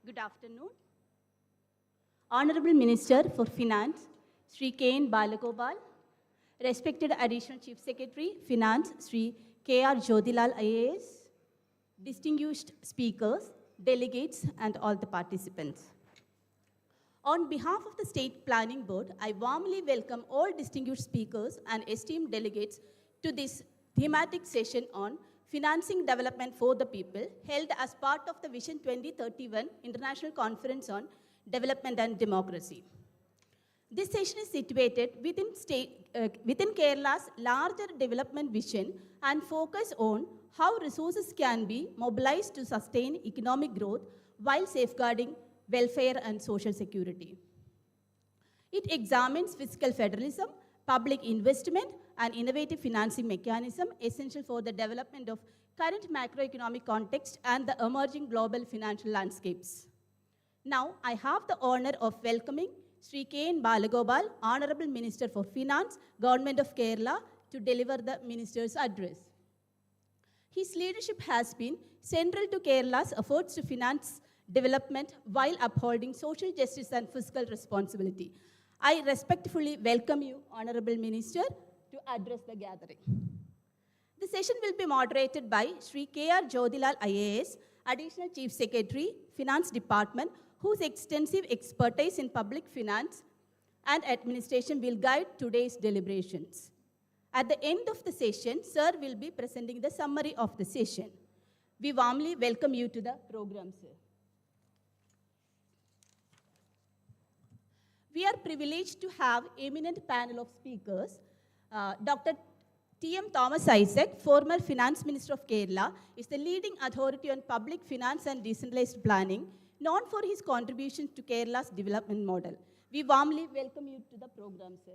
Good afternoon. Honorable Minister for Finance, Sri K.N. Balagopal, respected Additional Chief Secretary, Finance, Sri K.R. Jyotilal IAS, distinguished speakers, delegates, and all the participants. On behalf of the State Planning Board, I warmly welcome all distinguished speakers and esteemed delegates to this thematic session on Financing Development for the People, held as part of the Vision 2031 International Conference on Development and Democracy. This session is situated within Kerala's larger development vision and focus on how resources can be mobilized to sustain economic growth while safeguarding welfare and social security. It examines fiscal federalism, public investment, and innovative financing mechanism essential for the development of current macroeconomic context and the emerging global financial landscapes. Now, I have the honor of welcoming Sri K.N. Balagopal, Honorable Minister for Finance, Government of Kerala, to deliver the Minister's address. His leadership has been central to Kerala's efforts to finance development while upholding social justice and fiscal responsibility. I respectfully welcome you, Honorable Minister, to address the gathering. The session will be moderated by Sri K.R. Jyotilal IAS, Additional Chief Secretary, Finance Department, whose extensive expertise in public finance and administration will guide today's deliberations. At the end of the session, Sir will be presenting the summary of the session. We warmly welcome you to the program, sir. We are privileged to have eminent panel of speakers. Dr. T.M. Thomas Isaac, former Finance Minister of Kerala, is the leading authority on public finance and decentralized planning, known for his contributions to Kerala's development model. We warmly welcome you to the program, sir.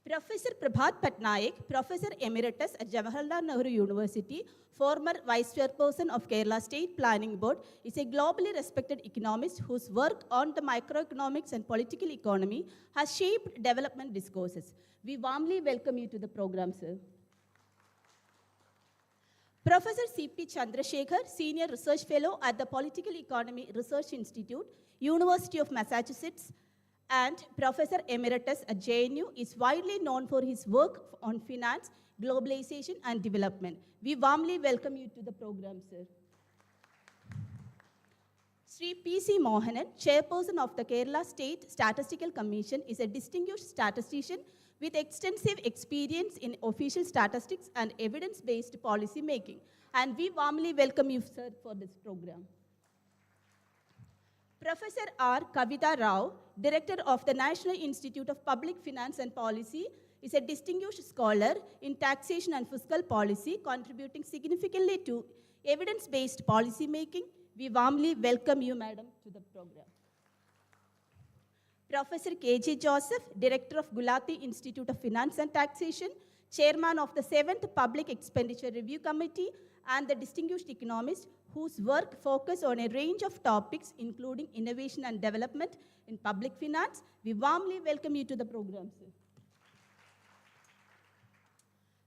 Professor Prabhat Patnaik, Professor Emeritus at Jawaharlal Nehru University, former Vice Chairperson of Kerala State Planning Board, is a globally respected economist whose work on the microeconomics and political economy has shaped development discourses. We warmly welcome you to the program, sir. Professor C.P. Chandrasekhar, Senior Research Fellow at the Political Economy Research Institute, University of Massachusetts, and Professor Emeritus at JNU, is widely known for his work on finance, globalization, and development. We warmly welcome you to the program, sir. Sri P.C. Mohanan, Chairperson of the Kerala State Statistical Commission, is a distinguished statistician with extensive experience in official statistics and evidence-based policy making. And we warmly welcome you, sir, for this program. Professor R. Kavita Rao, Director of the National Institute of Public Finance and Policy, is a distinguished scholar in taxation and fiscal policy, contributing significantly to evidence-based policy making. We warmly welcome you, madam, to the program. Professor K.J. Joseph, Director of Gulati Institute of Finance and Taxation, Chairman of the 7th Public Expenditure Review Committee, and the distinguished economist whose work focuses on a range of topics, including innovation and development in public finance. We warmly welcome you to the program, sir.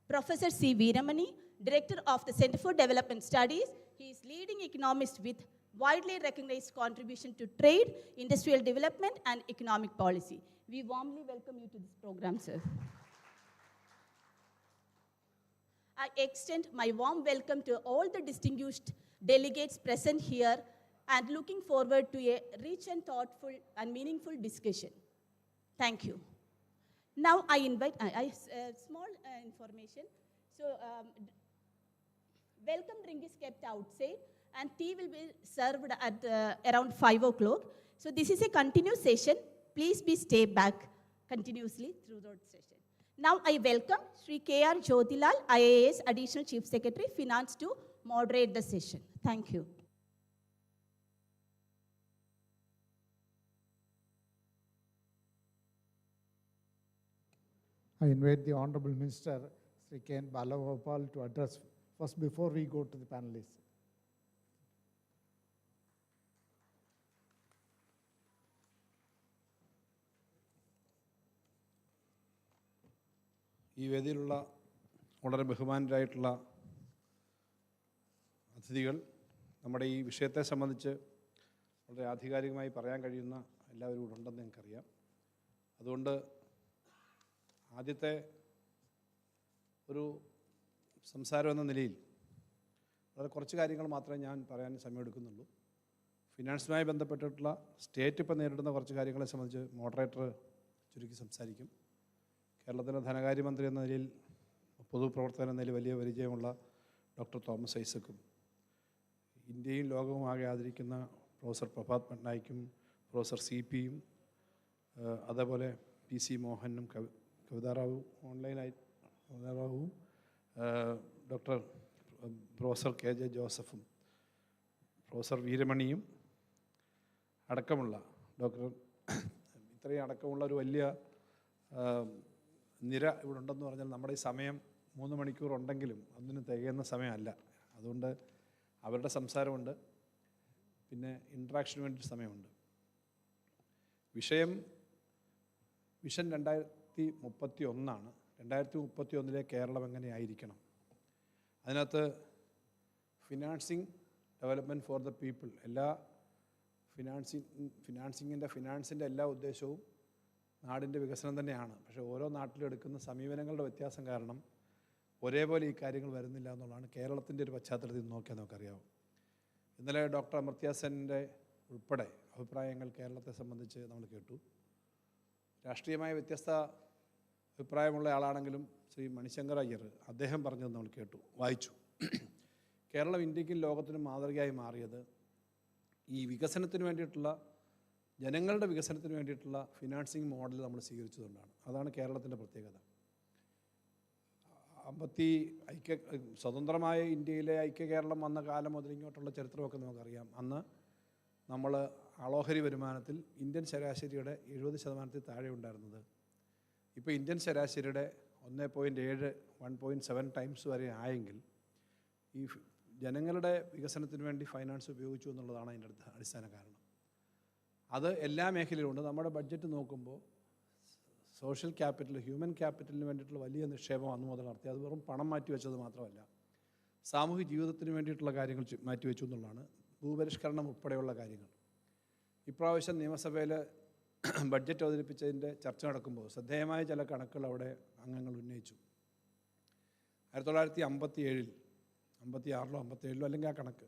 Professor C. Veeramani, Director of the Center for Development Studies. He is leading economist with widely recognized contribution to trade, industrial development, and economic policy. We warmly welcome you to this program, sir. I extend my warm welcome to all the distinguished delegates present here and looking forward to a rich and thoughtful and meaningful discussion. Thank you. Now I invite, small information. So, welcome drink is kept outside and tea will be served at around 5 o'clock. So this is a continuous session. Please stay back continuously throughout the session. Now I welcome Sri K.R. Jyotilal, IAS Additional Chief Secretary, Finance, to moderate the session. Thank you. I invite the Honorable Minister, Sri K.N. Balagopal, to address first before we go to the panelists. ഈ വേദിയിലുള്ള വളരെ ബഹുമാനരായിട്ടുള്ള അതിഥികൾ, നമ്മുടെ ഈ വിഷയത്തെ സംബന്ധിച്ച് വളരെ ആധികാരികമായി പറയാൻ കഴിയുന്ന എല്ലാവരും ഇവിടെ ഉണ്ടെന്ന് എനിക്കറിയാം. അതുകൊണ്ട് ആദ്യത്തെ ഒരു സംസാരം എന്ന നിലയിൽ വളരെ കുറച്ച് കാര്യങ്ങൾ മാത്രമേ ഞാൻ പറയാൻ സമയമെടുക്കുന്നുള്ളൂ. ഫിനാൻസുമായി ബന്ധപ്പെട്ടിട്ടുള്ള സ്റ്റേറ്റ് ഇപ്പോൾ നേരിടുന്ന കുറച്ച് കാര്യങ്ങളെ സംബന്ധിച്ച് മോഡറേറ്റർ ചുരുക്കി സംസാരിക്കും. കേരളത്തിൻ്റെ ധനകാര്യമന്ത്രി എന്ന നിലയിൽ പൊതുപ്രവർത്തകൻ എന്ന നിലയിൽ വലിയ പരിചയമുള്ള ഡോക്ടർ തോമസ് ഐസക്കും ഇന്ത്യയും ലോകവും ആകെ ആദരിക്കുന്ന പ്രൊഫസർ പ്രഭാത് പട്നായിക്കും പ്രൊഫസർ CPയും അതേപോലെ PC മോഹനും കവിതാറാവു ഓൺലൈനായി കവിതാറാവുവും ഡോക്ടർ പ്രൊഫസർ KJ ജോസഫും പ്രൊഫസർ വീരമണിയും അടക്കമുള്ള ഇത്രയും അടക്കമുള്ള ഒരു വലിയ നിര ഇവിടെ ഉണ്ടെന്ന് പറഞ്ഞാൽ നമ്മുടെ ഈ സമയം 3 മണിക്കൂർ ഉണ്ടെങ്കിലും അതിന് തികയുന്ന സമയമല്ല. അതുകൊണ്ട് അവരുടെ സംസാരമുണ്ട്, പിന്നെ ഇൻട്രാക്ഷന് വേണ്ടി സമയമുണ്ട്. വിഷൻ 2031 2031 കേരളം എങ്ങനെയായിരിക്കണം. അതിനകത്ത് financing development for the people, എല്ലാ ഫിനാൻസിൻ്റെ എല്ലാ ഉദ്ദേശവും നാടിൻ്റെ വികസനം തന്നെയാണ്. പക്ഷേ ഓരോ നാട്ടിലും എടുക്കുന്ന സമീപനങ്ങളുടെ വ്യത്യാസം കാരണം ഒരേപോലെ ഈ കാര്യങ്ങൾ വരുന്നില്ല എന്നുള്ളതാണ് കേരളത്തിൻ്റെ ഒരു പശ്ചാത്തലത്തിൽ നോക്കിയാൽ നമുക്കറിയാവും. ഇന്നലെ ഡോക്ടർ അമർത്യ സെൻ്റെ ഉൾപ്പെടെ അഭിപ്രായങ്ങൾ കേരളത്തെ സംബന്ധിച്ച് നമ്മൾ കേട്ടു. രാഷ്ട്രീയമായ വ്യത്യസ്ത അഭിപ്രായമുള്ള ആളാണെങ്കിലും ശ്രീ മണിശങ്കർ അയ്യർ അദ്ദേഹം പറഞ്ഞത് നമ്മൾ കേട്ടു, വായിച്ചു. കേരളം ഇന്ത്യക്കും ലോകത്തിനും മാതൃകയായി മാറിയത് ഈ വികസനത്തിന് വേണ്ടിയിട്ടുള്ള, ജനങ്ങളുടെ വികസനത്തിന് വേണ്ടിയിട്ടുള്ള ഫിനാൻസിങ് മോഡൽ നമ്മൾ സ്വീകരിച്ചതുകൊണ്ടാണ്. അതാണ് കേരളത്തിൻ്റെ പ്രത്യേകത. സ്വതന്ത്രമായ ഇന്ത്യയിലെ ഐക്യ കേരളം വന്ന കാലം മുതൽ ഇങ്ങോട്ടുള്ള ചരിത്രമൊക്കെ നമുക്കറിയാം. അന്ന് നമ്മൾ ആളോഹരി വരുമാനത്തിൽ ഇന്ത്യൻ ശരാശരിയുടെ 70% താഴെ ഉണ്ടായിരുന്നത് ഇപ്പോൾ ഇന്ത്യൻ ശരാശരിയുടെ 1.7 1.7 ടൈംസ് വരെ ആയെങ്കിൽ ഈ ജനങ്ങളുടെ വികസനത്തിന് വേണ്ടി ഫൈനാൻസ് ഉപയോഗിച്ചു എന്നുള്ളതാണ് അതിൻ്റെ അടിസ്ഥാന കാരണം. അത് എല്ലാ മേഖലയിലുമുണ്ട്. നമ്മുടെ ബഡ്ജറ്റ് നോക്കുമ്പോൾ സോഷ്യൽ ക്യാപിറ്റൽ, ഹ്യൂമൻ ക്യാപിറ്റലിന് വേണ്ടിയിട്ടുള്ള വലിയ നിക്ഷേപം അന്ന് മുതൽ നടത്തി. അത് വെറും പണം മാറ്റിവെച്ചത് മാത്രമല്ല, സാമൂഹിക ജീവിതത്തിന് വേണ്ടിയിട്ടുള്ള കാര്യങ്ങൾ മാറ്റിവെച്ചു എന്നുള്ളതാണ്. ഭൂപരിഷ്കരണം ഉൾപ്പെടെയുള്ള കാര്യങ്ങൾ. ഇപ്രാവശ്യം നിയമസഭയിൽ ബഡ്ജറ്റ് അവതരിപ്പിച്ചതിൻ്റെ ചർച്ച നടക്കുമ്പോൾ ശ്രദ്ധേയമായ ചില കണക്കുകൾ അവിടെ അംഗങ്ങൾ ഉന്നയിച്ചു. 1957 56 57 അല്ലെങ്കിൽ ആ കണക്ക്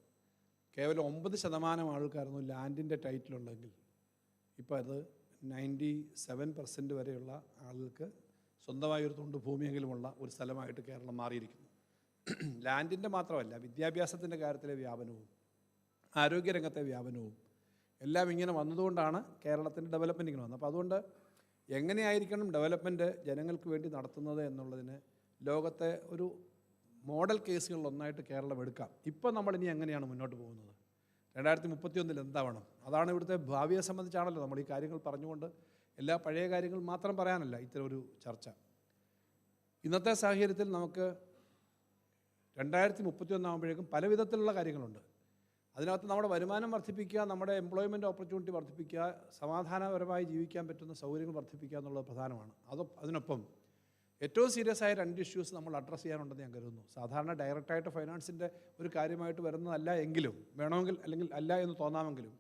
കേവലം 9% ആൾക്കായിരുന്നു ലാൻഡിൻ്റെ ടൈറ്റിലുള്ളെങ്കിൽ ഇപ്പോൾ അത് 97% വരെയുള്ള ആളുകൾക്ക് സ്വന്തമായൊരു തുണ്ട് ഭൂമിയെങ്കിലുമുള്ള ഒരു സ്ഥലമായിട്ട് കേരളം മാറിയിരിക്കുന്നു. ലാൻഡിൻ്റെ മാത്രമല്ല, വിദ്യാഭ്യാസത്തിൻ്റെ കാര്യത്തിലെ വ്യാപനവും ആരോഗ്യരംഗത്തെ വ്യാപനവും എല്ലാം ഇങ്ങനെ വന്നതുകൊണ്ടാണ് കേരളത്തിൻ്റെ ഡെവലപ്മെൻറ്റ് ഇങ്ങനെ വന്നത്. അപ്പോൾ അതുകൊണ്ട് എങ്ങനെയായിരിക്കണം ഡെവലപ്മെൻറ്റ് ജനങ്ങൾക്ക് വേണ്ടി നടത്തുന്നത് എന്നുള്ളതിന് ലോകത്തെ ഒരു മോഡൽ കേസുകളിലൊന്നായിട്ട് കേരളം എടുക്കാം. ഇപ്പോൾ നമ്മളിനി എങ്ങനെയാണ് മുന്നോട്ട് പോകുന്നത്, 2031 എന്താവണം, അതാണ് ഇവിടുത്തെ ഭാവിയെ സംബന്ധിച്ചാണല്ലോ നമ്മൾ ഈ കാര്യങ്ങൾ പറഞ്ഞുകൊണ്ട്. എല്ലാ പഴയ കാര്യങ്ങൾ മാത്രം പറയാനല്ല ഇത്തരം ഒരു ചർച്ച. ഇന്നത്തെ സാഹചര്യത്തിൽ നമുക്ക് 2031 ആകുമ്പോഴേക്കും പല വിധത്തിലുള്ള കാര്യങ്ങളുണ്ട്. അതിനകത്ത് നമ്മുടെ വരുമാനം വർദ്ധിപ്പിക്കുക, നമ്മുടെ എംപ്ലോയ്മെൻറ്റ് ഓപ്പർച്യൂണിറ്റി വർദ്ധിപ്പിക്കുക, സമാധാനപരമായി ജീവിക്കാൻ പറ്റുന്ന സൗകര്യങ്ങൾ വർദ്ധിപ്പിക്കുക എന്നുള്ളത് പ്രധാനമാണ്. അതിനൊപ്പം ഏറ്റവും സീരിയസ് ആയ 2 ഇഷ്യൂസ് നമ്മൾ അഡ്രസ്സ് ചെയ്യാനുണ്ടെന്ന് ഞാൻ കരുതുന്നു. സാധാരണ ഡയറക്റ്റായിട്ട് ഫൈനാൻസിൻ്റെ ഒരു കാര്യമായിട്ട് വരുന്നതല്ല എങ്കിലും, വേണമെങ്കിൽ അല്ലെങ്കിൽ അല്ല എന്ന് തോന്നാമെങ്കിലും,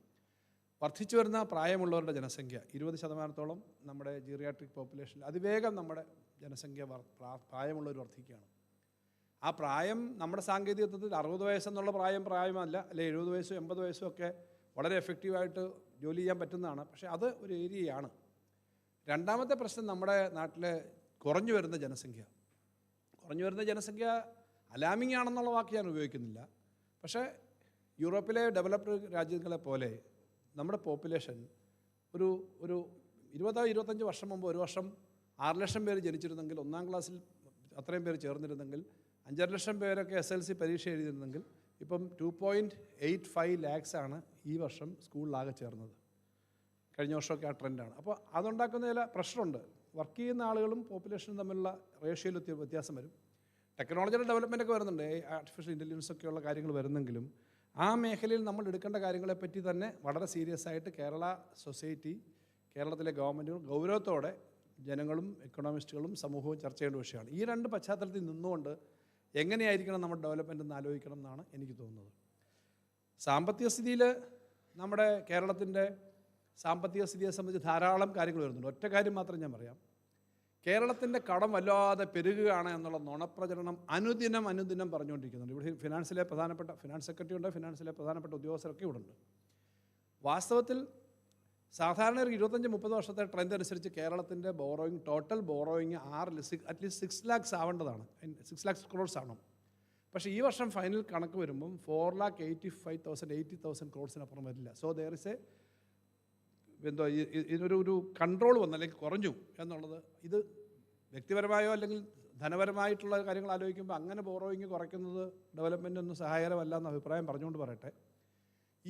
വർദ്ധിച്ചു വരുന്ന പ്രായമുള്ളവരുടെ ജനസംഖ്യ 20% നമ്മുടെ ജീറിയാട്രിക് പോപ്പുലേഷനിൽ അതിവേഗം നമ്മുടെ ജനസംഖ്യ പ്രായമുള്ളവർ വർദ്ധിക്കുകയാണ്. ആ പ്രായം നമ്മുടെ സാങ്കേതികത്വത്തിൽ 60 വയസ്സെന്നുള്ള പ്രായമല്ല, അല്ലെ 70 വയസ്സും 80 വയസ്സും ഒക്കെ വളരെ എഫക്റ്റീവായിട്ട് ജോലി ചെയ്യാൻ പറ്റുന്നതാണ്. പക്ഷേ അത് ഒരു ഏരിയയാണ്. രണ്ടാമത്തെ പ്രശ്നം നമ്മുടെ നാട്ടിലെ കുറഞ്ഞു വരുന്ന ജനസംഖ്യ അലാമിംഗ് ആണെന്നുള്ള വാക്ക് ഞാൻ ഉപയോഗിക്കുന്നില്ല. പക്ഷേ യൂറോപ്പിലെ ഡെവലപ്ഡ് രാജ്യങ്ങളെ പോലെ നമ്മുടെ പോപ്പുലേഷൻ ഒരു 20-25 വർഷം മുമ്പ് ഒരു വർഷം 6 ലക്ഷം പേര് ജനിച്ചിരുന്നെങ്കിൽ, 1ാം ക്ലാസ്സിൽ അത്രയും പേര് ചേർന്നിരുന്നെങ്കിൽ, 5.5 ലക്ഷം പേരൊക്കെ SLC പരീക്ഷ എഴുതിയിരുന്നെങ്കിൽ, ഇപ്പം 2.85 ലാക്സാണ് ഈ വർഷം സ്കൂളിലാകെ ചേർന്നത്. കഴിഞ്ഞ വർഷമൊക്കെ ആ ട്രെൻഡാണ്. അപ്പോൾ അതുണ്ടാക്കുന്ന ചില പ്രഷറുണ്ട്. വർക്ക് ചെയ്യുന്ന ആളുകളും പോപ്പുലേഷനും തമ്മിലുള്ള റേഷ്യോയിൽ വ്യത്യാസം വരും. ടെക്നോളജിയുടെ ഡെവലപ്മെൻറ്റൊക്കെ വരുന്നുണ്ട്, ആർട്ടിഫിഷ്യൽ ഇൻ്റലിജൻസ് ഒക്കെയുള്ള കാര്യങ്ങൾ വരുന്നെങ്കിലും ആ മേഖലയിൽ നമ്മൾ എടുക്കേണ്ട കാര്യങ്ങളെപ്പറ്റി തന്നെ വളരെ സീരിയസ് ആയിട്ട് കേരള സൊസൈറ്റി, കേരളത്തിലെ ഗവൺമെൻറ്റുകൾ ഗൗരവത്തോടെ ജനങ്ങളും എക്കണോമിസ്റ്റുകളും സമൂഹവും ചർച്ച ചെയ്യേണ്ട വിഷയമാണ്. ഈ 2 പശ്ചാത്തലത്തിൽ നിന്നുകൊണ്ട് എങ്ങനെയായിരിക്കണം നമ്മുടെ ഡെവലപ്മെൻറ്റ് എന്ന് ആലോചിക്കണം എന്നാണ് എനിക്ക് തോന്നുന്നത്. സാമ്പത്തിക സ്ഥിതിയിൽ നമ്മുടെ കേരളത്തിൻ്റെ സാമ്പത്തിക സ്ഥിതിയെ സംബന്ധിച്ച് ധാരാളം കാര്യങ്ങൾ വരുന്നുണ്ട്. ഒറ്റ കാര്യം മാത്രം ഞാൻ പറയാം. കേരളത്തിൻ്റെ കടം വല്ലാതെ പെരുകുകയാണ് എന്നുള്ള നുണപ്രചരണം അനുദിനം പറഞ്ഞുകൊണ്ടിരിക്കുന്നുണ്ട്. ഇവിടെ ഫിനാൻസ് സെക്രട്ടറി ഉണ്ട്, ഫിനാൻസിലെ പ്രധാനപ്പെട്ട ഉദ്യോഗസ്ഥരൊക്കെ ഇവിടെ ഉണ്ട്. വാസ്തവത്തിൽ സാധാരണ ഒരു 25-30 വർഷത്തെ ട്രെൻഡ് അനുസരിച്ച് കേരളത്തിൻ്റെ total borrowing at least 6 lakhs ആവേണ്ടതാണ്, 6 lakhs crores ആണ്. പക്ഷേ ഈ വർഷം ഫൈനൽ കണക്ക് വരുമ്പം 4,85,000 crores-നപ്പുറം വരില്ല. സോ ദർ ഇസ് എ ഇതിനൊരു കൺട്രോൾ വന്നു അല്ലെങ്കിൽ കുറഞ്ഞു എന്നുള്ളത്. ഇത് വ്യക്തിപരമായോ അല്ലെങ്കിൽ ധനപരമായിട്ടുള്ള കാര്യങ്ങൾ ആലോചിക്കുമ്പോൾ അങ്ങനെ ബോറോയിങ് കുറയ്ക്കുന്നത് ഡെവലപ്മെൻറ്റൊന്നും സഹായകരമല്ല എന്ന അഭിപ്രായം പറഞ്ഞുകൊണ്ട് പറയട്ടെ.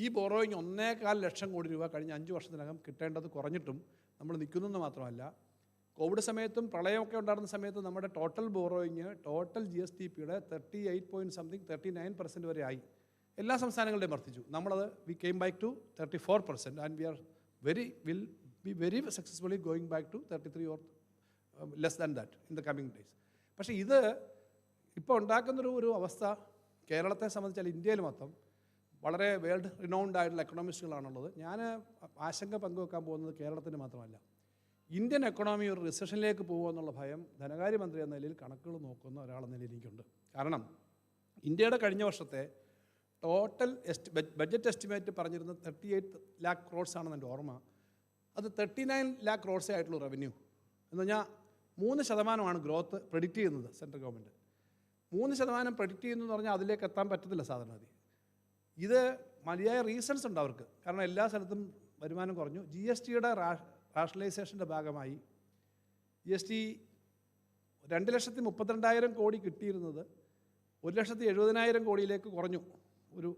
ഈ ബോറോയിങ് 1.25 ലക്ഷം കോടി രൂപ കഴിഞ്ഞ 5 വർഷത്തിനകം കിട്ടേണ്ടത് കുറഞ്ഞിട്ടും നമ്മൾ നിൽക്കുന്നെന്ന് മാത്രമല്ല, കോവിഡ് സമയത്തും പ്രളയമൊക്കെ ഉണ്ടായിരുന്ന സമയത്ത് നമ്മുടെ ടോട്ടൽ ബോറോയിങ് ടോട്ടൽ GSDP-യുടെ 39% വരെ ആയി. എല്ലാ സംസ്ഥാനങ്ങളുടെയും വർദ്ധിച്ചു. നമ്മളത് we came back to 34% and we are will be very successfully going back to 33 or less than that in the coming days. പക്ഷേ ഇത് ഇപ്പോൾ ഉണ്ടാക്കുന്നൊരു അവസ്ഥ കേരളത്തെ സംബന്ധിച്ചാൽ ഇന്ത്യയിൽ മൊത്തം വളരെ വേൾഡ് റിനൗൺഡ് ആയിട്ടുള്ള എക്കണോമിസ്റ്റുകളാണുള്ളത്. ഞാൻ ആശങ്ക പങ്കുവെക്കാൻ പോകുന്നത് കേരളത്തിന് മാത്രമല്ല, ഇന്ത്യൻ എക്കണോമി ഒരു റിസഷനിലേക്ക് പോകുമെന്നുള്ള ഭയം ധനകാര്യമന്ത്രി എന്ന നിലയിൽ കണക്കുകൾ നോക്കുന്ന ഒരാളെന്ന നിലയിൽ എനിക്കുണ്ട്. കാരണം ഇന്ത്യയുടെ കഴിഞ്ഞ വർഷത്തെ ടോട്ടൽ ബഡ്ജറ്റ് എസ്റ്റിമേറ്റ് പറഞ്ഞിരുന്നത് 38 lakh crores ആണെന്ന് എൻ്റെ ഓർമ്മ. അത് 39 lakh crores ആയിട്ടുള്ള റവന്യൂ എന്ന് പറഞ്ഞാൽ 3% ഗ്രോത്ത് പ്രെഡിക്റ്റ് ചെയ്യുന്നത് സെൻട്രൽ ഗവൺമെൻറ്. 3% പ്രെഡിക്റ്റ് ചെയ്യുന്നതെന്ന് പറഞ്ഞാൽ അതിലേക്ക് എത്താൻ പറ്റത്തില്ല സാധാരണ. ഇത് മതിയായ റീസൺസ് ഉണ്ട് അവർക്ക്. കാരണം എല്ലാ സ്ഥലത്തും വരുമാനം കുറഞ്ഞു. GST-യുടെ റാഷണലൈസേഷൻ്റെ ഭാഗമായി GST 2,32,000 കോടി കിട്ടിയിരുന്നത് 1,70,000 കോടിയിലേക്ക് കുറഞ്ഞു ഒരു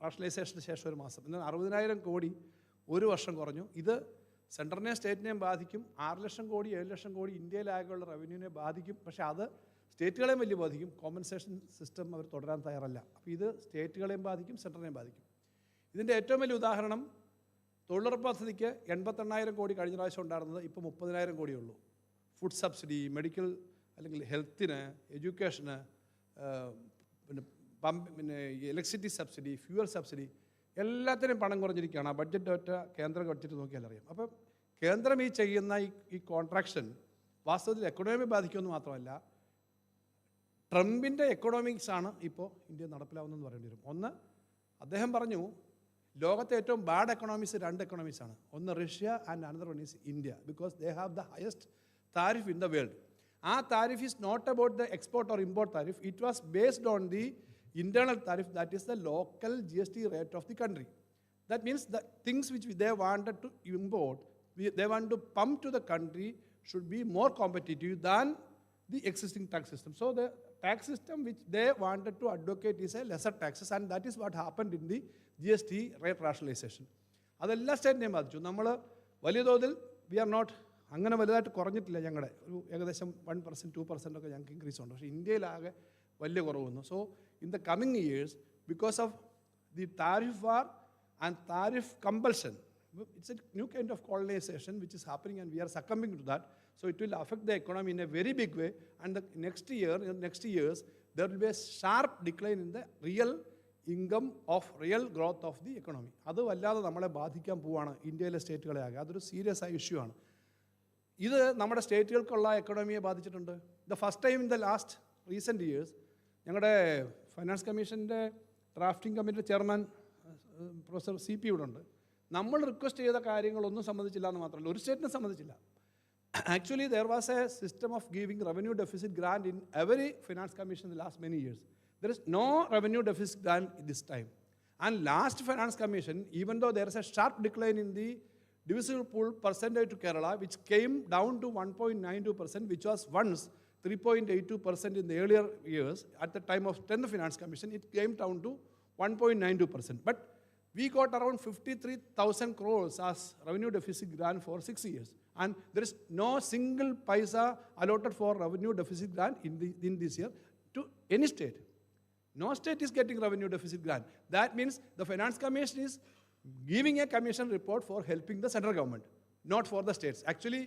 റാഷണലൈസേഷന് ശേഷം ഒരു മാസം. എന്നാൽ 60,000 കോടി ഒരു വർഷം കുറഞ്ഞു. ഇത് സെൻട്രലിനെയും സ്റ്റേറ്റിനെയും ബാധിക്കും. 6 ലക്ഷം കോടി 7 ലക്ഷം കോടി ഇന്ത്യയിലാകെയുള്ള റവന്യൂവിനെ ബാധിക്കും. പക്ഷേ അത് സ്റ്റേറ്റുകളെയും വലിയ ബാധിക്കും. കോമ്പൻസേഷൻ സിസ്റ്റം അവർ തുടരാൻ തയ്യാറല്ല. അപ്പോൾ ഇത് സ്റ്റേറ്റുകളെയും ബാധിക്കും, സെൻട്രലിനെയും ബാധിക്കും. ഇതിൻ്റെ ഏറ്റവും വലിയ ഉദാഹരണം തൊഴിലുറപ്പ് പദ്ധതിക്ക് 88,000 കോടി കഴിഞ്ഞ പ്രാവശ്യം ഉണ്ടായിരുന്നത് ഇപ്പോൾ 30,000 കോടിയേ ഉള്ളൂ. ഫുഡ് സബ്സിഡി, മെഡിക്കൽ അല്ലെങ്കിൽ ഹെൽത്തിന്, എഡ്യൂക്കേഷന്, പിന്നെ ഇലക്ട്രിസിറ്റി സബ്സിഡി, ഫ്യൂവൽ സബ്സിഡി, എല്ലാത്തിനും പണം കുറഞ്ഞിരിക്കുകയാണ്. ആ ബഡ്ജറ്റ് ഒറ്റ കേന്ദ്ര ബഡ്ജറ്റ് നോക്കിയാൽ അറിയാം. അപ്പം കേന്ദ്രം ഈ ചെയ്യുന്ന ഈ കോൺട്രാക്ഷൻ വാസ്തവത്തിൽ എക്കണോമി ബാധിക്കുമെന്ന് മാത്രമല്ല, ട്രംപിൻ്റെ എക്കണോമിക്സാണ് ഇപ്പോൾ ഇന്ത്യ നടപ്പിലാവുന്നതെന്ന് പറയേണ്ടി വരും. ഒന്ന്, അദ്ദേഹം പറഞ്ഞു ലോകത്തെ ഏറ്റവും ബാഡ് എക്കണോമിക്സ് 2 എക്കണോമിക്സാണ്. ഒന്ന് Russia and another one is India, because they have the highest tariff in the world. ആ tariff is not about the export or import tariff. It was based on the internal tariff, that is the local GST rate of the country. That means the things which they wanted to import, they want to pump to the country should be more competitive than the existing tax system. So the tax system which they wanted to advocate is a lesser taxes, and that is what happened in the GST rate rationalization. അതെല്ലാ സ്റ്റേറ്റിനെയും ബാധിച്ചു. നമ്മൾ വലിയ തോതിൽ V are not അങ്ങനെ വലുതായിട്ട് കുറഞ്ഞിട്ടില്ല. ഞങ്ങളുടെ ഒരു ഏകദേശം 1% 2% ഒക്കെ ഞങ്ങൾക്ക് ഇൻക്രീസ് ഉണ്ട്. പക്ഷേ ഇന്ത്യയിലാകെ വലിയ കുറവ് വന്നു. So in the coming years, because of the tariff war and tariff compulsion, it's a new kind of colonization which is happening and we are succumbing to that. So it will affect the economy in a very big way, and the next years, there will be a sharp decline in the real income of real growth of the economy. അത് വല്ലാതെ നമ്മളെ ബാധിക്കാൻ പോവുകയാണ് ഇന്ത്യയിലെ സ്റ്റേറ്റുകളെ ആകെ. അതൊരു serious ആയ issue ആണ്. ഇത് നമ്മുടെ സ്റ്റേറ്റുകൾക്കുള്ള എക്കണോമിയെ ബാധിച്ചിട്ടുണ്ട്. The first time in the last recent years ഞങ്ങളുടെ ഫൈനാൻസ് കമ്മീഷൻ്റെ drafting committee chairman professor CP ഇവിടെ ഉണ്ട്. നമ്മൾ റിക്വസ്റ്റ് ചെയ്ത കാര്യങ്ങളൊന്നും സംബന്ധിച്ചില്ല എന്ന് മാത്രമല്ല, ഒരു സ്റ്റേറ്റിനെ സംബന്ധിച്ചില്ല. Actually there was a system of giving revenue deficit grant in every finance commission in the last many years. There is no revenue deficit grant this time. And last finance commission, even though there is a sharp decline in the divisible pool percentage to Kerala, which came down to 1.92%, which was once 3.82% in the earlier years. At the time of 10th Finance Commission, it came down to 1.92%. But we got around 53,000 crores as revenue deficit grant for 6 years. And there is no single paisa allotted for revenue deficit grant in this year to any state. No state is getting revenue deficit grant. That means the Finance Commission is giving a commission report for helping the central government, not for the states. Actually,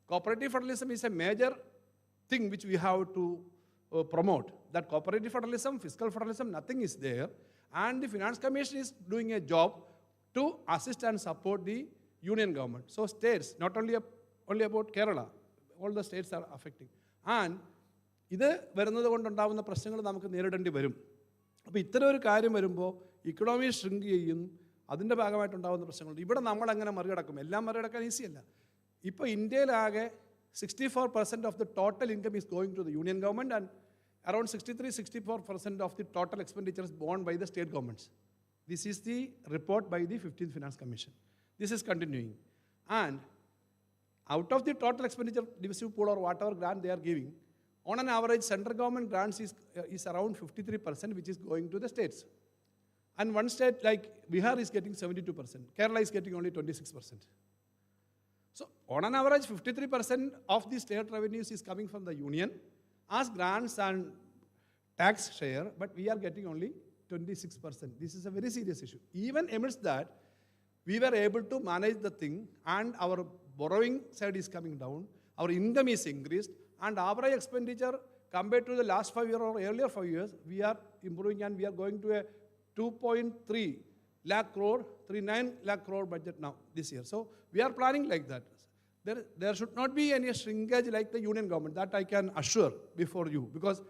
cooperative federalism is a major thing which we have to promote. That cooperative federalism, fiscal federalism, nothing is there. And the Finance Commission is doing a job to assist and support the union government. So states, not only about Kerala, all the states are affecting. And ഇത് വരുന്നത് കൊണ്ടുണ്ടാകുന്ന പ്രശ്നങ്ങൾ നമുക്ക് നേരിടേണ്ടി വരും. അപ്പോൾ ഇത്തരം ഒരു കാര്യം വരുമ്പോൾ ഇക്കണോമി ഷ്രിങ്ക് ചെയ്യും, അതിൻ്റെ ഭാഗമായിട്ടുണ്ടാകുന്ന പ്രശ്നങ്ങളുണ്ട്. ഇവിടെ നമ്മളെങ്ങനെ മറികടക്കും? എല്ലാം മറികടക്കാൻ ഈസിയല്ല. ഇപ്പോൾ ഇന്ത്യയിലാകെ 64% of the total income is going to the union government and around 63-64% of the total expenditure is borne by the state governments. This is the report by the 15th Finance Commission. This is continuing. And out of the total expenditure divisive pool or whatever grant they are giving, on an average, central government grants is around 53%, which is going to the states. And one state like Bihar is getting 72%. Kerala is getting only 26%. So on an average, 53% of the state revenues is coming from the union as grants and tax share, but we are getting only 26%. This is a very serious issue. Even amidst that, we were able to manage the thing, and our borrowing side is coming down, our income is increased, and average expenditure compared to the last 5 years or earlier 5 years, we are improving, and we are going to a 2.3 lakh crore, 39 lakh crore budget now this year. So we are planning like that. There should not be any shrinkage like the union government. That I can assure before you, because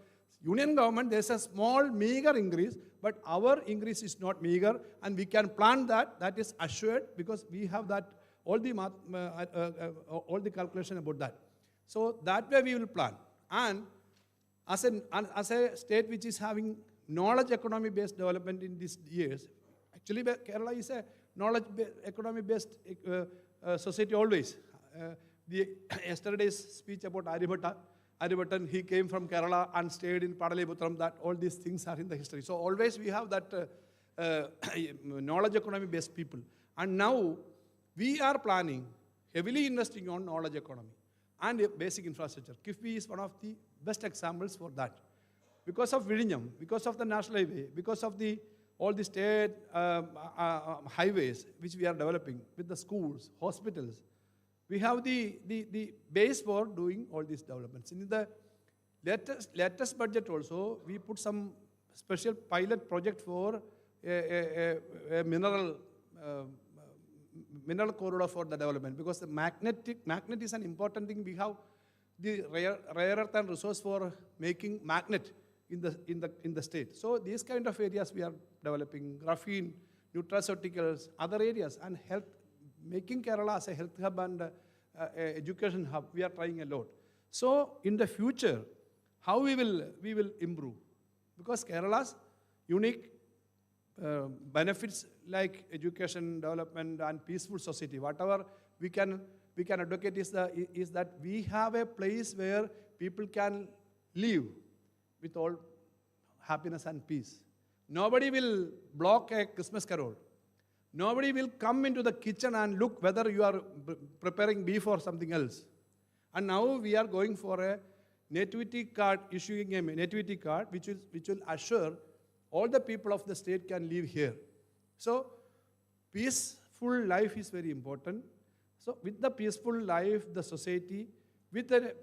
union government, there's a small meager increase, but our increase is not meager, and we can plan that. That is assured because we have that all the calculation about that. So that way we will plan. And as a state which is having knowledge economy based development in these years, actually Kerala is a knowledge economy based society always. Yesterday's speech about Aryabhattan, he came from Kerala and stayed in Padaliputram, that all these things are in the history. So always we have that knowledge economy based people. And now we are planning, heavily investing on knowledge economy and basic infrastructure. Kifbi is one of the best examples for that. Because of Vizhinjam, because of the national highway, because of all the state highways which we are developing with the schools, hospitals, we have the base for doing all these developments. In the latest budget also, we put some special pilot project for a mineral corridor for the development, because the magnet is an important thing. We have the rare earth and resource for making magnet in the state. So these kind of areas we are developing, graphene, nutraceuticals, other areas, and health, making Kerala as a health hub and education hub. We are trying a lot. So in the future, how we will improve? Because Kerala's unique benefits like education, development, and peaceful society, whatever we can advocate is that we have a place where people can live with all happiness and peace. Nobody will block a Christmas carol. Nobody will come into the kitchen and look whether you are preparing beef or something else. And now we are going for a nativity card, issuing a nativity card which will assure all the people of the state can live here. So peaceful life is very important. So with the peaceful life, the society, with the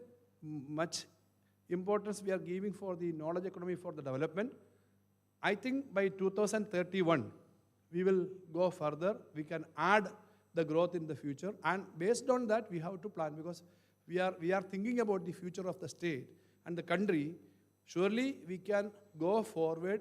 much importance we are giving for the knowledge economy for the development, I think by 2031, we will go further. We can add the growth in the future. And based on that, we have to plan, because we are thinking about the future of the state and the country. Surely we can go forward,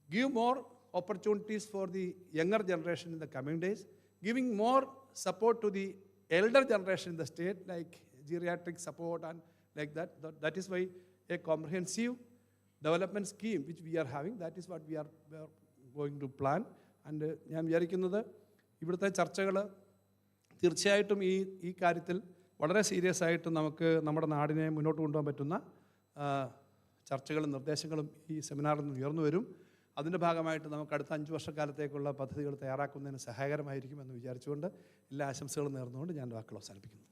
give more opportunities for the younger generation in the coming days, giving more support to the elder generation in the state, like geriatric support and like that. That is why a comprehensive development scheme which we are having, that is what we are going to plan. And ഞാൻ വിചാരിക്കുന്നത് ഇവിടുത്തെ ചർച്ചകൾ തീർച്ചയായിട്ടും ഈ കാര്യത്തിൽ വളരെ serious ആയിട്ട് നമുക്ക് നമ്മുടെ നാടിനെ മുന്നോട്ട് കൊണ്ടുപോകാൻ പറ്റുന്ന ചർച്ചകളും നിർദ്ദേശങ്ങളും ഈ സെമിനാറിൽ നിന്ന് ഉയർന്നു വരും. അതിൻ്റെ ഭാഗമായിട്ട് നമുക്ക് അടുത്ത 5 വർഷക്കാലത്തേക്കുള്ള പദ്ധതികൾ തയ്യാറാക്കുന്നതിന് സഹായകരമായിരിക്കുമെന്ന് വിചാരിച്ചുകൊണ്ട് എല്ലാ ആശംസകളും നേർന്നുകൊണ്ട് ഞാൻ വാക്കുകൾ അവസാനിപ്പിക്കുന്നു.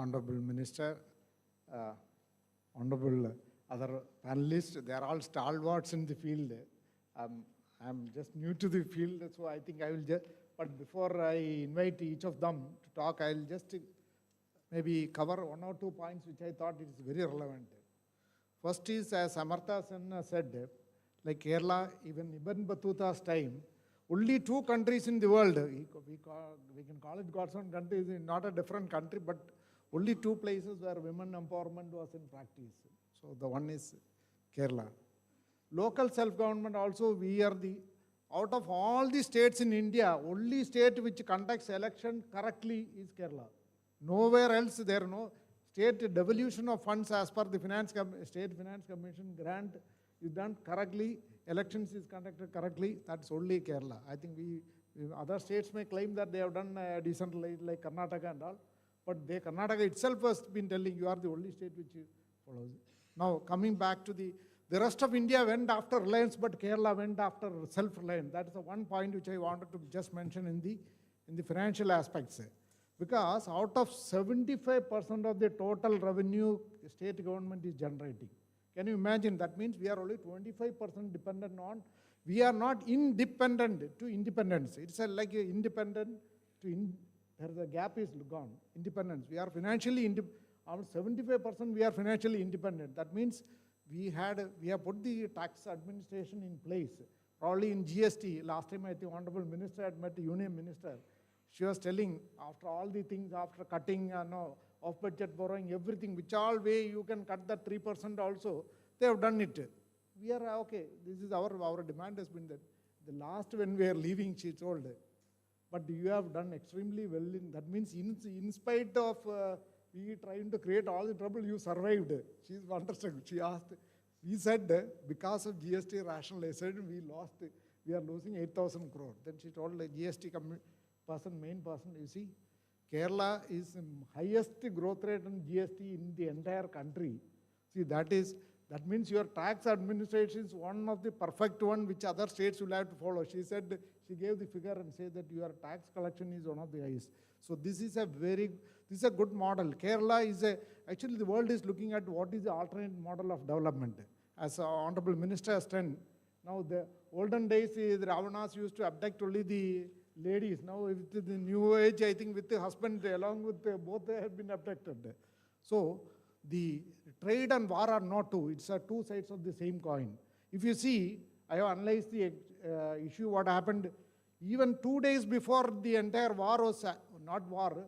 Honorable Minister, honorable other panelists, they are all stalwarts in the field. I'm just new to the field, so I think I will just, but before I invite each of them to talk, I'll just maybe cover one or two points which I thought is very relevant. First is, as Amartya Sen said, like Kerala, even Ibn Battuta's time, only two countries in the world, we can call it God's own country, not a different country, but only two places where women empowerment was in practice. So the one is Kerala. Local self-government also, we are the, out of all the states in India, only state which conducts election correctly is Kerala. Nowhere else there are no state devolution of funds as per the State Finance Commission grant is done correctly, elections is conducted correctly, that's only Kerala. I think other states may claim that they have done decentralized like Karnataka and all, but Karnataka itself has been telling you are the only state which follows it. Now coming back to the rest of India went after reliance, but Kerala went after self-reliance. That is the one point which I wanted to just mention in the financial aspects. Because out of 75% of the total revenue state government is generating. Can you imagine? That means we are only 25% dependent on, we are not independent to independence. It's like independent to, the gap is gone, independence. We are financially, 75% we are financially independent. That means we have put the tax administration in place. Probably in GST, last time I think Honorable Minister had met the Union Minister. She was telling, after all the things, after cutting off-budget borrowing, everything, which all way you can cut that 3% also, they have done it. We are, okay, this is our demand has been that. The last when we are leaving, she told, but you have done extremely well. That means in spite of we trying to create all the trouble, you survived. She is wonderful. She asked, we said, because of GST rationalization, we are losing 8,000 crore. Then she told the GST main person, you see, Kerala is the highest growth rate in GST in the entire country. See, that means your tax administration is one of the perfect one which other states will have to follow. She said, she gave the figure and said that your tax collection is one of the highest. So this is a good model. Kerala is actually the world is looking at what is the alternate model of development. As Honorable Minister has said, now the olden days, the Ravanas used to abduct only the ladies. Now with the new age, I think with the husband along with both they have been abducted. So the trade and war are not two. It's two sides of the same coin. If you see, I have analyzed the issue, what happened. Even 2 days before the entire war was, not war,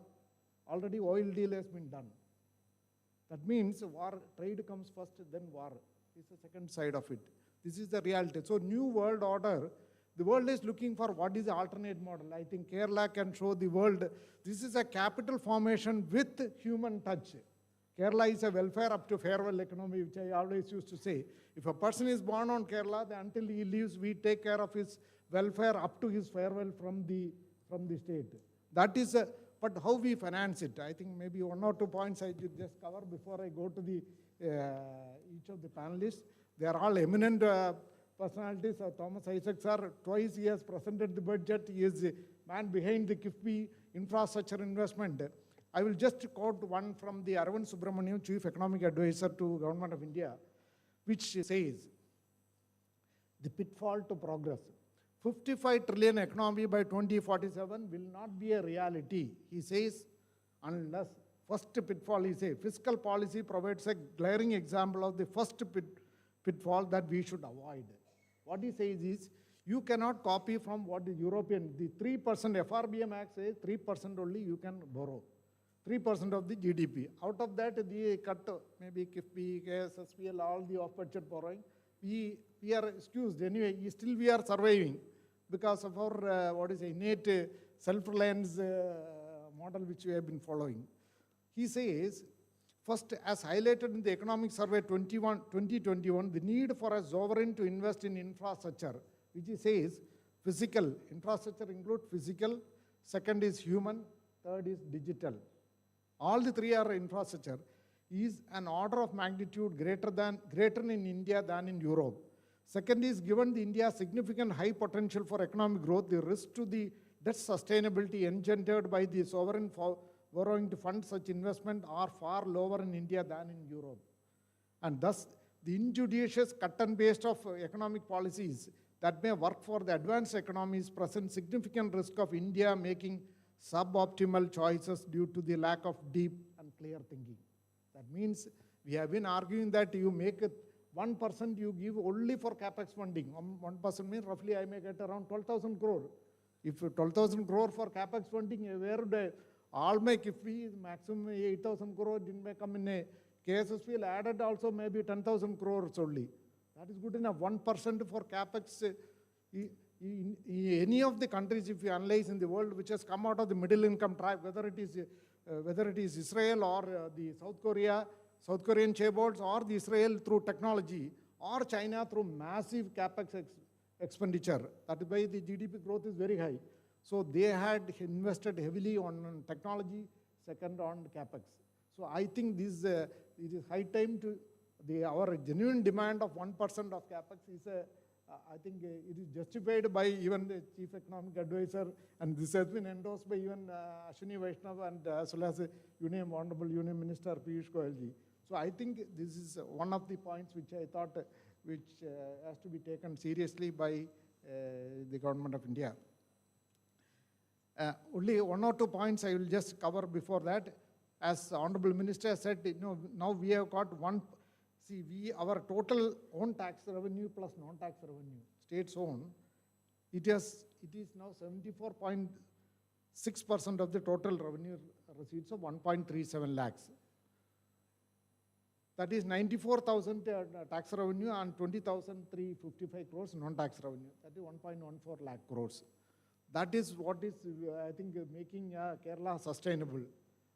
already oil deal has been done. That means trade comes first, then war is the second side of it. This is the reality. So new world order, the world is looking for what is the alternate model. I think Kerala can show the world, this is a capital formation with human touch. Kerala is a welfare up to farewell economy, which I always used to say. If a person is born on Kerala, then until he leaves, we take care of his welfare up to his farewell from the state. That is, but how we finance it, I think maybe 1 or 2 points I should just cover before I go to the each of the panelists. They are all eminent personalities. Thomas Isaac sir, twice he has presented the budget. He is the man behind the KIFBI infrastructure investment. I will just quote one from the Aravind Subramanian, Chief Economic Advisor to Government of India, which says, the pitfall to progress. 55 trillion economy by 2047 will not be a reality, he says, unless, first pitfall he says, fiscal policy provides a glaring example of the first pitfall that we should avoid. What he says is, you cannot copy from what the European, the 3%, FRBM Act says 3% only you can borrow. 3% of the GDP. Out of that, they cut maybe KIFBI, KSSPL, all the off-budget borrowing. We are excused anyway. Still we are surviving because of our innate self-reliance model which we have been following. He says, first, as highlighted in the Economic Survey 2021, the need for a sovereign to invest in infrastructure, which he says physical. Infrastructure includes physical. Second is human. Third is digital. All the three are infrastructure, is an order of magnitude greater in India than in Europe. Second is, given the India's significant high potential for economic growth, the risk to the debt sustainability engendered by the sovereign borrowing to fund such investment are far lower in India than in Europe. And thus, the injudicious cut and paste of economic policies that may work for the advanced economies present significant risk of India making suboptimal choices due to the lack of deep and clear thinking. That means we have been arguing that you make it 1% you give only for capex funding. 1% means roughly I may get around 12,000 crore. If 12,000 crore for capex funding, where would I all make, if we maximum 8,000 crore didn't may come in a KSSPL added also maybe 10,000 crores only. That is good enough. 1% for capex. In any of the countries, if you analyze in the world, which has come out of the middle income tribe, whether it is Israel or the South Korean chaebols, or the Israel through technology, or China through massive capex expenditure. That is why the GDP growth is very high. So they had invested heavily on technology, second on capex. So I think this it is high time to our genuine demand of 1% of capex is I think it is justified by even the chief economic advisor, and this has been endorsed by even Ashwini Vaishnav and as well as Honorable Union Minister Piyush Goyal ji. So I think this is one of the points which I thought which has to be taken seriously by the government of India. Only one or two points I will just cover before that. As Honorable Minister said, now we have got our total own tax revenue plus non-tax revenue, states own, it is now 74.6% of the total revenue receipts of 1.37 lakhs. That is 94,000 tax revenue and 20,355 crores non-tax revenue. That is 1.14 lakh crores. That is what is, I think, making Kerala sustainable.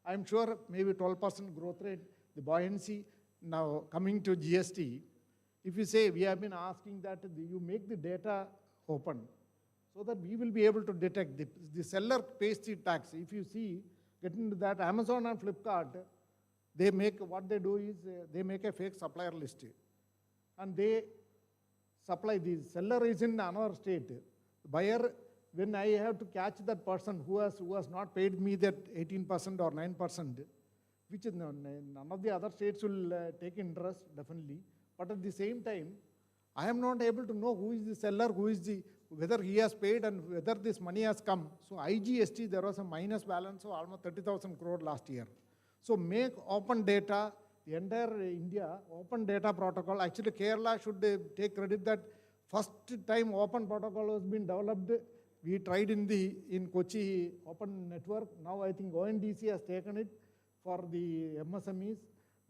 I'm sure maybe 12% growth rate, the buoyancy. Now coming to GST, if you say we have been asking that you make the data open so that we will be able to detect the seller pays the tax. If you see, get into that, Amazon and Flipkart, they make, what they do is they make a fake supplier list and they supply these. Seller is in another state. Buyer, when I have to catch that person who has not paid me that 18% or 9%, which is none of the other states will take interest, definitely. But at the same time, I am not able to know who is the seller, whether he has paid and whether this money has come. So IGST, there was a minus balance of almost 30,000 crore last year. So make open data, the entire India, open data protocol. Actually, Kerala should take credit that first time open protocol has been developed. We tried in Kochi open network. Now I think ONDC has taken it for the MSMEs.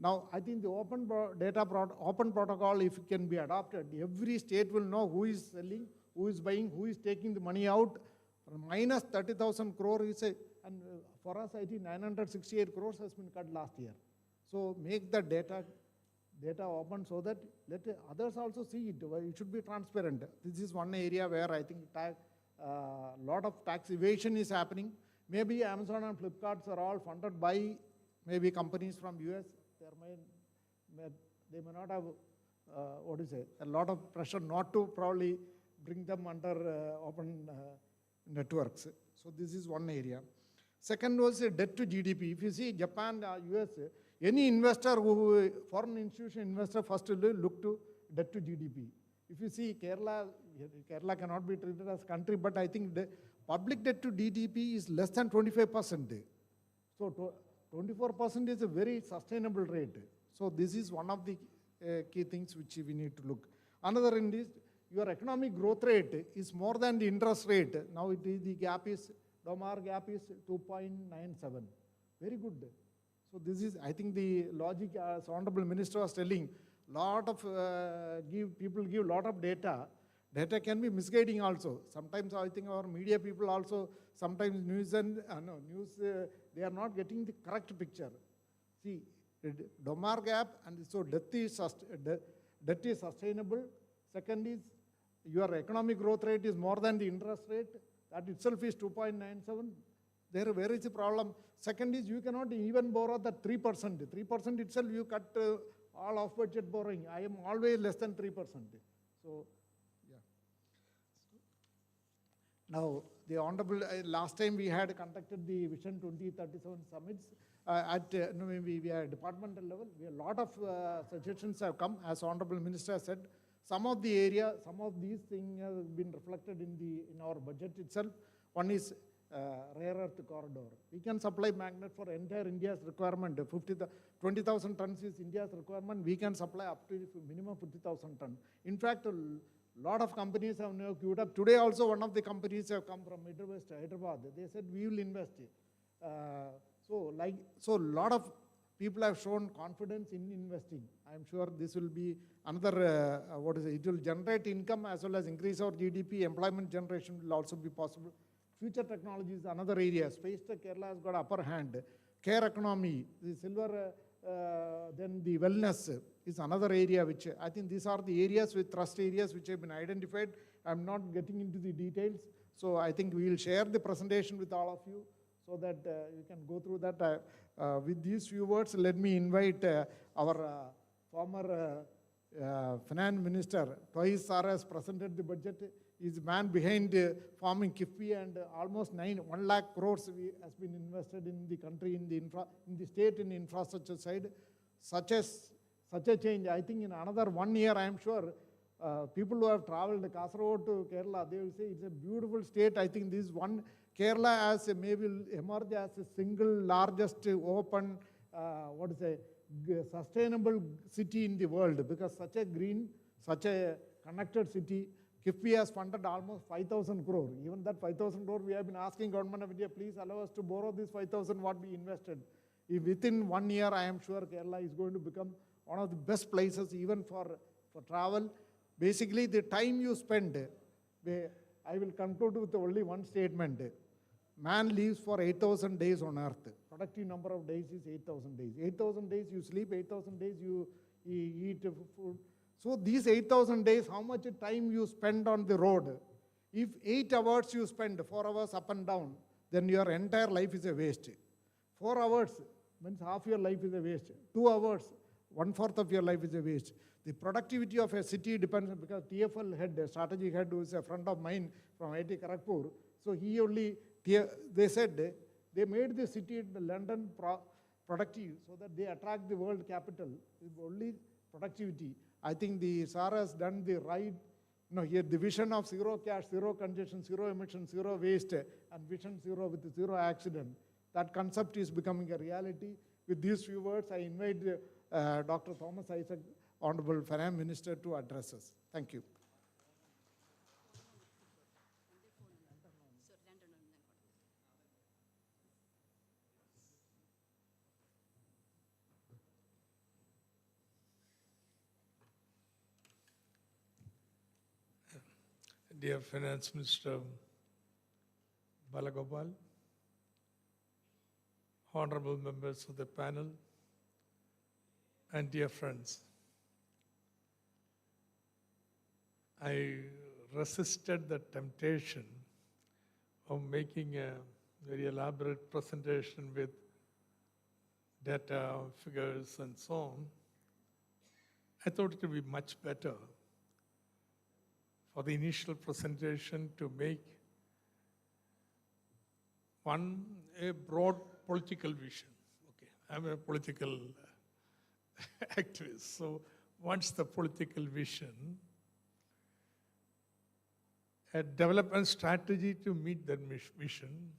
Now, I think the open protocol, if it can be adopted, every state will know who is selling, who is buying, who is taking the money out. Minus 30,000 crore is and for us, I think 968 crores has been cut last year. So make the data open so that let others also see it. It should be transparent. This is one area where I think lot of tax evasion is happening. Maybe Amazon and Flipkarts are all funded by maybe companies from US. They may not have, a lot of pressure not to probably bring them under open networks. So this is one area. Second was debt to GDP. If you see Japan, US, any investor foreign institution investor first will look to debt to GDP. If you see Kerala cannot be treated as country, but I think the public debt to GDP is less than 25%. So 24% is a very sustainable rate. So this is one of the key things which we need to look. Another in this, your economic growth rate is more than the interest rate. Now the gap is, DOMAR gap is 2.97. Very good. So this is, I think the logic, as Honorable Minister was telling, lot of people give lot of data. Data can be misguiding also. Sometimes I think our media people also, sometimes news, they are not getting the correct picture. See, DOMAR gap, and so debt is sustainable. Second is, your economic growth rate is more than the interest rate. That itself is 2.97. Where is the problem? Second is, you cannot even borrow that 3%. 3% itself, you cut all off-budget borrowing. I am always less than 3%. So, yeah. Now, the Honorable, last time we had conducted the Vision 2037 summits at we are departmental level. A lot of suggestions have come, as Honorable Minister said. some of these things have been reflected in our budget itself. One is rare earth corridor. We can supply magnet for entire India's requirement. 20,000 tons is India's requirement. We can supply up to minimum 50,000 tons. In fact, a lot of companies have now queued up. Today also one of the companies have come from Midwest, Hyderabad. They said we will invest. So a lot of people have shown confidence in investing. I am sure this will be another, it will generate income as well as increase our GDP. Employment generation will also be possible. Future technology is another area. Space Tech Kerala has got upper hand. Care economy, the silver, then the wellness is another area which I think these are the areas with thrust areas which have been identified. I'm not getting into the details. So I think we will share the presentation with all of you so that you can go through that. With these few words, let me invite our former finance minister. Twice sir has presented the budget. He is the man behind forming KIFBI, and almost 1 lakh crores has been invested in the country, in the state, in the infrastructure side. Such a change, I think in another 1 year, I am sure people who have traveled Kasaragod to Kerala, they will say it's a beautiful state. I think this one, Kerala as maybe will emerge as a single largest open, sustainable city in the world, because such a green, such a connected city. KIFBI has funded almost 5,000 crore. Even that 5,000 crore, we have been asking Government of India, please allow us to borrow this 5,000 what we invested. If within 1 year, I am sure Kerala is going to become one of the best places even for travel. Basically, the time you spend, I will conclude with only one statement. Man lives for 8,000 days on earth. Productive number of days is 8,000 days. 8,000 days you sleep, 8,000 days you eat food. So these 8,000 days, how much time you spend on the road? If 8 hours you spend, 4 hours up and down, then your entire life is a waste. 4 hours means half your life is a waste. 2 hours, 1/4 of your life is a waste. The productivity of a city depends, because TFL head, strategy head, who is a friend of mine from IIT Kharagpur, so they said they made the city in London productive so that they attract the world capital with only productivity. I think the SAR has done the right, here the vision of zero cash, zero congestion, zero emission, zero waste, and vision zero with zero accident. That concept is becoming a reality. With these few words, I invite Dr. Thomas Isaac, Honorable Finance Minister, to address us. Thank you. Dear Finance Minister Balagopal, honorable members of the panel, and dear friends, I resisted the temptation of making a very elaborate presentation with data, figures, and so on. I thought it would be much better for the initial presentation to make a broad political vision. Okay, I'm a political activist, so what's the political vision? A development strategy to meet that vision,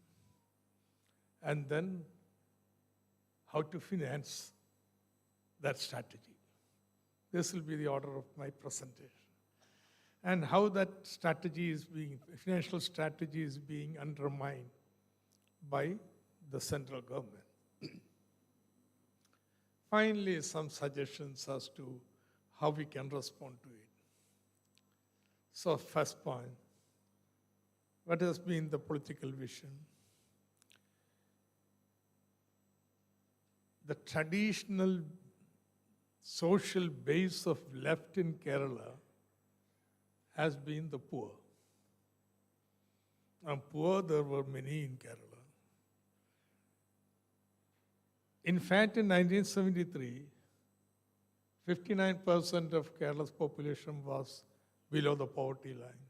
and then how to finance that strategy. This will be the order of my presentation. And how that strategy is financial strategy is being undermined by the central government. Finally, some suggestions as to how we can respond to it. So first point, what has been the political vision? The traditional social base of left in Kerala has been the poor. And poor, there were many in Kerala. In fact, in 1973, 59% of Kerala's population was below the poverty line.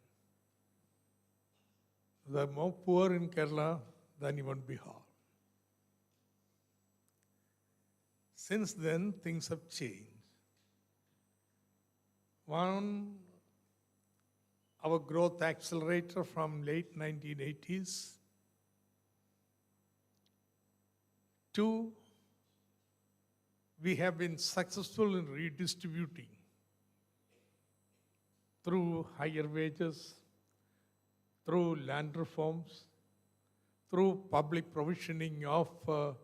There are more poor in Kerala than even Bihar. Since then, things have changed. One our growth accelerator from late 1980s. Two, we have been successful in redistributing through higher wages, through land reforms, through public provisioning of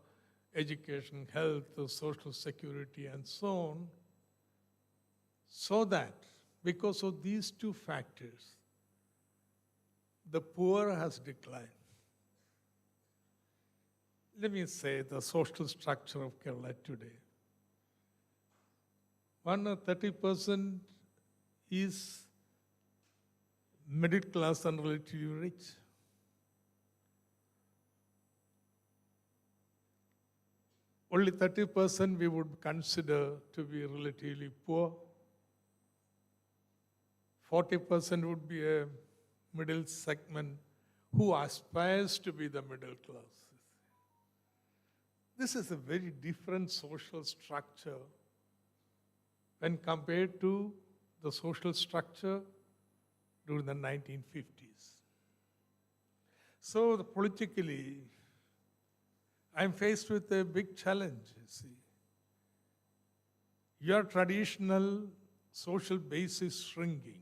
education, health, social security, and so on, so that because of these two factors, the poor has declined. Let me say the social structure of Kerala today. 30% is middle class and relatively rich. Only 30% we would consider to be relatively poor. 40% would be a middle segment who aspires to be the middle class. This is a very different social structure when compared to the social structure during the 1950s. So politically, I'm faced with a big challenge, you see. Your traditional social base is shrinking,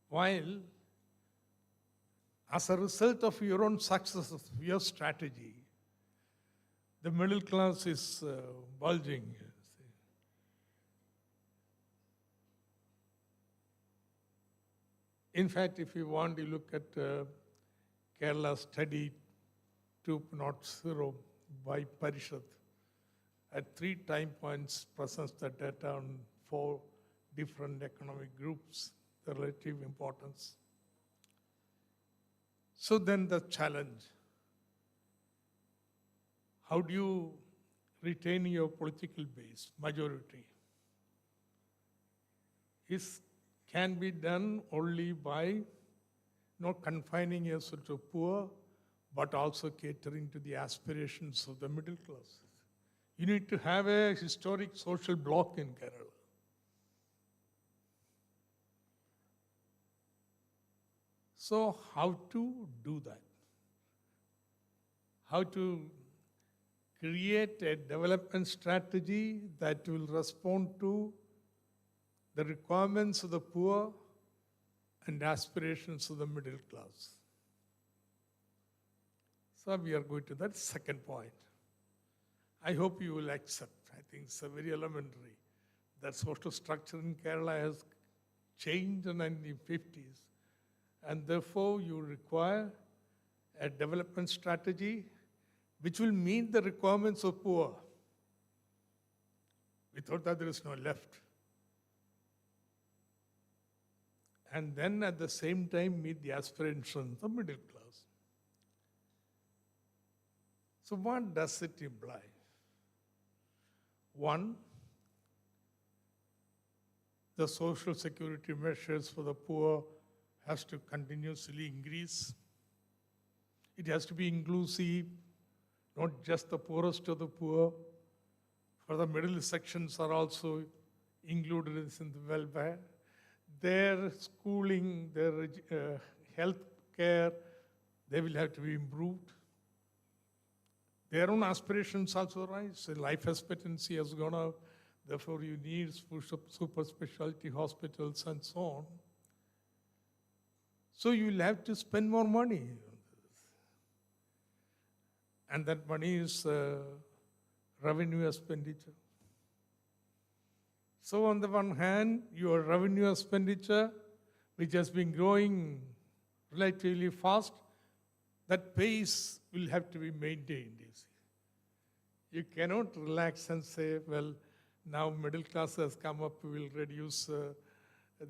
while as a result of your own success of your strategy, the middle class is bulging. You see. In fact, if you want, you look at Kerala Study 2.0 by Parishad. At 3 time points presents the data on 4 different economic groups, the relative importance. So then the challenge, how do you retain your political base, majority? Can be done only by not confining yourself to poor, but also catering to the aspirations of the middle class. You need to have a historic social bloc in Kerala. So how to do that? How to create a development strategy that will respond to the requirements of the poor and aspirations of the middle class. So we are going to that second point. I hope you will accept. I think it's a very elementary. That social structure in Kerala has changed in the 1950s, and therefore you require a development strategy which will meet the requirements of poor. Without that, there is no left. And then at the same time meet the aspirations of middle class. So what does it imply? One, the social security measures for the poor has to continuously increase. It has to be inclusive, not just the poorest of the poor. For the middle sections are also included in the welfare. Their schooling, their health care, they will have to be improved. Their own aspirations also rise. Life expectancy has gone up. Therefore, you need super specialty hospitals and so on. So you will have to spend more money on this. And that money is revenue expenditure. So on the one hand, your revenue expenditure, which has been growing relatively fast, that pace will have to be maintained. You cannot relax and say, well, now middle class has come up, we will reduce the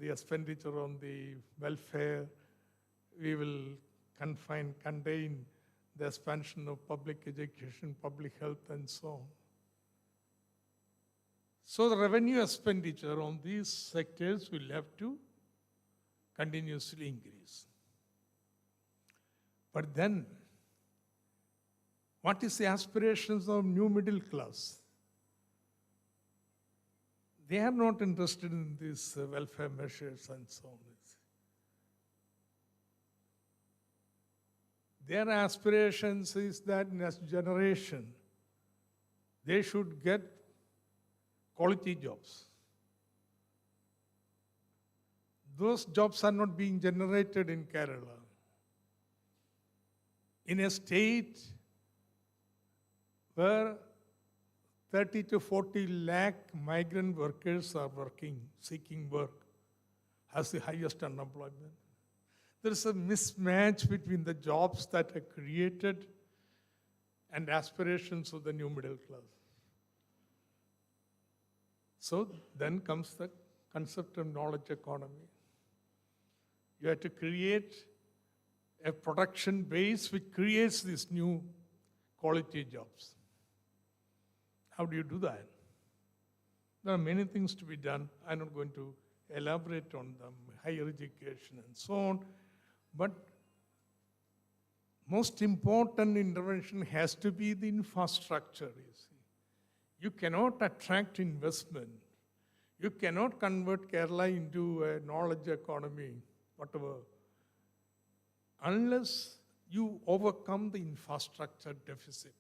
expenditure on the welfare, we will contain the expansion of public education, public health, and so on. So the revenue expenditure on these sectors will have to continuously increase. But then, what is the aspirations of new middle class? they are not interested in these welfare measures and so on. Their aspirations is that next generation, they should get quality jobs. Those jobs are not being generated in Kerala. In a state where 30 to 40 lakh migrant workers are working, seeking work, has the highest unemployment. There is a mismatch between the jobs that are created and aspirations of the new middle class. So then comes the concept of knowledge economy. You have to create a production base which creates these new quality jobs. How do you do that? There are many things to be done. I'm not going to elaborate on them, higher education and so on. But most important intervention has to be the infrastructure, you see. You cannot attract investment. You cannot convert Kerala into a knowledge economy, whatever, unless you overcome the infrastructure deficit.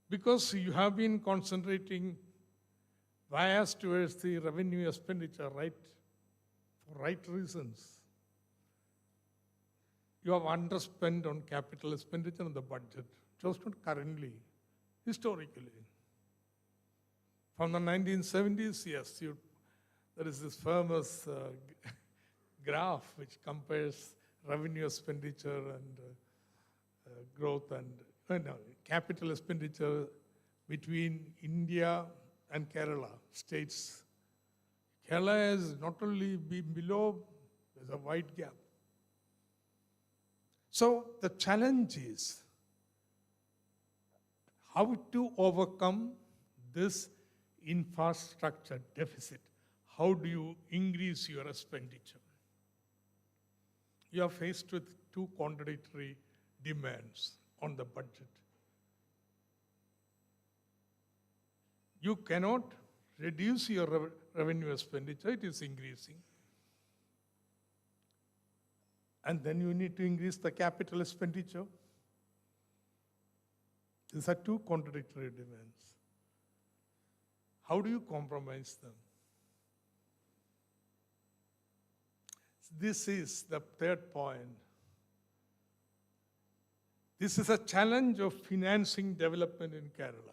Because you have been concentrating bias towards the revenue expenditure, right? For right reasons. You have underspent on capital expenditure in the budget, just not currently, historically. From the 1970s, yes, there is this famous graph which compares revenue expenditure and growth and capital expenditure between India and Kerala states. Kerala has not only been below, there's a wide gap. So the challenge is how to overcome this infrastructure deficit. How do you increase your expenditure? You are faced with two contradictory demands on the budget. You cannot reduce your revenue expenditure, it is increasing. And then you need to increase the capital expenditure. These are two contradictory demands. How do you compromise them? This is the third point. This is a challenge of financing development in Kerala.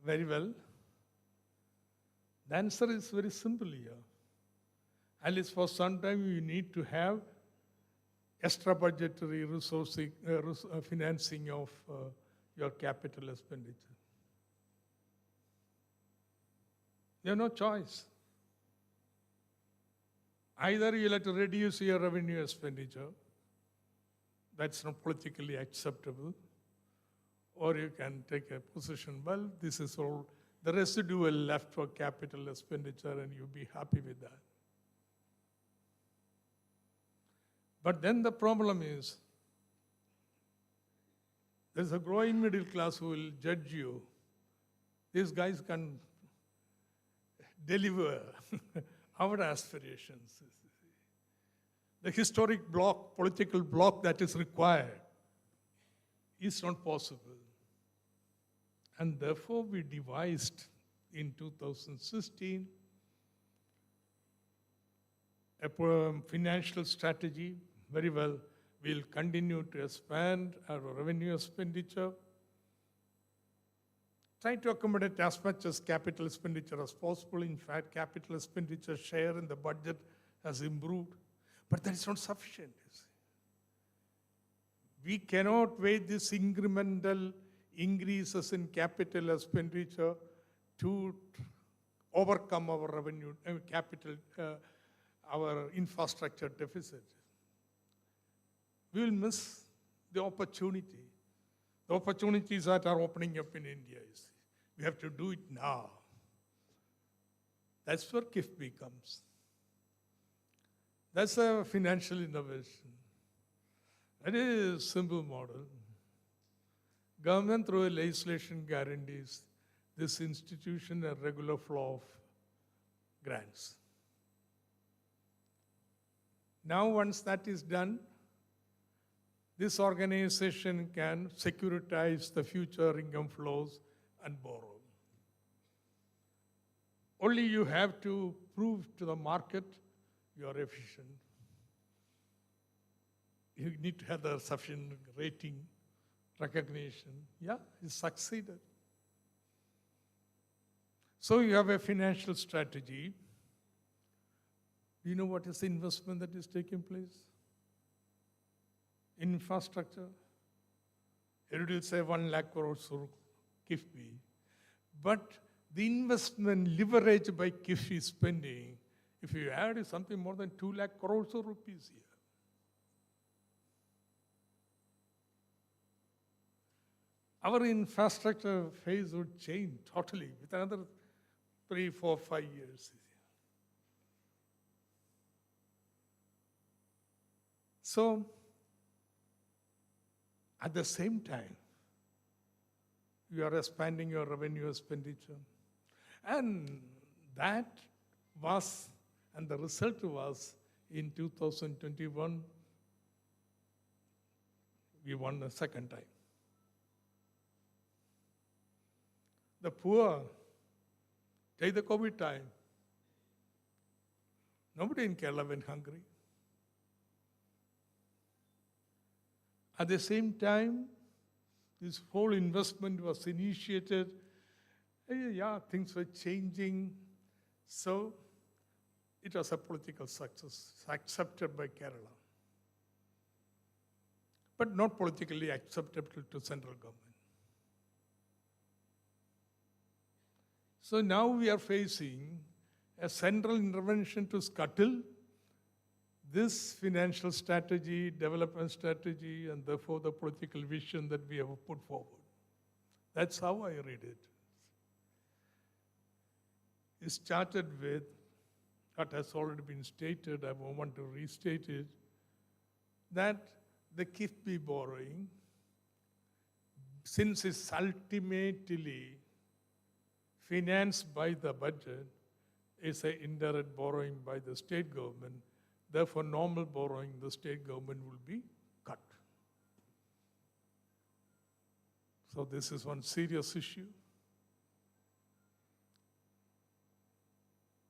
Very well. The answer is very simple here. At least for some time you need to have extra budgetary resourcing, financing of your capital expenditure. You have no choice. Either you'll have to reduce your revenue expenditure, that's not politically acceptable, or you can take a position, well, this is all the residual left for capital expenditure and you'll be happy with that. But then the problem is, there's a growing middle class who will judge you. These guys can deliver our aspirations. The historic block, political block that is required is not possible. And therefore, we devised in 2016 a financial strategy. Very well, we'll continue to expand our revenue expenditure, try to accommodate as much as capital expenditure as possible. In fact, capital expenditure share in the budget has improved, but that is not sufficient. We cannot weigh this incremental increases in capital expenditure to overcome our revenue, our infrastructure deficit. We will miss the opportunity. The opportunities that are opening up in India. We have to do it now. That's where KIFBI comes. That's a financial innovation. It is a simple model. Government through legislation guarantees this institution a regular flow of grants. Now once that is done, this organization can securitize the future income flows and borrow. Only you have to prove to the market you are efficient. You need to have the sufficient rating, recognition. Yeah, you succeeded. So you have a financial strategy. Do you know what is the investment that is taking place? Infrastructure. Everybody will say 1 lakh crores for KIFBI. But the investment leveraged by KIFBI spending, if you add, is something more than 2 lakh crores of rupees here. Our infrastructure phase would change totally with another 3, 4, 5 years. So, at the same time, you are expanding your revenue expenditure. And that was, and the result was, in 2021, we won a second time. The poor, take the COVID time. Nobody in Kerala went hungry. At the same time, this whole investment was initiated. Yeah, things were changing. So it was a political success, accepted by Kerala, but not politically acceptable to central government. So now we are facing a central intervention to scuttle this financial strategy, development strategy, and therefore the political vision that we have put forward. That's how I read it. It started with what has already been stated, I want to restate it, that the KIFBI borrowing, since it's ultimately financed by the budget, is an indirect borrowing by the state government. Therefore, normal borrowing, the state government will be cut. So this is one serious issue.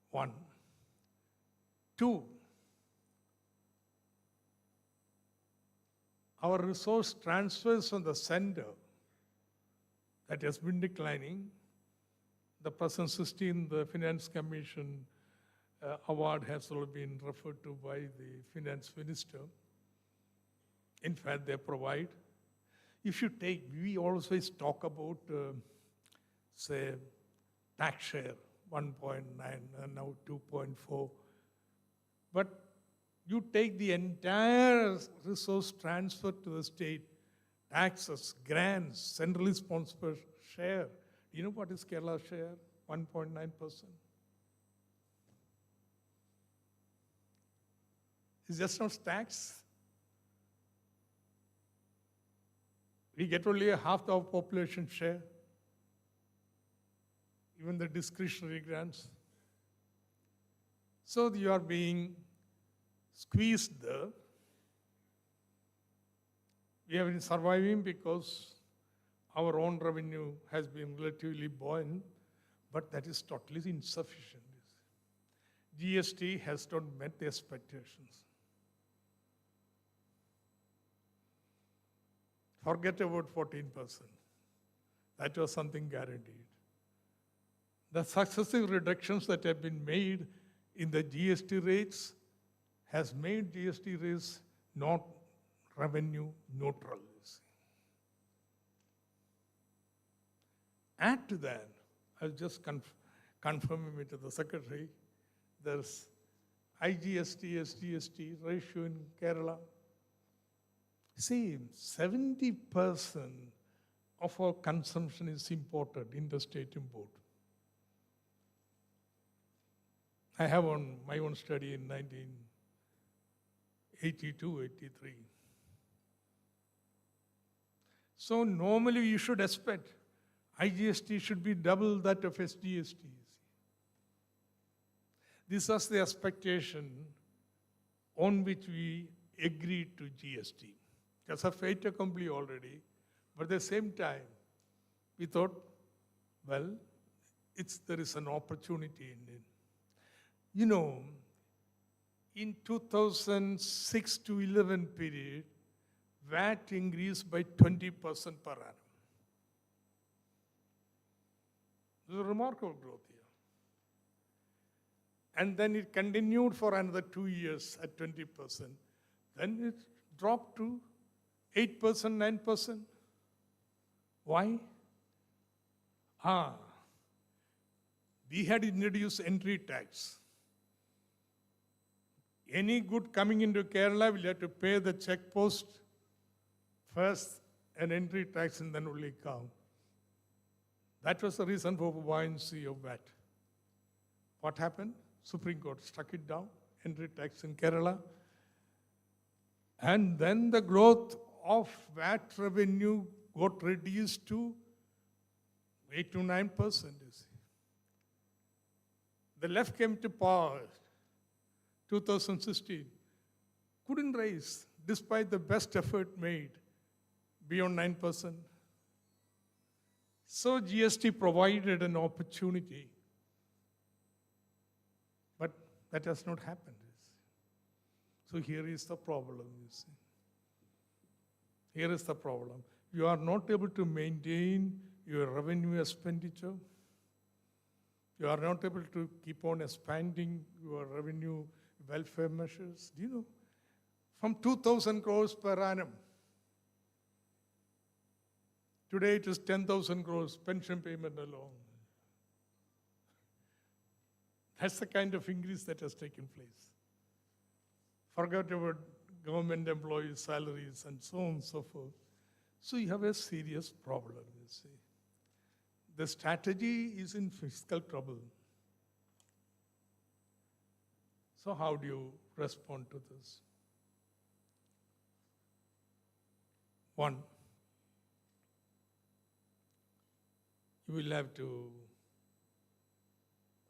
One. Two, our resource transfers from the center that has been declining. The present 16th the Finance Commission award has already been referred to by the Finance Minister. In fact, they provide. If you take, we always talk about, say, tax share, 1.9 and now 2.4. But you take the entire resource transfer to the state, taxes, grants, centrally sponsored share. You know what is Kerala's share? 1.9%. It's just not tax. We get only half of our population share, even the discretionary grants. So you are being squeezed there. We have been surviving because our own revenue has been relatively buoyant, but that is totally insufficient. GST has not met the expectations. Forget about 14%. That was something guaranteed. The successive reductions that have been made in the GST rates has made GST rates not revenue neutral. Add to that, I'll just confirm it to the Secretary, there's IGST, SGST ratio in Kerala. See, 70% of our consumption is imported, interstate import. I have my own study in 1982, 83. So normally you should expect IGST should be double that of SGST. This was the expectation on which we agreed to GST. That's a fait accompli already. But at the same time, we thought, well, there is an opportunity in it. You know, in 2006 to 11 period, VAT increased by 20% per annum. There's a remarkable growth here. And then it continued for another 2 years at 20%. Then it dropped to 8%, 9%. Why? We had introduced entry tax. Any good coming into Kerala will have to pay the check post first, an entry tax, and then only come. That was the reason for buoyancy of VAT. What happened? Supreme Court struck it down, entry tax in Kerala. And then the growth of VAT revenue got reduced to 8 to 9%. You see. The left came to power 2016. Couldn't raise, despite the best effort made, beyond 9%. So GST provided an opportunity, but that has not happened. So here is the problem, you see. Here is the problem. You are not able to maintain your revenue expenditure. You are not able to keep on expanding your revenue welfare measures. Do you know? From 2,000 crores per annum, today it is 10,000 crores pension payment alone. That's the kind of increase that has taken place. Forget about government employees' salaries and so on and so forth. So you have a serious problem, you see. The strategy is in fiscal trouble. So how do you respond to this? One, you will have to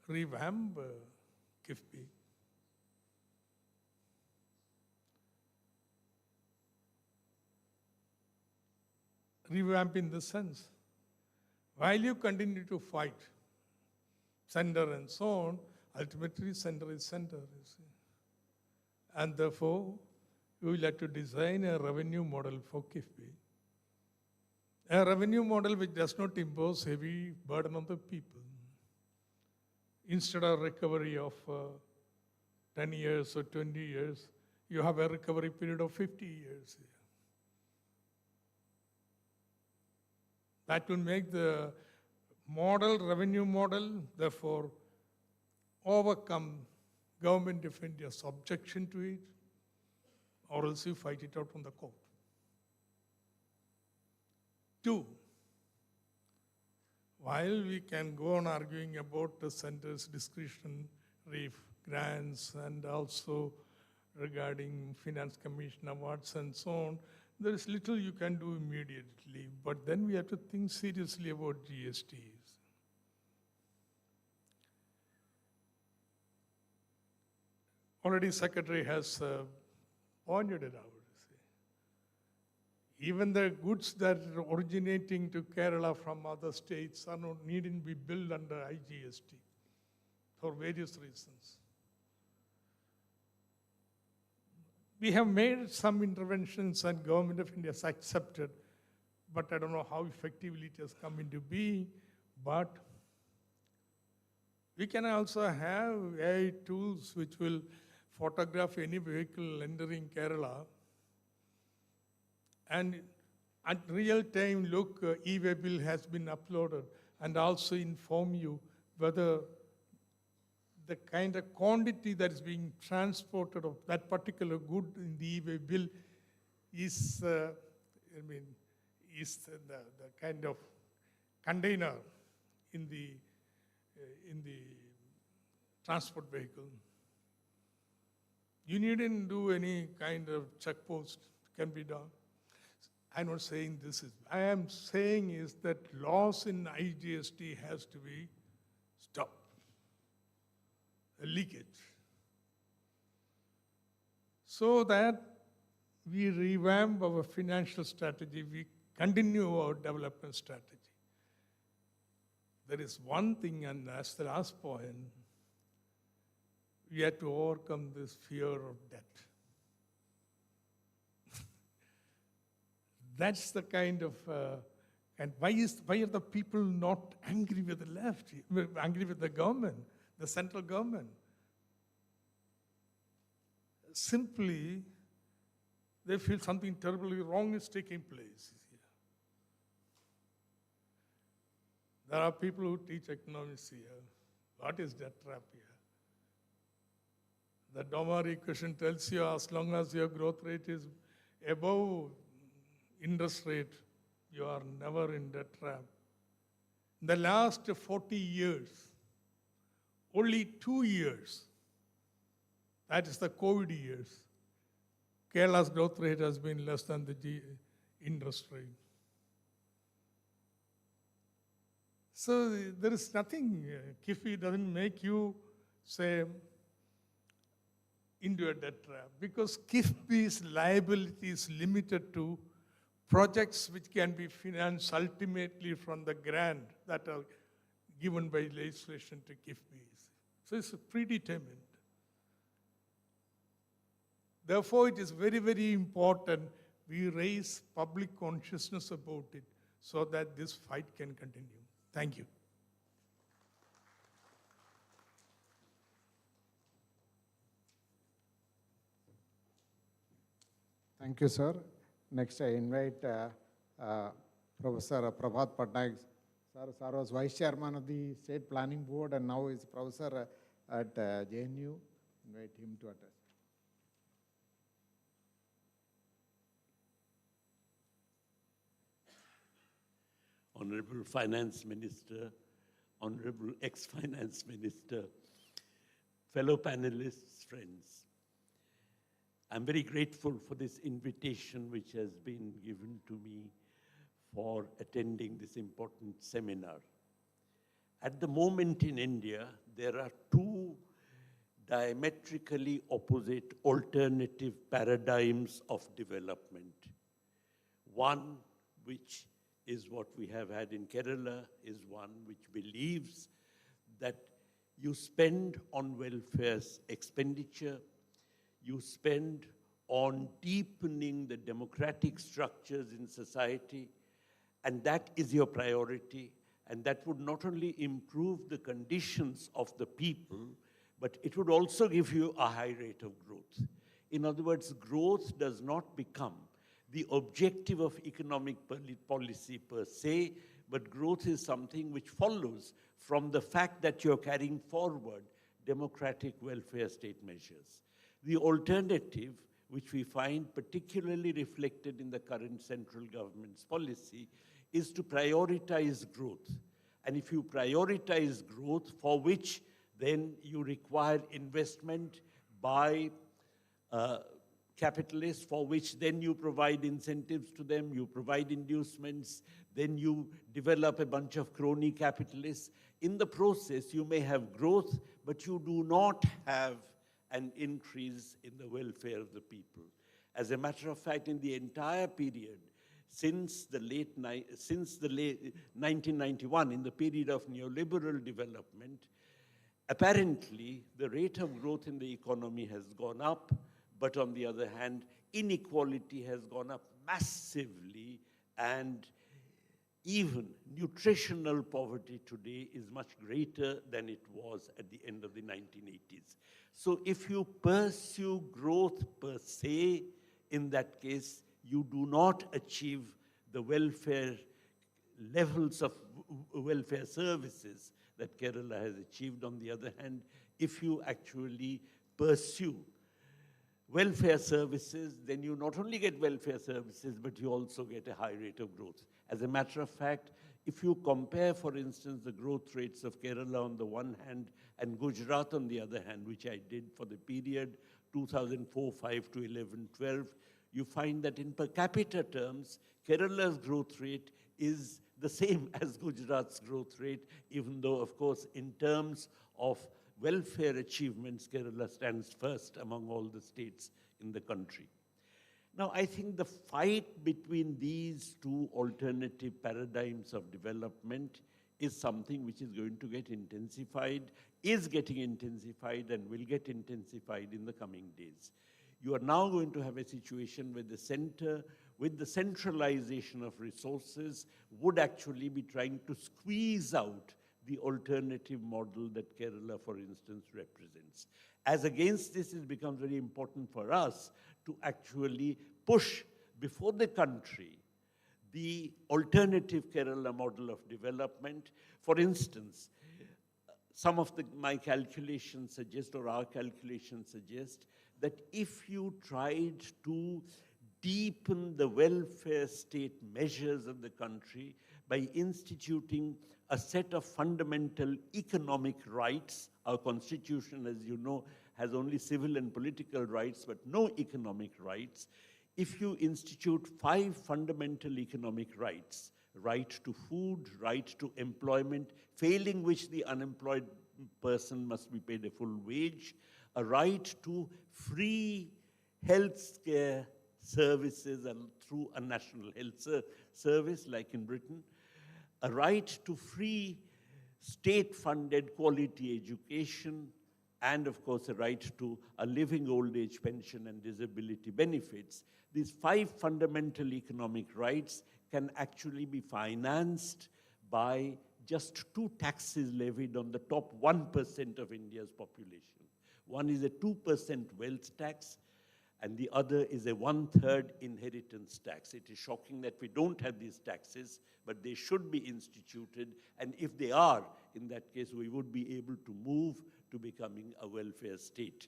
revamp KIFBI. Revamp in the sense, while you continue to fight center and so on, ultimately center is center, you see. And therefore, you will have to design a revenue model for KIFBI. A revenue model which does not impose heavy burden on the people. Instead of recovery of 10 years or 20 years, you have a recovery period of 50 years. That will make the revenue model, therefore, overcome government of India's objection to it, or else you fight it out on the court. Two, while we can go on arguing about the center's discretionary grants and also regarding finance commission awards and so on, there is little you can do immediately, but then we have to think seriously about GSTs. Already Secretary has pointed it out. Even the goods that are originating to Kerala from other states are not needing to be billed under IGST for various reasons. We have made some interventions and Government of India has accepted, but I don't know how effectively it has come into being. But we can also have AI tools which will photograph any vehicle entering Kerala and at real time look, e-way bill has been uploaded and also inform you whether the kind of quantity that is being transported of that particular good in the e-way bill is, the kind of container in the transport vehicle. You needn't do any kind of check post, can be done. I'm not saying this is, I am saying is that loss in IGST has to be stopped. A leakage. So that we revamp our financial strategy, we continue our development strategy. There is one thing, and that's the last point, we have to overcome this fear of debt. That's the kind of, and why are the people not angry with the left, angry with the government, the central government? Simply, they feel something terribly wrong is taking place here. There are people who teach economics here. What is debt trap here? The Domar equation tells you as long as your growth rate is above interest rate, you are never in debt trap. In the last 40 years, only 2 years, that is the COVID years, Kerala's growth rate has been less than the interest rate. So there is nothing, Kiffy doesn't make you say into a debt trap, because Kiffby's liability is limited to projects which can be financed ultimately from the grant that are given by legislation to Kiffbys. So it's predetermined. Therefore, it is very, very important we raise public consciousness about it so that this fight can continue. Thank you. Thank you, sir. Next, I invite Professor Prabhat Patnaik. Sir was Vice Chairman of the State Planning Board and now is Professor at JNU. Invite him to address. Honorable Finance Minister, Honorable Ex-Finance Minister, fellow panelists, friends. I'm very grateful for this invitation which has been given to me for attending this important seminar. At the moment in India, there are two diametrically opposite alternative paradigms of development. One which is what we have had in Kerala, is one which believes that you spend on welfare expenditure, you spend on deepening the democratic structures in society, and that is your priority, and that would not only improve the conditions of the people, but it would also give you a high rate of growth. In other words, growth does not become the objective of economic policy per se, but growth is something which follows from the fact that you're carrying forward democratic welfare state measures. The alternative, which we find particularly reflected in the current central government's policy, is to prioritize growth. And if you prioritize growth, for which then you require investment by capitalists, for which then you provide incentives to them, you provide inducements, then you develop a bunch of crony capitalists. In the process, you may have growth, but you do not have an increase in the welfare of the people. As a matter of fact, in the entire period, since the late 1991, in the period of neoliberal development, apparently the rate of growth in the economy has gone up, but on the other hand, inequality has gone up massively, and even nutritional poverty today is much greater than it was at the end of the 1980s. So if you pursue growth per se, in that case, you do not achieve the welfare levels of welfare services that Kerala has achieved. On the other hand, if you actually pursue welfare services, then you not only get welfare services, but you also get a high rate of growth. As a matter of fact, if you compare, for instance, the growth rates of Kerala on the one hand and Gujarat on the other hand, which I did for the period 2004-5 to 11-12, you find that in per capita terms, Kerala's growth rate is the same as Gujarat's growth rate, even though, of course, in terms of welfare achievements, Kerala stands first among all the states in the country. Now, I think the fight between these two alternative paradigms of development is something which is going to get intensified, is getting intensified, and will get intensified in the coming days. You are now going to have a situation where the center, with the centralization of resources, would actually be trying to squeeze out the alternative model that Kerala, for instance, represents. As against this, it becomes very important for us to actually push before the country the alternative Kerala model of development. For instance, some of my calculations suggest, or our calculations suggest, that if you tried to deepen the welfare state measures of the country by instituting a set of fundamental economic rights. Our constitution, as you know, has only civil and political rights, but no economic rights. If you institute 5 fundamental economic rights, right to food, right to employment, failing which the unemployed person must be paid a full wage, a right to free health care services and through a national health service like in Britain, a right to free state-funded quality education, and of course a right to a living old age pension and disability benefits. These 5 fundamental economic rights can actually be financed by just 2 taxes levied on the top 1% of India's population. One is a 2% wealth tax, and the other is a 1/3 inheritance tax. It is shocking that we don't have these taxes, but they should be instituted, and if they are, in that case, we would be able to move to becoming a welfare state.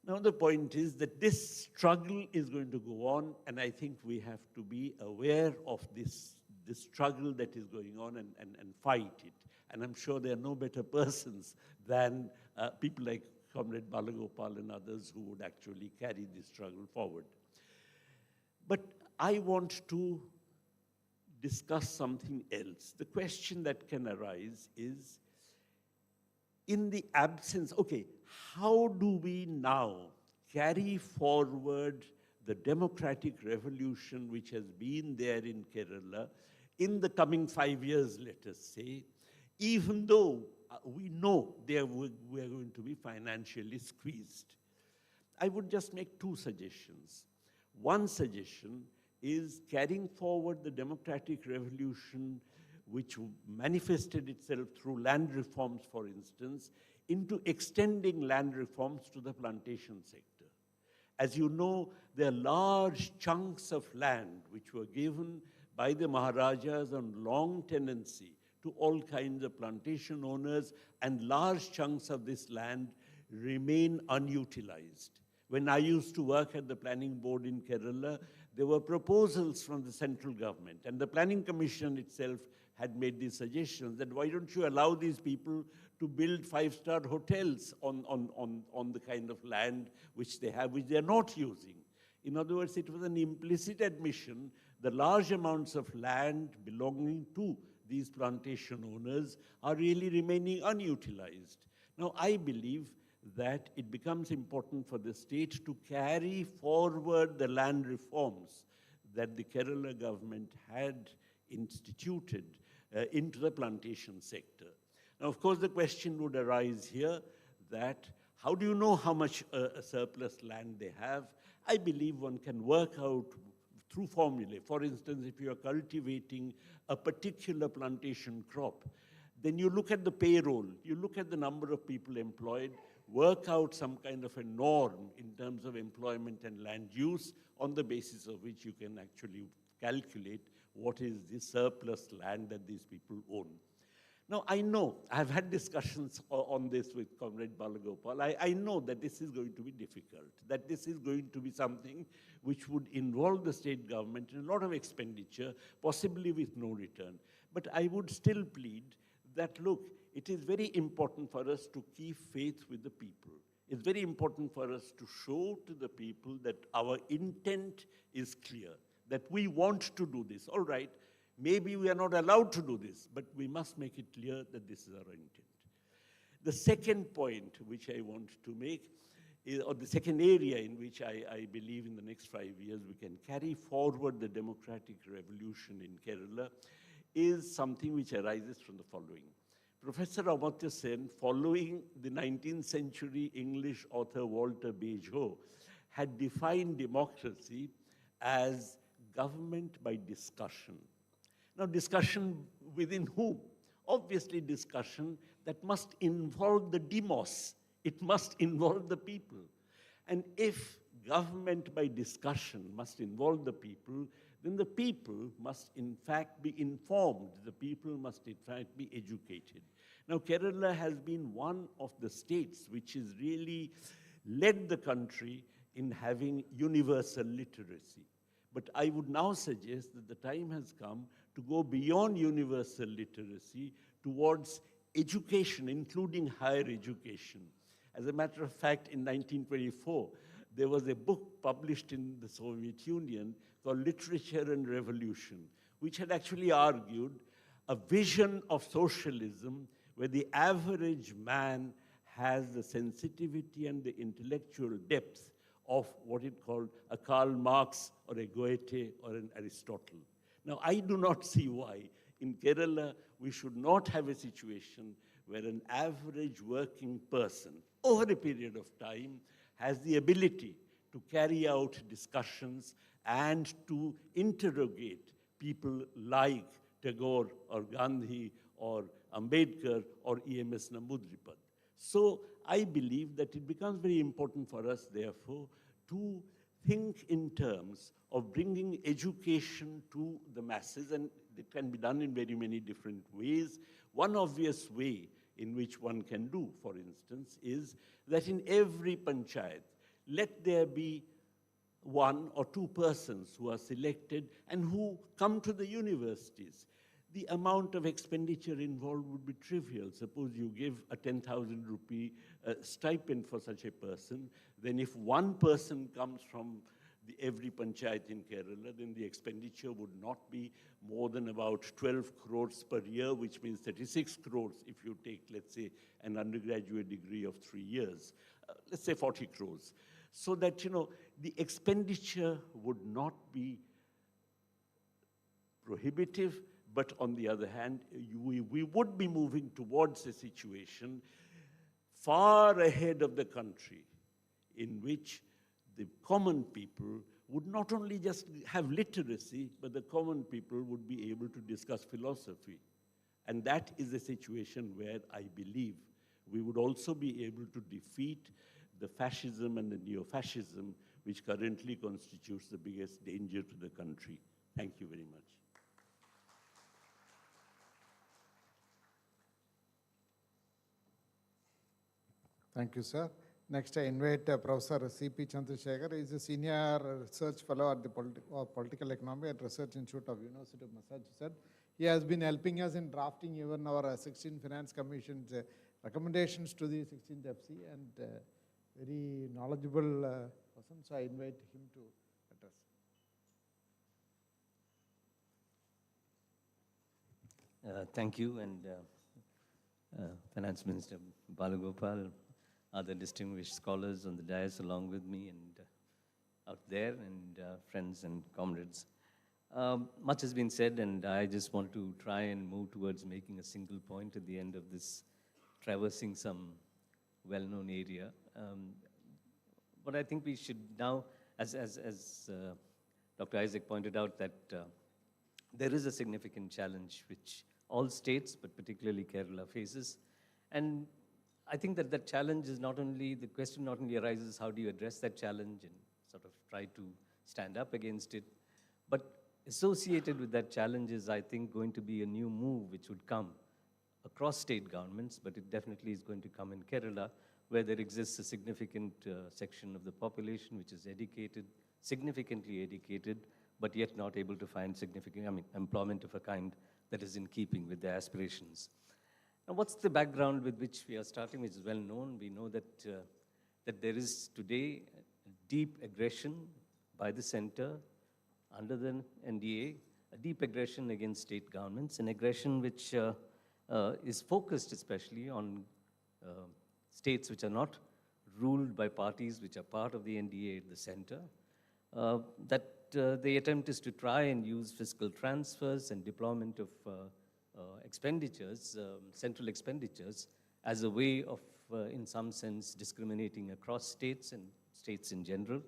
Now, the point is that this struggle is going to go on, and I think we have to be aware of this struggle that is going on and fight it. And I'm sure there are no better persons than people like Comrade Balagopal and others who would actually carry this struggle forward. But I want to discuss something else. The question that can arise is, in the absence, okay, how do we now carry forward the democratic revolution which has been there in Kerala in the coming 5 years, let us say, even though we know we are going to be financially squeezed? I would just make 2 suggestions. One suggestion is carrying forward the democratic revolution which manifested itself through land reforms, for instance, into extending land reforms to the plantation sector. As you know, there are large chunks of land which were given by the Maharajas on long tenancy to all kinds of plantation owners, and large chunks of this land remain unutilized. When I used to work at the planning board in Kerala, there were proposals from the central government, and the planning commission itself had made these suggestions that why don't you allow these people to build 5-star hotels on the kind of land which they have, which they are not using. In other words, it was an implicit admission that large amounts of land belonging to these plantation owners are really remaining unutilized. Now, I believe that it becomes important for the state to carry forward the land reforms that the Kerala government had instituted into the plantation sector. Now, of course, the question would arise here that how do you know how much surplus land they have? I believe one can work out through formulae. For instance, if you are cultivating a particular plantation crop, then you look at the payroll, you look at the number of people employed, work out some kind of a norm in terms of employment and land use, on the basis of which you can actually calculate what is the surplus land that these people own. Now, I know, I've had discussions on this with Comrade Balagopal. I know that this is going to be difficult, that this is going to be something which would involve the state government in a lot of expenditure, possibly with no return. But I would still plead that, look, it is very important for us to keep faith with the people. it's very important for us to show to the people that our intent is clear, that we want to do this. All right, maybe we are not allowed to do this, but we must make it clear that this is our intent. The second point which I want to make, or the second area in which I believe in the next 5 years we can carry forward the democratic revolution in Kerala, is something which arises from the following. Professor Amartya Sen, following the 19th century English author Walter Bagehot, had defined democracy as government by discussion. Now, discussion within whom? Obviously, discussion that must involve the demos. It must involve the people. And if government by discussion must involve the people, then the people must in fact be informed. The people must in fact be educated. Now, Kerala has been one of the states which has really led the country in having universal literacy. But I would now suggest that the time has come to go beyond universal literacy towards education, including higher education. As a matter of fact, in 1924, there was a book published in the Soviet Union called Literature and Revolution, which had actually argued a vision of socialism where the average man has the sensitivity and the intellectual depth of what it called a Karl Marx or a Goethe or an Aristotle. Now, I do not see why in Kerala we should not have a situation where an average working person over a period of time has the ability to carry out discussions and to interrogate people like Tagore or Gandhi or Ambedkar or E.M.S. Namboodiripad. So I believe that it becomes very important for us, therefore, to think in terms of bringing education to the masses, and it can be done in very many different ways. One obvious way in which one can do, for instance, is that in every panchayat, let there be one or two persons who are selected and who come to the universities. The amount of expenditure involved would be trivial. Suppose you give a 10,000 rupee stipend for such a person, then if one person comes from every panchayat in Kerala, then the expenditure would not be more than about 12 crores per year, which means 36 crores if you take, let's say, an undergraduate degree of 3 years. Let's say 40 crores. So that, the expenditure would not be prohibitive, but on the other hand, we would be moving towards a situation far ahead of the country in which the common people would not only just have literacy, but the common people would be able to discuss philosophy. And that is a situation where I believe we would also be able to defeat the fascism and the neo-fascism, which currently constitutes the biggest danger to the country. Thank you very much. Thank you, sir. Next, I invite Professor C.P. Chandrasekhar. He is a senior research fellow at the Political Economy at Research Institute of University of Massachusetts. He has been helping us in drafting even our 16th Finance Commission's recommendations to the 16th FC, and very knowledgeable person. So I invite him to address. Thank you, and Finance Minister Balagopal, other distinguished scholars on the dais along with me and out there, and friends and comrades. Much has been said, and I just want to try and move towards making a single point at the end of this, traversing some well-known area. But I think we should now, as Dr. Isaac pointed out, that there is a significant challenge which all states, but particularly Kerala, faces. And I think that that challenge is not only, the question not only arises how do you address that challenge and sort of try to stand up against it, but associated with that challenge is, I think, going to be a new move which would come across state governments, but it definitely is going to come in Kerala, where there exists a significant section of the population which is educated, significantly educated, but yet not able to find significant, employment of a kind that is in keeping with their aspirations. Now, what's the background with which we are starting, which is well known? We know that that there is today deep aggression by the center under the NDA, a deep aggression against state governments, an aggression which is focused especially on states which are not ruled by parties which are part of the NDA at the center, that the attempt is to try and use fiscal transfers and deployment of expenditures, central expenditures, as a way of, in some sense, discriminating across states and states in general.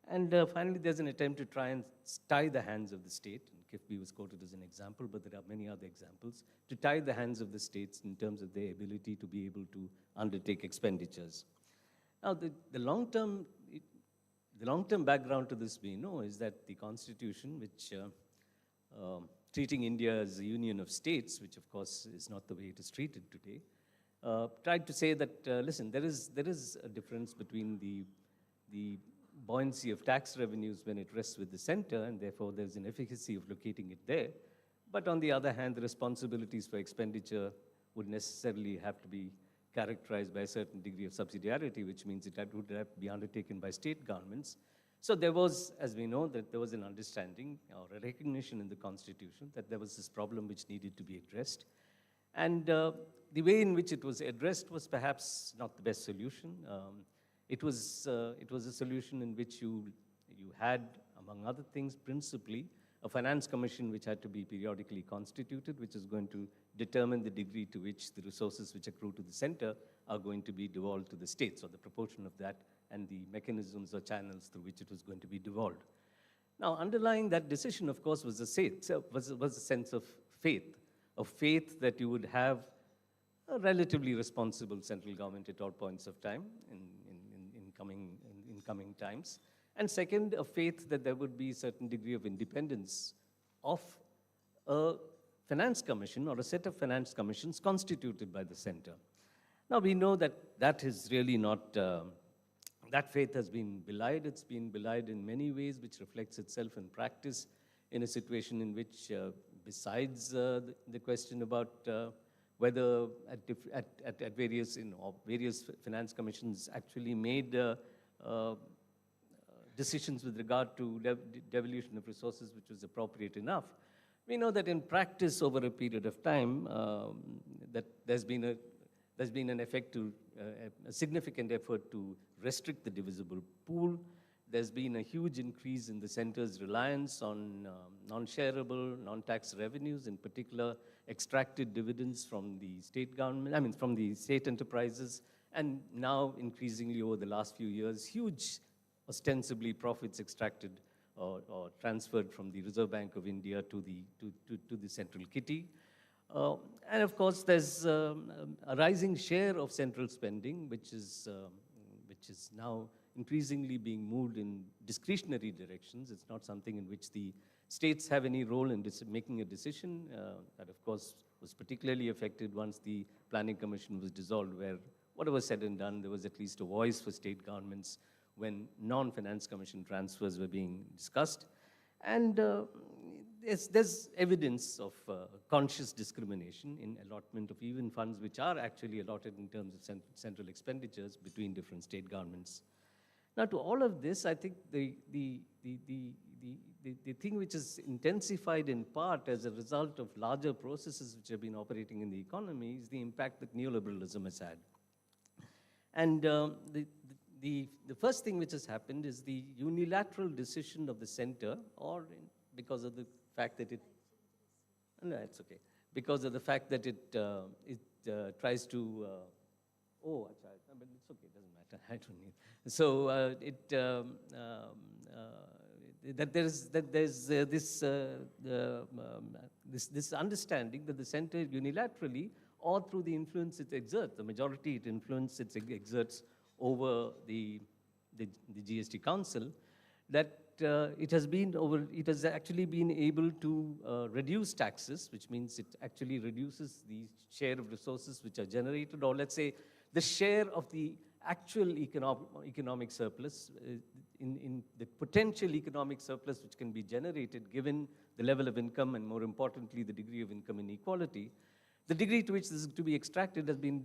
And finally, there's an attempt to try and tie the hands of the state. And Kiffby was quoted as an example, but there are many other examples, to tie the hands of the states in terms of their ability to be able to undertake expenditures. Now, the long-term background to this, we know, is that the Constitution, which treating India as a union of states, which of course is not the way it is treated today, tried to say that, listen, there is a difference between the buoyancy of tax revenues when it rests with the center, and therefore there's an efficacy of locating it there. But on the other hand, the responsibilities for expenditure would necessarily have to be characterized by a certain degree of subsidiarity, which means it would have to be undertaken by state governments. So there was, as we know, that there was an understanding or a recognition in the Constitution that there was this problem which needed to be addressed. And the way in which it was addressed was perhaps not the best solution. It was a solution in which you had, among other things, principally, a finance commission which had to be periodically constituted, which is going to determine the degree to which the resources which accrue to the center are going to be devolved to the states, or the proportion of that, and the mechanisms or channels through which it was going to be devolved. Now, underlying that decision, of course, was a sense of faith that you would have a relatively responsible central government at all points of time in coming times. And second, a faith that there would be a certain degree of independence of a finance commission or a set of finance commissions constituted by the center. Now, we know that that is really not, that faith has been belied. It's been belied in many ways, which reflects itself in practice in a situation in which, besides the question about whether at various, various finance commissions actually made decisions with regard to devolution of resources which was appropriate enough. We know that in practice over a period of time that there's been an effect to a significant effort to restrict the divisible pool. There's been a huge increase in the center's reliance on non-shareable, non-tax revenues, in particular extracted dividends from the state government, from the state enterprises, and now increasingly over the last few years, huge ostensibly profits extracted or transferred from the Reserve Bank of India to the central kitty. And of course, there's a rising share of central spending, which is now increasingly being moved in discretionary directions. It's not something in which the states have any role in making a decision. That, of course, was particularly affected once the Planning Commission was dissolved, where whatever said and done, there was at least a voice for state governments when non-finance commission transfers were being discussed. And there's evidence of conscious discrimination in allotment of even funds which are actually allotted in terms of central expenditures between different state governments. Now, to all of this, I think the thing which is intensified in part as a result of larger processes which have been operating in the economy is the impact that neoliberalism has had. And the first thing which has happened is the unilateral decision of the center, or because of the fact that no, it's okay, because of the fact that it tries to, but it's okay, it doesn't matter, I don't need. So there's this understanding that the center unilaterally, or through the influence it exerts, the majority it influence it exerts over the GST Council, that it has actually been able to reduce taxes, which means it actually reduces the share of resources which are generated, or let's say the share of the actual economic surplus, in the potential economic surplus which can be generated given the level of income and, more importantly, the degree of income inequality. The degree to which this is to be extracted has been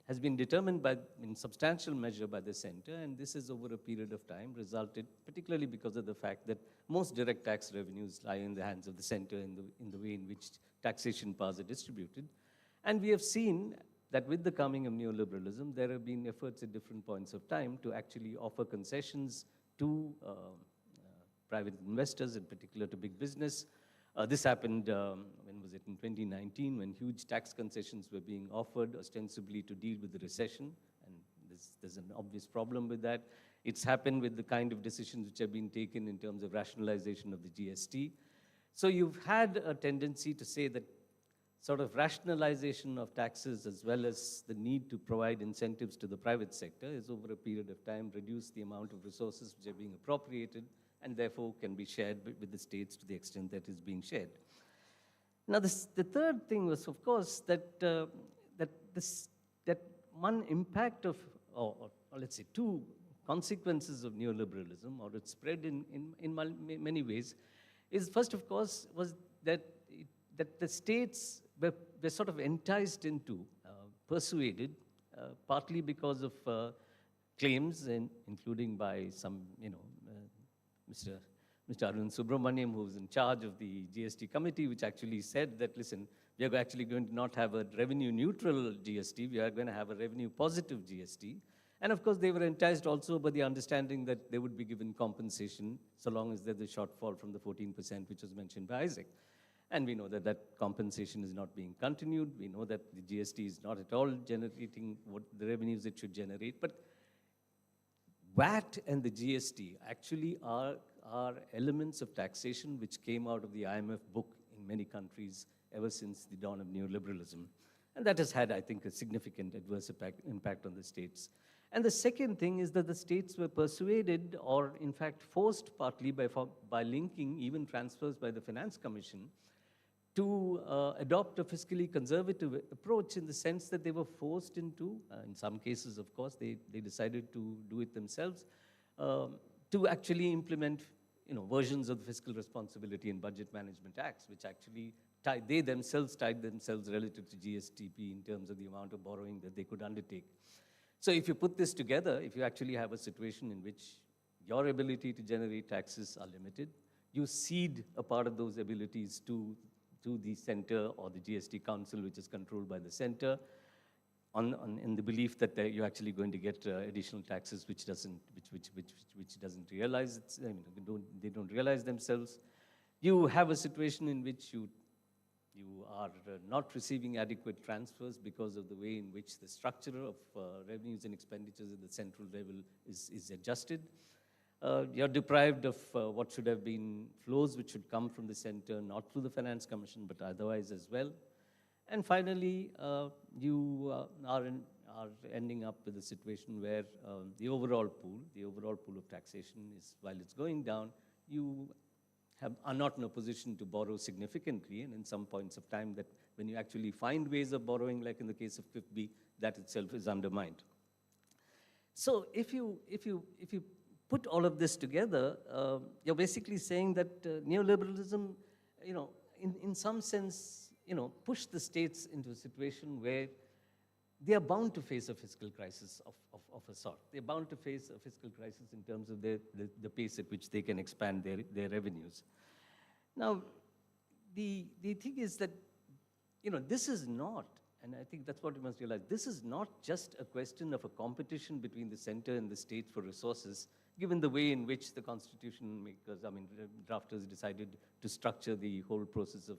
has been determined in substantial measure by the center, and this is over a period of time resulted, particularly because of the fact that most direct tax revenues lie in the hands of the center in the way in which taxation powers are distributed. And we have seen that with the coming of neoliberalism, there have been efforts at different points of time to actually offer concessions to private investors, in particular to big business. This happened, when was it, in 2019, when huge tax concessions were being offered, ostensibly to deal with the recession, and there's an obvious problem with that. It's happened with the kind of decisions which have been taken in terms of rationalization of the GST. So you've had a tendency to say that sort of rationalization of taxes as well as the need to provide incentives to the private sector is over a period of time reduce the amount of resources which are being appropriated and therefore can be shared with the states to the extent that is being shared. Now, the third thing was, of course, that one impact of, or let's say two consequences of neoliberalism, or its spread in many ways, is first, of course, was that the states were sort of enticed into, persuaded, partly because of claims, including by some, Mr. Arun Subramaniam, who was in charge of the GST committee, which actually said that, listen, we are actually going to not have a revenue neutral GST, we are going to have a revenue positive GST. And of course, they were enticed also by the understanding that they would be given compensation so long as there's a shortfall from the 14%, which was mentioned by Isaac. And we know that that compensation is not being continued. We know that the GST is not at all generating what the revenues it should generate. But VAT and the GST actually are elements of taxation which came out of the IMF book in many countries ever since the dawn of neoliberalism. And that has had, I think, a significant adverse impact on the states. And the second thing is that the states were persuaded, or in fact forced partly by linking even transfers by the Finance Commission, to adopt a fiscally conservative approach in the sense that they were forced into, in some cases, of course, they decided to do it themselves, to actually implement versions of the Fiscal Responsibility and Budget Management Acts, which actually they themselves tied themselves relative to GSTP in terms of the amount of borrowing that they could undertake. So if you put this together, if you actually have a situation in which your ability to generate taxes are limited, you cede a part of those abilities to the center or the GST Council, which is controlled by the center, in the belief that you're actually going to get additional taxes, which doesn't realize they don't realize themselves. You have a situation in which you are not receiving adequate transfers because of the way in which the structure of revenues and expenditures at the central level is adjusted. You're deprived of what should have been flows which should come from the center, not through the Finance Commission, but otherwise as well. And finally, you are ending up with a situation where the overall pool of taxation is, while it's going down, you are not in a position to borrow significantly, and in some points of time that when you actually find ways of borrowing, like in the case of FIFB, that itself is undermined. So if you put all of this together, you're basically saying that neoliberalism, in some sense, pushed the states into a situation where they are bound to face a fiscal crisis of a sort. They're bound to face a fiscal crisis in terms of the pace at which they can expand their revenues. Now, the thing is that, this is not, and I think that's what you must realize, this is not just a question of a competition between the center and the states for resources, given the way in which the constitution makers, drafters decided to structure the whole process of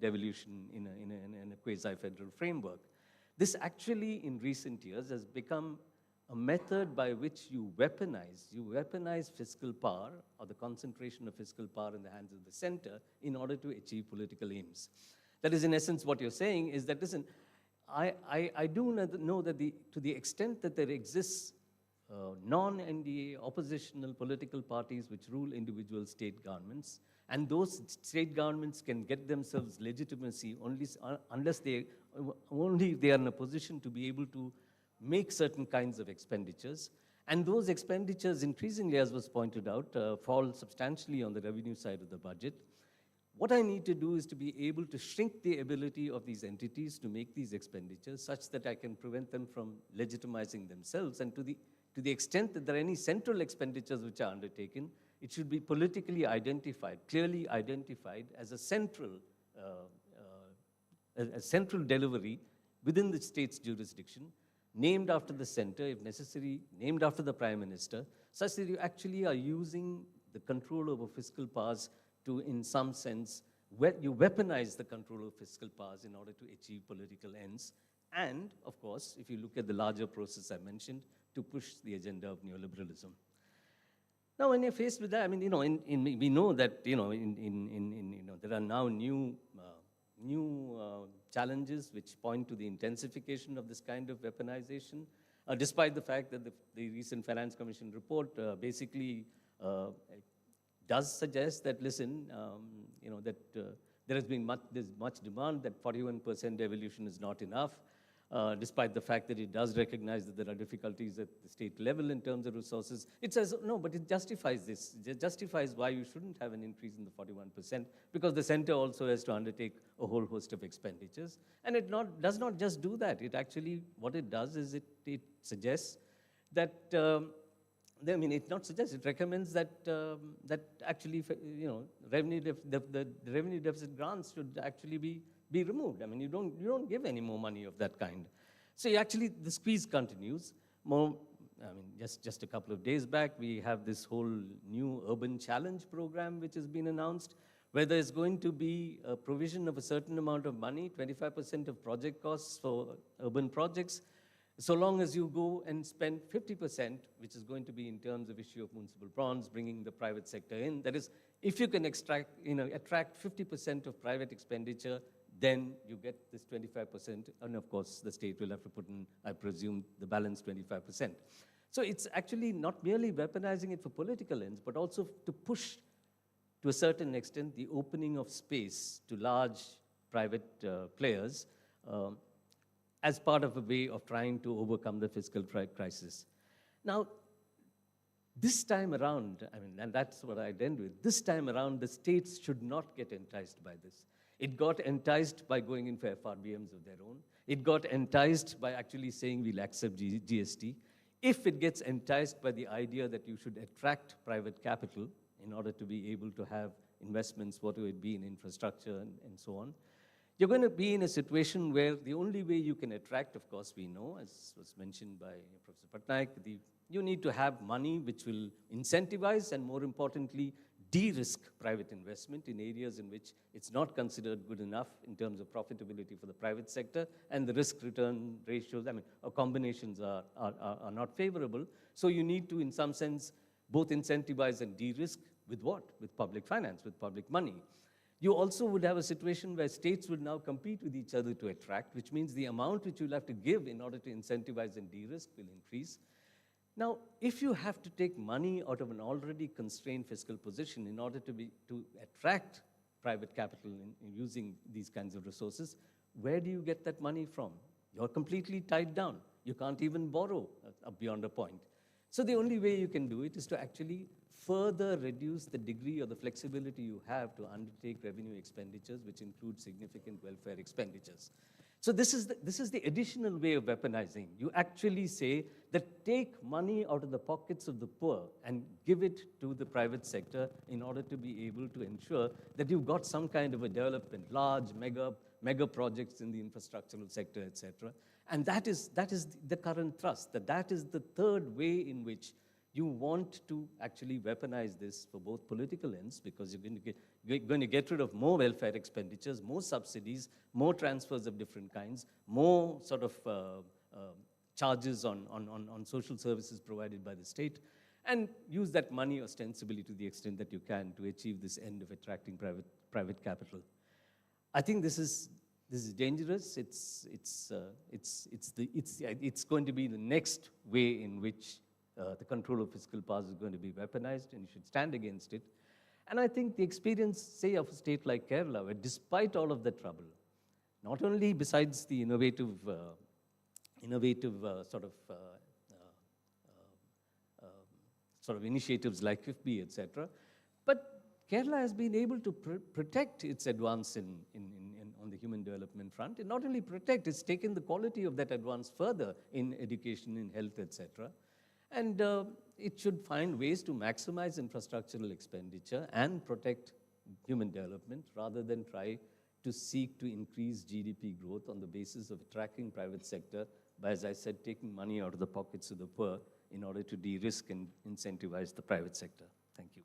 devolution in a quasi-federal framework. This actually, in recent years, has become a method by which you weaponize fiscal power, or the concentration of fiscal power in the hands of the center, in order to achieve political aims. That is, in essence, what you're saying is that, listen, I do know that to the extent that there exists non-NDA oppositional political parties which rule individual state governments, and those state governments can get themselves legitimacy only if they are in a position to be able to make certain kinds of expenditures. And those expenditures increasingly, as was pointed out, fall substantially on the revenue side of the budget. What I need to do is to be able to shrink the ability of these entities to make these expenditures such that I can prevent them from legitimizing themselves. And to the extent that there are any central expenditures which are undertaken, it should be politically identified, clearly identified as a central delivery within the state's jurisdiction, named after the center, if necessary, named after the prime minister, such that you actually are using the control over fiscal powers to, in some sense, you weaponize the control of fiscal powers in order to achieve political ends. And, of course, if you look at the larger process I mentioned, to push the agenda of neoliberalism. Now, when you're faced with that, I mean, we know that, there are now new challenges which point to the intensification of this kind of weaponization, despite the fact that the recent Finance Commission report basically does suggest that, listen, there's much demand, that 41% devolution is not enough, despite the fact that it does recognize that there are difficulties at the state level in terms of resources. It says, no, but it justifies this. It justifies why you shouldn't have an increase in the 41%, because the center also has to undertake a whole host of expenditures. And it does not just do that. It actually, what it does is it suggests that, it not suggests, it recommends that actually, the revenue deficit grants should actually be removed. I mean, you don't give any more money of that kind. So the squeeze continues. Just a couple of days back, we have this whole new urban challenge program which has been announced, where there's going to be a provision of a certain amount of money, 25% of project costs for urban projects, so long as you go and spend 50%, which is going to be in terms of issue of municipal bonds, bringing the private sector in. That is, if you can attract 50% of private expenditure, then you get this 25%, and of course, the state will have to put in, I presume, the balance 25%. So it's actually not merely weaponizing it for political ends, but also to push, to a certain extent, the opening of space to large private players as part of a way of trying to overcome the fiscal crisis. Now, this time around, and that's what I end with, this time around, the states should not get enticed by this. It got enticed by going in for FRBMs of their own. It got enticed by actually saying we'll accept GST. If it gets enticed by the idea that you should attract private capital in order to be able to have investments, whatever it be in infrastructure and so on, you're going to be in a situation where the only way you can attract, of course, we know, as was mentioned by Professor Patnaik, you need to have money which will incentivize and, more importantly, de-risk private investment in areas in which it's not considered good enough in terms of profitability for the private sector, and the risk-return ratios, or combinations are not favorable. So you need to, in some sense, both incentivize and de-risk with what? With public finance, with public money. You also would have a situation where states would now compete with each other to attract, which means the amount which you'll have to give in order to incentivize and de-risk will increase. Now, if you have to take money out of an already constrained fiscal position in order to attract private capital in using these kinds of resources, where do you get that money from? You're completely tied down. You can't even borrow beyond a point. So the only way you can do it is to actually further reduce the degree or the flexibility you have to undertake revenue expenditures, which include significant welfare expenditures. So this is the additional way of weaponizing. You actually say that take money out of the pockets of the poor and give it to the private sector in order to be able to ensure that you've got some kind of a development, large mega projects in the infrastructural sector, etc. And that is the current thrust, that is the third way in which you want to actually weaponize this for both political ends, because you're going to get rid of more welfare expenditures, more subsidies, more transfers of different kinds, more sort of charges on social services provided by the state, and use that money ostensibly to the extent that you can to achieve this end of attracting private capital. I think this is dangerous. It's going to be the next way in which the control of fiscal powers is going to be weaponized, and you should stand against it. And I think the experience, say, of a state like Kerala, where despite all of the trouble, not only besides the innovative sort of initiatives like FIFB, etc., but Kerala has been able to protect its advance on the human development front. And not only protect, it's taken the quality of that advance further in education, in health, etc. And it should find ways to maximize infrastructural expenditure and protect human development rather than try to seek to increase GDP growth on the basis of attracting private sector by, as I said, taking money out of the pockets of the poor in order to de-risk and incentivize the private sector. Thank you.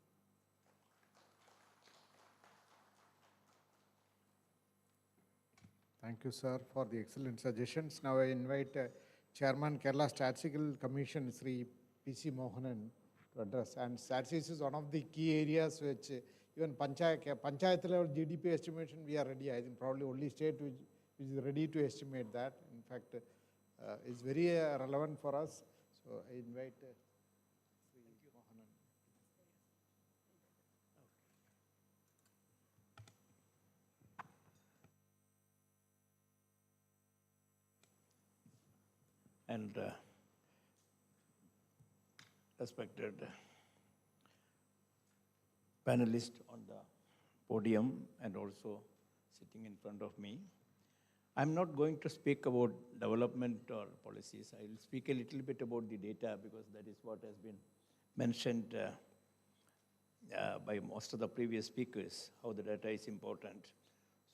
Thank you, sir, for the excellent suggestions. Now I invite Chairman Kerala Statistical Commission, Sri P.C. Mohanan, to address. And statistics is one of the key areas which even panchayat level GDP estimation, we are ready. I think probably only state which is ready to estimate that. In fact, it's very relevant for us. So I invite Sri Mohanan. And respected panelists on the podium and also sitting in front of me. I'm not going to speak about development or policies. I will speak a little bit about the data because that is what has been mentioned by most of the previous speakers, how the data is important.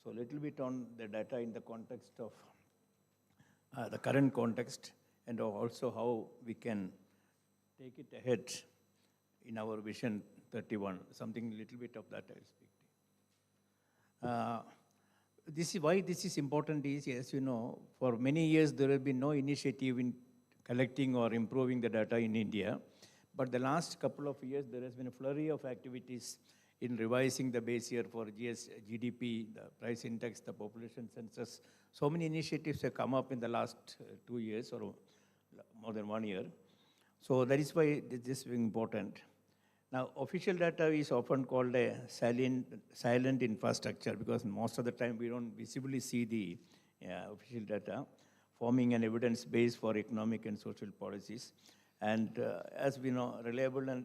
So a little bit on the data in the context of the current context, and also how we can take it ahead in our Vision 31. Something a little bit of that I will speak to. This is why this is important is, as you know, for many years there has been no initiative in collecting or improving the data in India. But the last couple of years there has been a flurry of activities in revising the base year for GDP, the price index, the population census. So many initiatives have come up in the last 2 years or more than 1 year. So that is why this is important. Now, official data is often called a silent infrastructure because most of the time we don't visibly see the official data, forming an evidence base for economic and social policies. And as we know, reliable and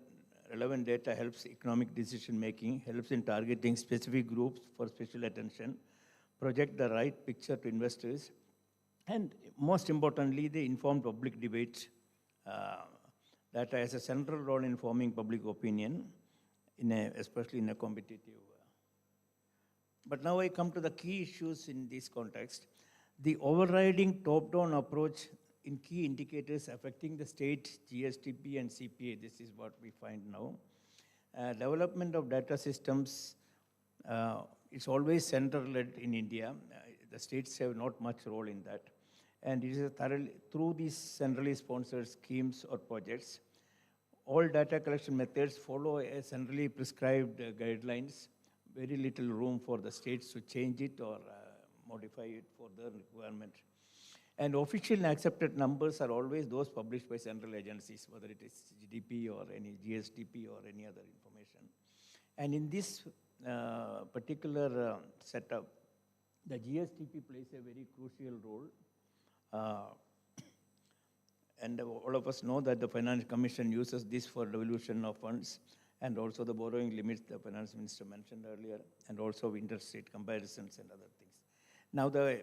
relevant data helps economic decision making, helps in targeting specific groups for special attention, project the right picture to investors, and most importantly, the informed public debate. Data has a central role in forming public opinion, especially in a competitive. But now I come to the key issues in this context. The overriding top-down approach in key indicators affecting the state, GSDP and CPA, this is what we find now. Development of data systems, it's always center-led in India. The states have not much role in that. And it is through these centrally sponsored schemes or projects, all data collection methods follow a centrally prescribed guidelines, very little room for the states to change it or modify it for their requirement. And official and accepted numbers are always those published by central agencies, whether it is GDP or any GSDP or any other information. And in this particular setup, the GSDP plays a very crucial role. And all of us know that the Finance Commission uses this for devolution of funds and also the borrowing limits the Finance Minister mentioned earlier, and also interstate comparisons and other things. Now, the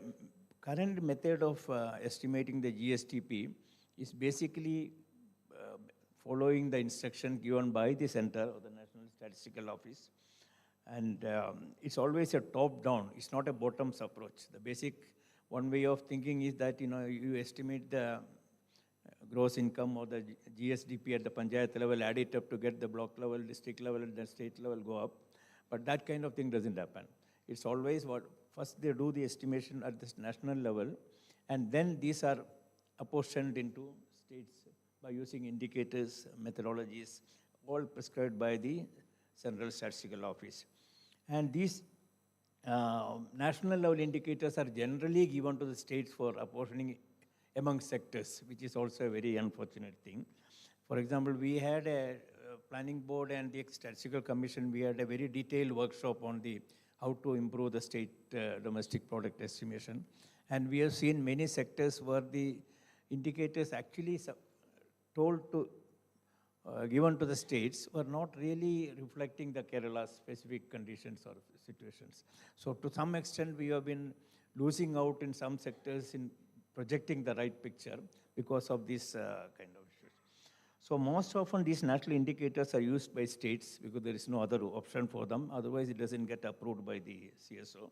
current method of estimating the GSDP is basically following the instruction given by the center or the National Statistical Office. And it's always a top-down, it's not a bottoms approach. The basic one way of thinking is that, you estimate the gross income or the GSDP at the panchayat level, add it up to get the block level, district level, and the state level go up. But that kind of thing doesn't happen. It's always first they do the estimation at this national level, and then these are apportioned into states by using indicators, methodologies, all prescribed by the Central Statistical Office. And these national level indicators are generally given to the states for apportioning among sectors, which is also a very unfortunate thing. For example, we had a planning board and the Statistical Commission, we had a very detailed workshop on how to improve the state domestic product estimation. And we have seen many sectors where the indicators actually told to given to the states were not really reflecting the Kerala's specific conditions or situations. So to some extent, we have been losing out in some sectors in projecting the right picture because of this kind of issues. So most often these national indicators are used by states because there is no other option for them. Otherwise, it doesn't get approved by the CSO.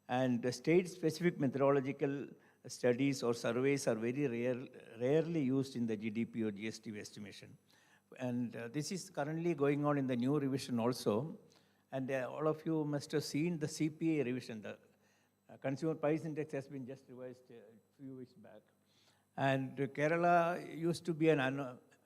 And the state-specific methodological studies or surveys are very rarely used in the GDP or GST estimation. And this is currently going on in the new revision also. And all of you must have seen the CPA revision. The Consumer Price Index has been just revised a few weeks back. And Kerala used to be an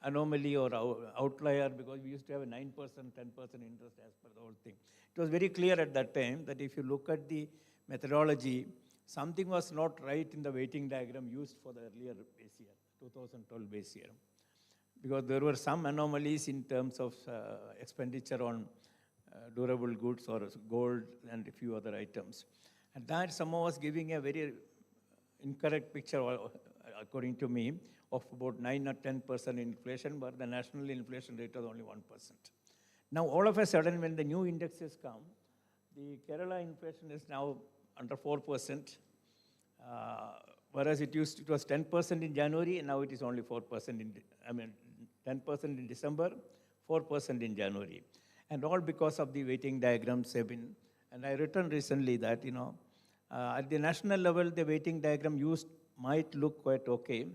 anomaly or outlier because we used to have a 9%, 10% interest as per the whole thing. It was very clear at that time that if you look at the methodology, something was not right in the weighting diagram used for the earlier base year, 2012 base year. Because there were some anomalies in terms of expenditure on durable goods or gold and a few other items. And that somehow was giving a very incorrect picture, according to me, of about 9 or 10% inflation, but the national inflation rate was only 1%. Now, all of a sudden, when the new indexes come, the Kerala inflation is now under 4%, whereas it was 10% in January, and now it is only 4% 10% in December, 4% in January. And all because of the weighting diagrams have been, and I written recently that, at the national level, the weighting diagram used might look quite okay.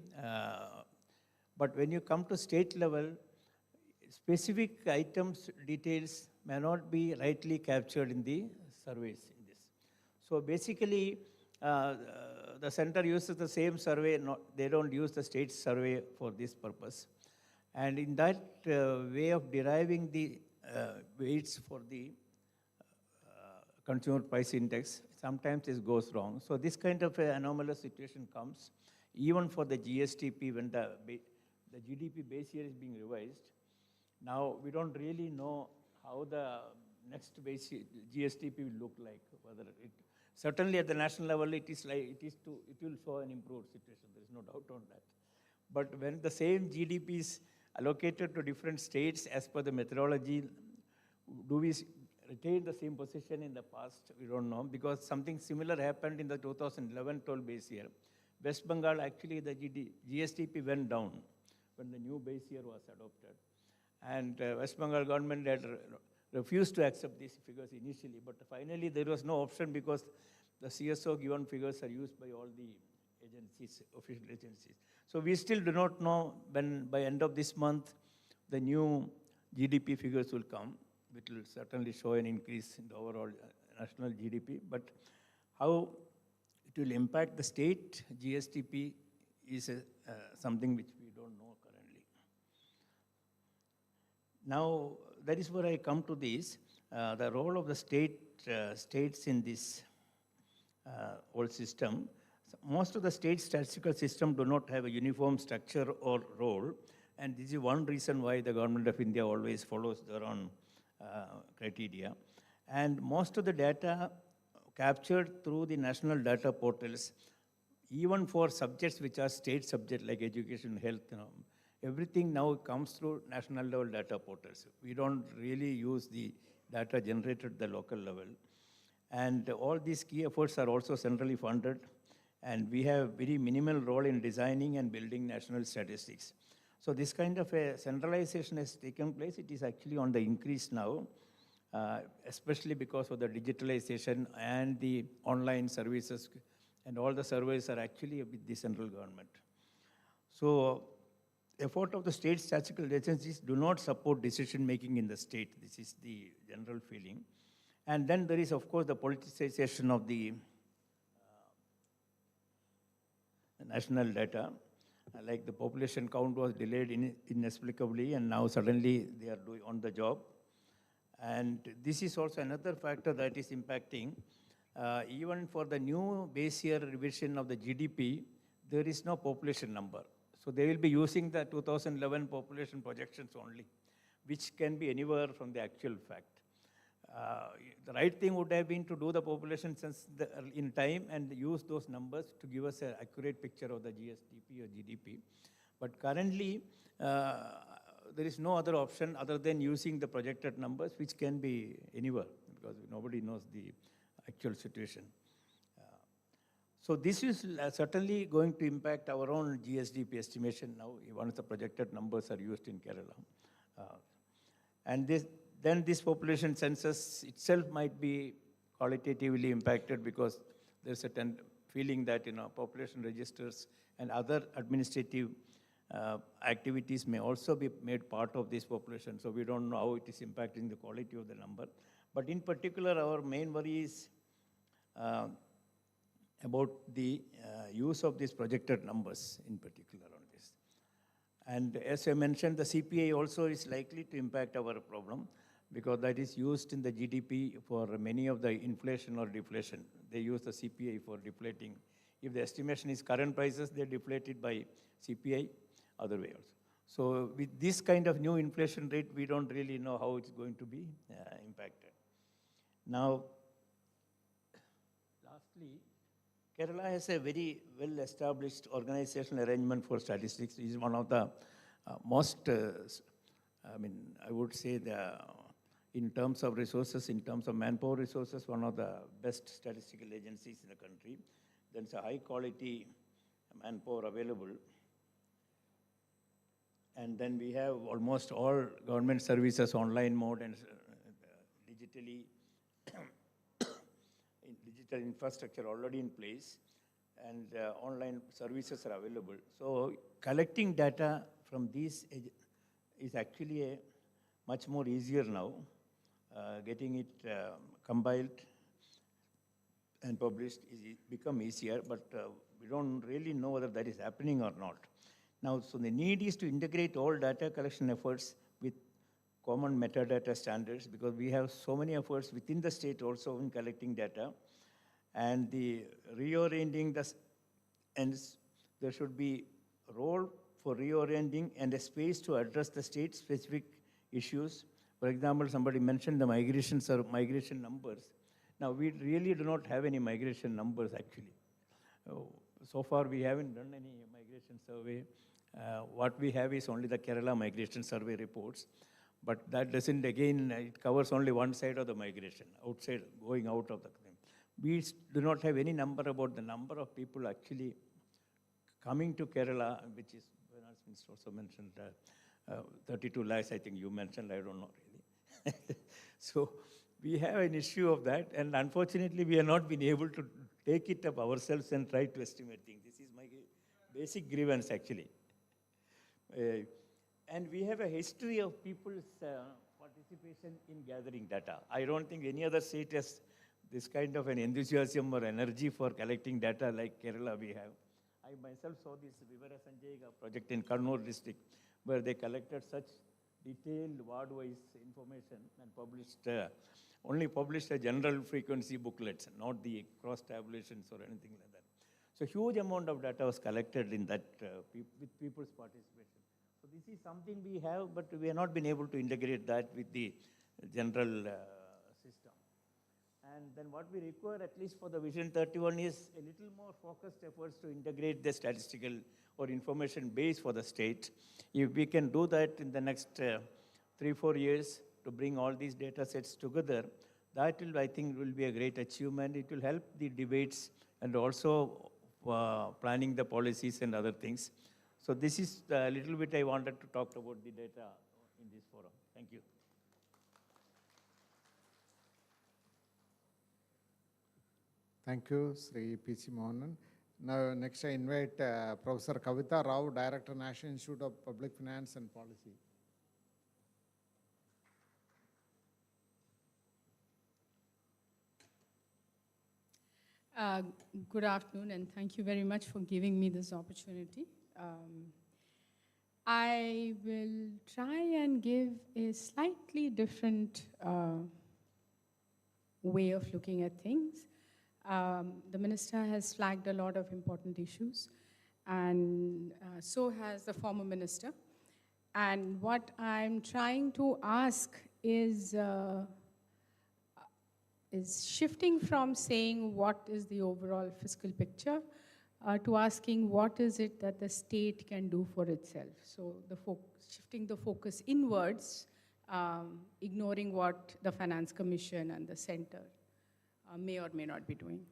But when you come to state level, specific items, details may not be rightly captured in the surveys in this. So basically, the center uses the same survey, they don't use the state survey for this purpose. And in that way of deriving the weights for the consumer price index, sometimes this goes wrong. So this kind of anomalous situation comes even for the GSTP when the GDP base year is being revised. Now, we don't really know how the next base GSTP will look like. Whether it, certainly at the national level, it will show an improved situation. There is no doubt on that. But when the same GDP is allocated to different states as per the methodology, do we retain the same position in the past? We don't know, because something similar happened in the 2011-12 base year. West Bengal, actually, the GSTP went down when the new base year was adopted. And West Bengal government had refused to accept these figures initially, but finally there was no option because the CSO given figures are used by all the agencies, official agencies. So we still do not know when by end of this month the new GDP figures will come, which will certainly show an increase in the overall national GDP. But how it will impact the state GSTP is something which we don't know currently. Now, that is where I come to this, the role of the states in this whole system. Most of the state statistical system do not have a uniform structure or role, and this is one reason why the government of India always follows their own criteria. And most of the data captured through the national data portals, even for subjects which are state subjects like education, health, everything now comes through national level data portals. We don't really use the data generated at the local level. And all these key efforts are also centrally funded, and we have very minimal role in designing and building national statistics. So this kind of a centralization has taken place. It is actually on the increase now, especially because of the digitalization and the online services, and all the surveys are actually with the central government. So effort of the state statistical agencies do not support decision making in the state. This is the general feeling. And then there is, of course, the politicization of the national data. Like the population count was delayed inexplicably, and now suddenly they are doing on the job. And this is also another factor that is impacting. Even for the new base year revision of the GDP, there is no population number. So they will be using the 2011 population projections only, which can be anywhere from the actual fact. The right thing would have been to do the population census in time and use those numbers to give us an accurate picture of the GSTP or GDP. But currently, there is no other option other than using the projected numbers, which can be anywhere, because nobody knows the actual situation. So this is certainly going to impact our own GSDP estimation now, once the projected numbers are used in Kerala. And then this population census itself might be qualitatively impacted, because there's a feeling that population registers and other administrative activities may also be made part of this population. So we don't know how it is impacting the quality of the number. But in particular, our main worry is about the use of these projected numbers in particular on this. And as I mentioned, the CPI also is likely to impact our problem, because that is used in the GDP for many of the inflation or deflation. They use the CPI for deflating. If the estimation is current prices, they deflate it by CPI, other way also. So with this kind of new inflation rate, we don't really know how it's going to be impacted. Now, lastly, Kerala has a very well-established organizational arrangement for statistics. It is one of the most, I would say, in terms of resources, in terms of manpower resources, one of the best statistical agencies in the country. There's a high-quality manpower available. And then we have almost all government services online mode and digitally digital infrastructure already in place, and online services are available. So collecting data from these is actually much more easier now. Getting it compiled and published is become easier, but we don't really know whether that is happening or not. Now, so the need is to integrate all data collection efforts with common metadata standards, because we have so many efforts within the state also in collecting data, and the reorienting and there should be a role for reorienting and a space to address the state-specific issues. For example, somebody mentioned the migration numbers. Now, we really do not have any migration numbers actually. So far, we haven't done any migration survey. What we have is only the Kerala migration survey reports. But that doesn't, again, it covers only one side of the migration, outside, going out of the country. We do not have any number about the number of people actually coming to Kerala, which is, Finance Minister also mentioned, 32 lakhs, I think you mentioned, I don't know really. So we have an issue of that, and unfortunately we have not been able to take it up ourselves and try to estimate things. This is my basic grievance actually. And we have a history of people's participation in gathering data. I don't think any other state has this kind of an enthusiasm or energy for collecting data like Kerala we have. I myself saw this Vivara Sanjayga project in Kannur district, where they collected such detailed ward-wise information and only published a general frequency booklets, not the cross-tabulations or anything like that. So huge amount of data was collected in that with people's participation. So this is something we have, but we have not been able to integrate that with the general system. And then what we require, at least for the Vision 31, is a little more focused efforts to integrate the statistical or information base for the state. If we can do that in the next 3-4 years to bring all these data sets together, that will, I think, will be a great achievement. It will help the debates and also planning the policies and other things. So this is a little bit I wanted to talk about the data in this forum. Thank you. Thank you, Sri P.C. Mohanan. Now, next I invite Professor Kavita Rao, Director, National Institute of Public Finance and Policy. Good afternoon, and thank you very much for giving me this opportunity. I will try and give a slightly different way of looking at things. The minister has flagged a lot of important issues, and so has the former minister. And what I'm trying to ask is shifting from saying what is the overall fiscal picture to asking what is it that the state can do for itself. So shifting the focus inwards, ignoring what the Finance Commission and the center may or may not be doing.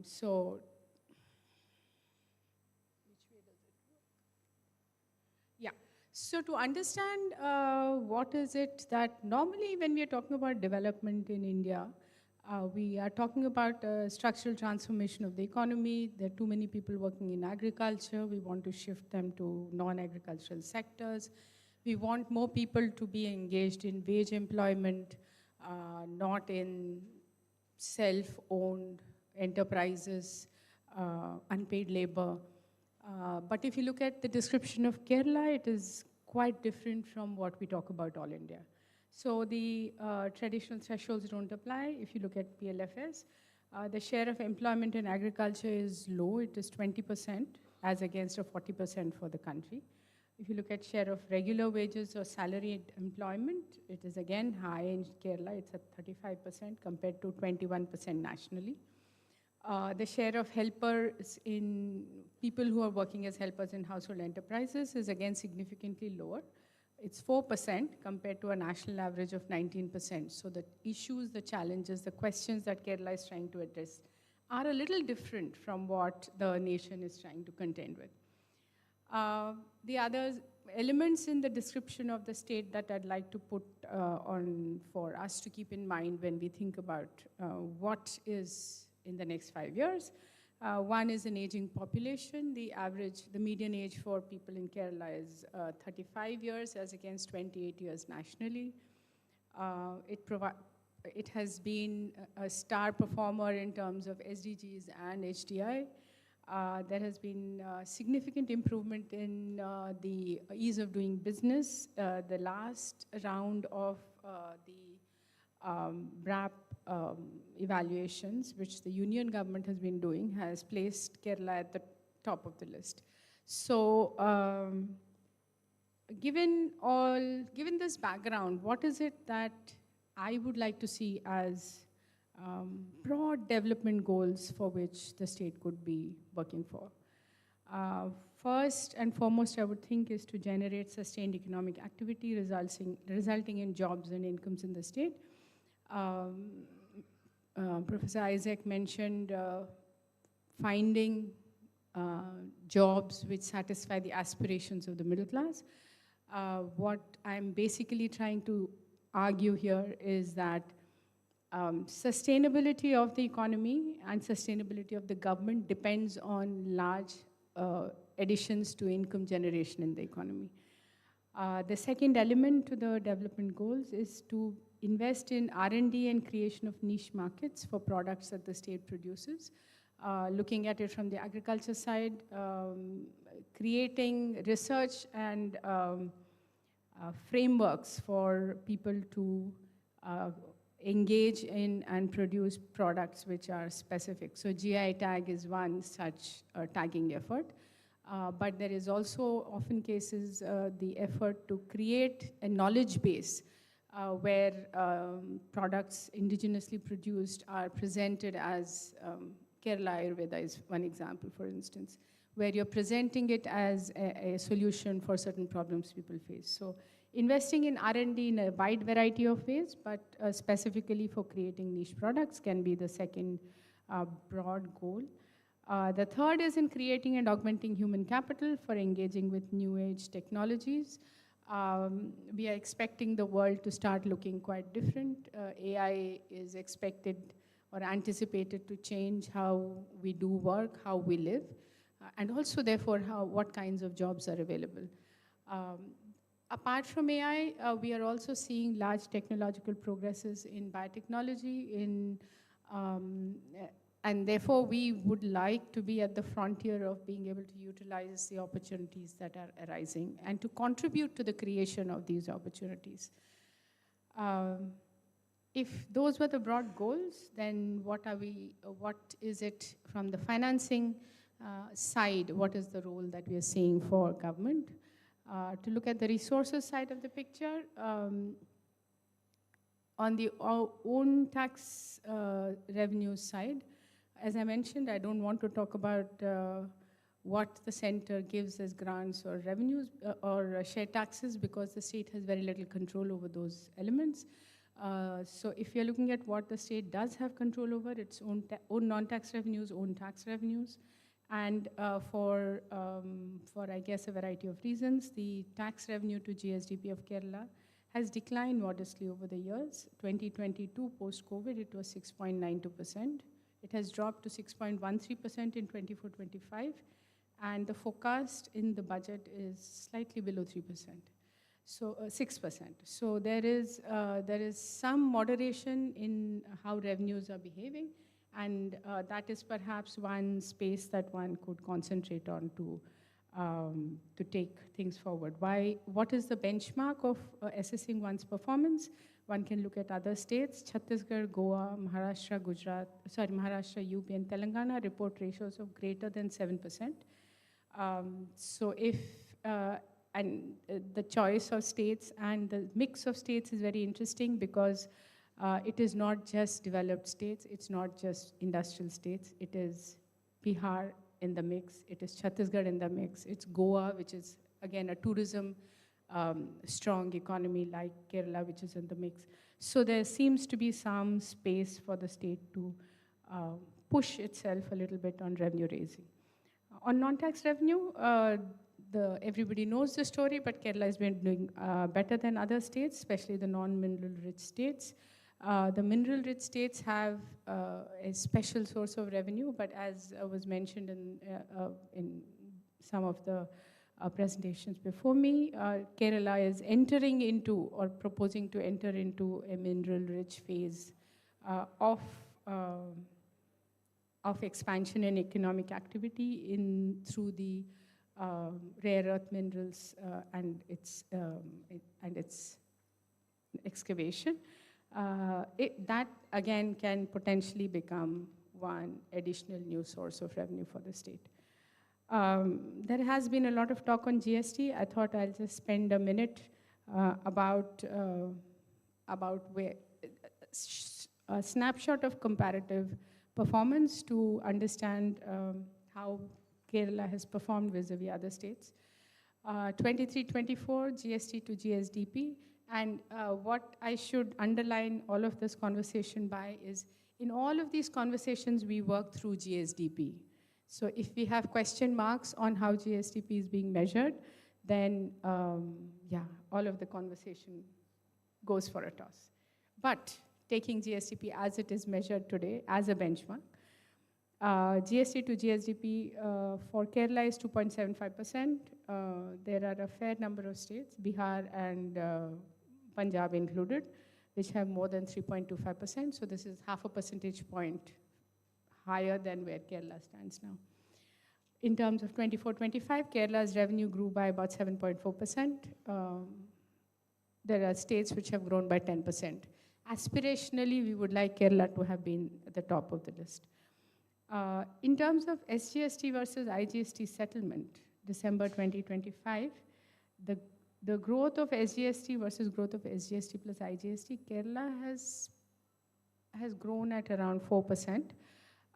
So, which way does it work? Yeah. So to understand what is it that normally when we are talking about development in India, we are talking about structural transformation of the economy. There are too many people working in agriculture. We want to shift them to non-agricultural sectors. We want more people to be engaged in wage employment, not in self-owned enterprises, unpaid labor. But if you look at the description of Kerala, it is quite different from what we talk about all India. So the traditional thresholds don't apply. If you look at PLFS, the share of employment in agriculture is low. It is 20% as against a 40% for the country. If you look at share of regular wages or salaried employment, it is again high in Kerala. It's at 35% compared to 21% nationally. The share of helpers in people who are working as helpers in household enterprises is again significantly lower. It's 4% compared to a national average of 19%. So the issues, the challenges, the questions that Kerala is trying to address are a little different from what the nation is trying to contend with. The other elements in the description of the state that I'd like to put on for us to keep in mind when we think about what is in the next 5 years. One is an aging population. The median age for people in Kerala is 35 years as against 28 years nationally. It has been a star performer in terms of SDGs and HDI. There has been significant improvement in the ease of doing business. The last round of the BRAP evaluations, which the union government has been doing, has placed Kerala at the top of the list. So given this background, what is it that I would like to see as broad development goals for which the state could be working for? First and foremost, I would think is to generate sustained economic activity resulting in jobs and incomes in the state. Professor Isaac mentioned finding jobs which satisfy the aspirations of the middle class. What I'm basically trying to argue here is that sustainability of the economy and sustainability of the government depends on large additions to income generation in the economy. The second element to the development goals is to invest in R&D and creation of niche markets for products that the state produces. Looking at it from the agriculture side, creating research and frameworks for people to engage in and produce products which are specific. So GI tag is one such tagging effort. But there is also often cases the effort to create a knowledge base where products indigenously produced are presented as Kerala Ayurveda is one example, for instance, where you're presenting it as a solution for certain problems people face. So investing in R&D in a wide variety of ways, but specifically for creating niche products can be the second broad goal. The third is in creating and augmenting human capital for engaging with new age technologies. We are expecting the world to start looking quite different. AI is expected or anticipated to change how we do work, how we live, and also therefore what kinds of jobs are available. Apart from AI, we are also seeing large technological progresses in biotechnology, and therefore we would like to be at the frontier of being able to utilize the opportunities that are arising and to contribute to the creation of these opportunities. If those were the broad goals, then what is it from the financing side? What is the role that we are seeing for government? To look at the resources side of the picture, on the own tax revenue side, as I mentioned, I don't want to talk about what the center gives as grants or revenues or share taxes, because the state has very little control over those elements. So if you're looking at what the state does have control over, its own non-tax revenues, own tax revenues, and for I guess a variety of reasons, the tax revenue to GSDP of Kerala has declined modestly over the years. 2022 post-COVID, it was 6.92%. It has dropped to 6.13% in 24-25, and the forecast in the budget is slightly below 3%. So 6%. So there is some moderation in how revenues are behaving, and that is perhaps one space that one could concentrate on to take things forward. What is the benchmark of assessing one's performance? One can look at other states. Chhattisgarh, Goa, Maharashtra, UP, and Telangana report ratios of greater than 7%. So if the choice of states and the mix of states is very interesting, because it is not just developed states, it's not just industrial states, it is Bihar in the mix, it is Chhattisgarh in the mix, it's Goa, which is again a tourism strong economy, like Kerala, which is in the mix. So there seems to be some space for the state to push itself a little bit on revenue raising. On non-tax revenue, everybody knows the story, but Kerala has been doing better than other states, especially the non-mineral rich states. The mineral rich states have a special source of revenue, but as was mentioned in some of the presentations before me, Kerala is entering into or proposing to enter into a mineral rich phase of expansion in economic activity through the rare earth minerals and its excavation. That again can potentially become one additional new source of revenue for the state. There has been a lot of talk on GST. I thought I'll just spend a minute about where a snapshot of comparative performance to understand how Kerala has performed vis-a-vis other states. 23-24 GST to GSDP, and what I should underline all of this conversation by is, in all of these conversations we work through GSDP. So if we have question marks on how GSDP is being measured, then yeah, all of the conversation goes for a toss. But taking GSDP as it is measured today as a benchmark, GST to GSDP for Kerala is 2.75%. There are a fair number of states, Bihar and Punjab included, which have more than 3.25%. So this is half a percentage point higher than where Kerala stands now. In terms of 24-25, Kerala's revenue grew by about 7.4%. There are states which have grown by 10%. Aspirationally, we would like Kerala to have been at the top of the list. In terms of SGST versus IGST settlement, December 2025, the growth of SGST versus growth of SGST plus IGST, Kerala has grown at around 4%,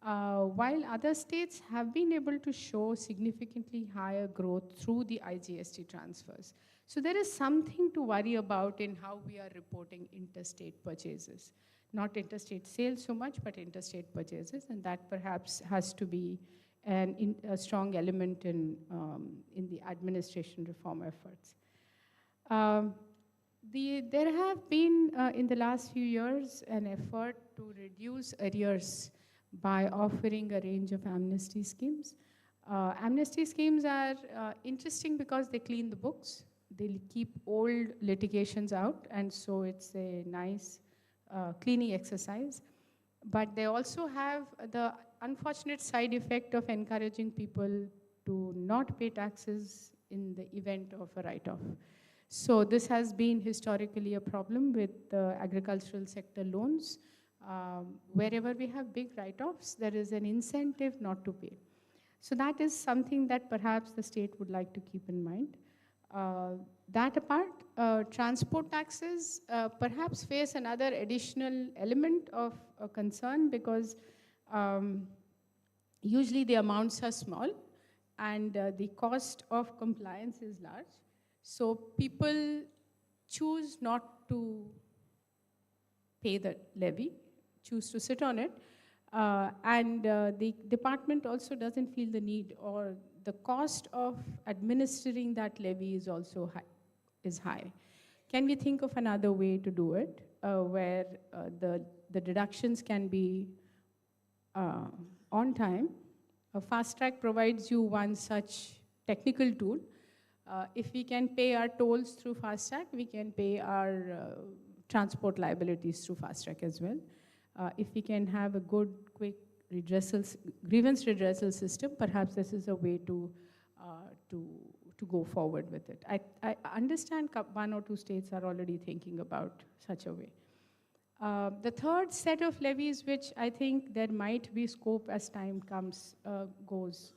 while other states have been able to show significantly higher growth through the IGST transfers. So there is something to worry about in how we are reporting interstate purchases. Not interstate sales so much, but interstate purchases, and that perhaps has to be a strong element in the administration reform efforts. There have been, in the last few years, an effort to reduce arrears by offering a range of amnesty schemes. Amnesty schemes are interesting because they clean the books. They keep old litigations out, and so it's a nice cleaning exercise. But they also have the unfortunate side effect of encouraging people to not pay taxes in the event of a write-off. So this has been historically a problem with agricultural sector loans. Wherever we have big write-offs, there is an incentive not to pay. So that is something that perhaps the state would like to keep in mind. That apart, transport taxes perhaps face another additional element of concern, because usually the amounts are small and the cost of compliance is large. So people choose not to pay the levy, choose to sit on it. The department also doesn't feel the need, or the cost of administering that levy is also high. Can we think of another way to do it, where the deductions can be on time? Fast Track provides you one such technical tool. If we can pay our tolls through Fast Track, we can pay our transport liabilities through Fast Track as well. If we can have a good, quick grievance redressal system, perhaps this is a way to go forward with it. I understand one or two states are already thinking about such a way. The third set of levies, which I think there might be scope as time goes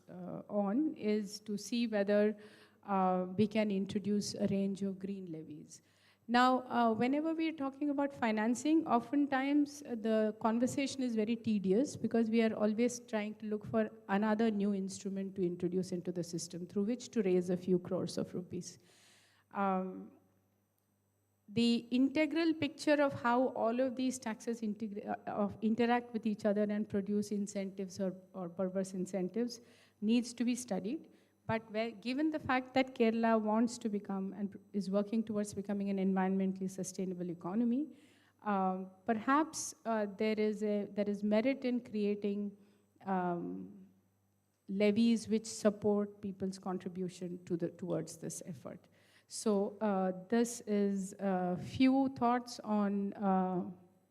on, is to see whether we can introduce a range of green levies. Now, whenever we are talking about financing, oftentimes the conversation is very tedious because we are always trying to look for another new instrument to introduce into the system through which to raise a few crores of rupees. The integral picture of how all of these taxes interact with each other and produce incentives or perverse incentives needs to be studied. But given the fact that Kerala wants to become and is working towards becoming an environmentally sustainable economy, perhaps there is merit in creating levies which support people's contribution towards this effort. So this is a few thoughts on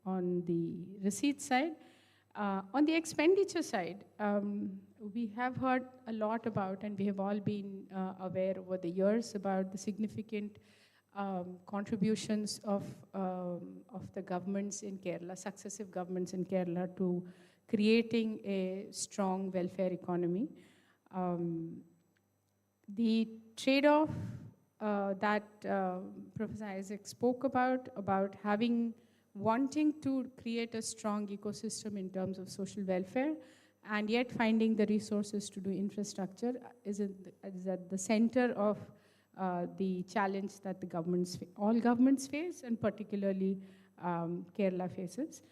the receipt side. On the expenditure side, we have heard a lot about, and we have all been aware over the years about the significant contributions of the governments in Kerala, successive governments in Kerala, to creating a strong welfare economy. The trade-off that Professor Isaac spoke about wanting to create a strong ecosystem in terms of social welfare, and yet finding the resources to do infrastructure is at the center of the challenge that all governments face, and particularly Kerala faces.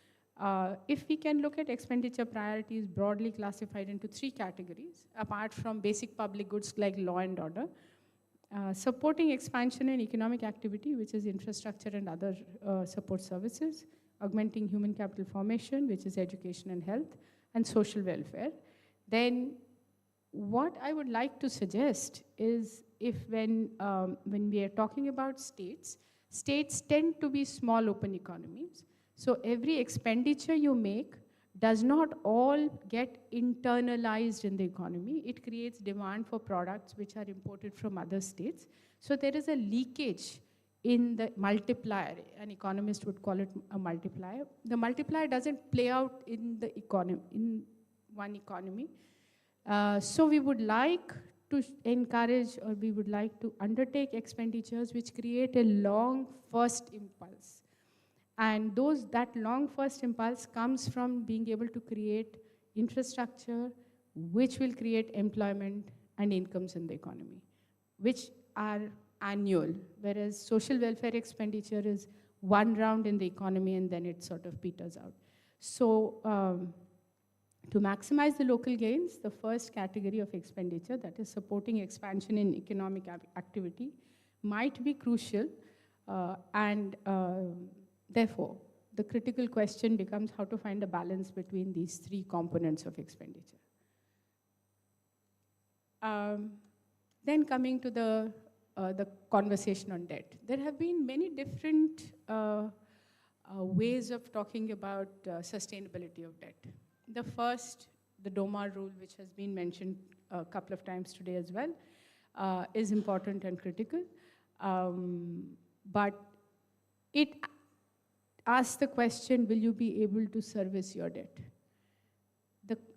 If we can look at expenditure priorities broadly classified into 3 categories, apart from basic public goods like law and order, supporting expansion in economic activity, which is infrastructure and other support services, augmenting human capital formation, which is education and health, and social welfare, then what I would like to suggest is when we are talking about states tend to be small open economies. So every expenditure you make does not all get internalized in the economy. It creates demand for products which are imported from other states. So there is a leakage in the multiplier. An economist would call it a multiplier. The multiplier doesn't play out in the economy, in one economy. So we would like to encourage, or we would like to undertake expenditures which create a long first impulse. And that long first impulse comes from being able to create infrastructure which will create employment and incomes in the economy, which are annual, whereas social welfare expenditure is one round in the economy and then it sort of peters out. So to maximize the local gains, the first category of expenditure, that is supporting expansion in economic activity, might be crucial, therefore, the critical question becomes how to find a balance between these 3 components of expenditure. Then coming to the conversation on debt. There have been many different ways of talking about sustainability of debt. The first, the DOMA rule, which has been mentioned a couple of times today as well, is important and critical. But it asks the question, will you be able to service your debt?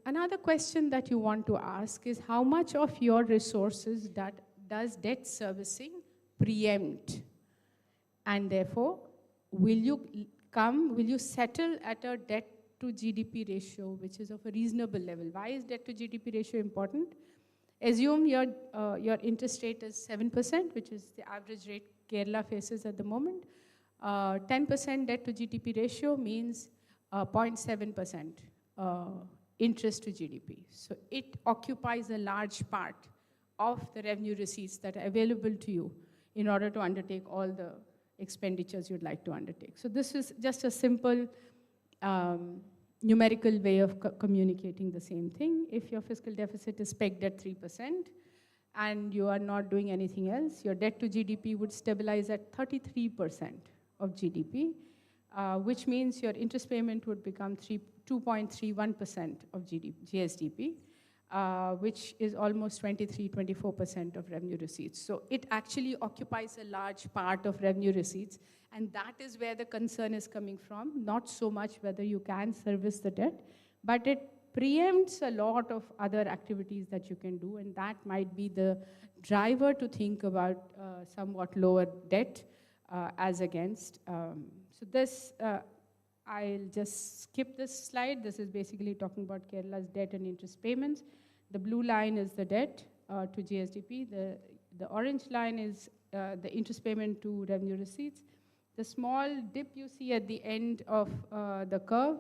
Another question that you want to ask is how much of your resources does debt servicing preempt? And therefore, will you settle at a debt to GDP ratio, which is of a reasonable level. Why is debt to GDP ratio important? Assume your interest rate is 7%, which is the average rate Kerala faces at the moment. 10% debt to GDP ratio means 0.7% interest to GDP. So it occupies a large part of the revenue receipts that are available to you in order to undertake all the expenditures you'd like to undertake. So this is just a simple numerical way of communicating the same thing. If your fiscal deficit is pegged at 3% and you are not doing anything else, your debt to GDP would stabilize at 33% of GDP, which means your interest payment would become 2.31% of GSDP, which is almost 23-24% of revenue receipts. So it actually occupies a large part of revenue receipts, and that is where the concern is coming from, not so much whether you can service the debt, but it preempts a lot of other activities that you can do, and that might be the driver to think about somewhat lower debt as against. So this, I'll just skip this slide. This is basically talking about Kerala's debt and interest payments. The blue line is the debt to GSDP. The orange line is the interest payment to revenue receipts. The small dip you see at the end of the curve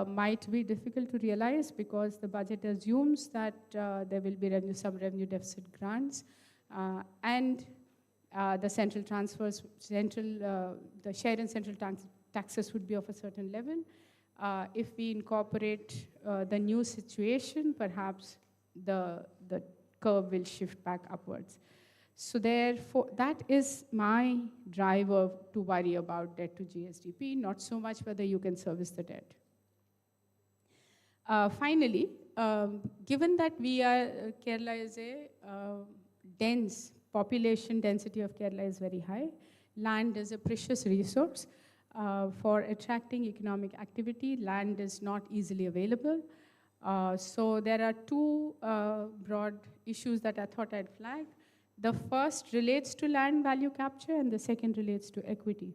might be difficult to realize because the budget assumes that there will be some revenue deficit grants and the central transfers, the share in central taxes would be of a certain level. If we incorporate the new situation, perhaps the curve will shift back upwards. So therefore, that is my driver to worry about debt to GSDP, not so much whether you can service the debt. Finally, given that Kerala is a dense, population density of Kerala is very high, land is a precious resource. For attracting economic activity, land is not easily available. So there are two broad issues that I thought I'd flag. The first relates to land value capture and the second relates to equity.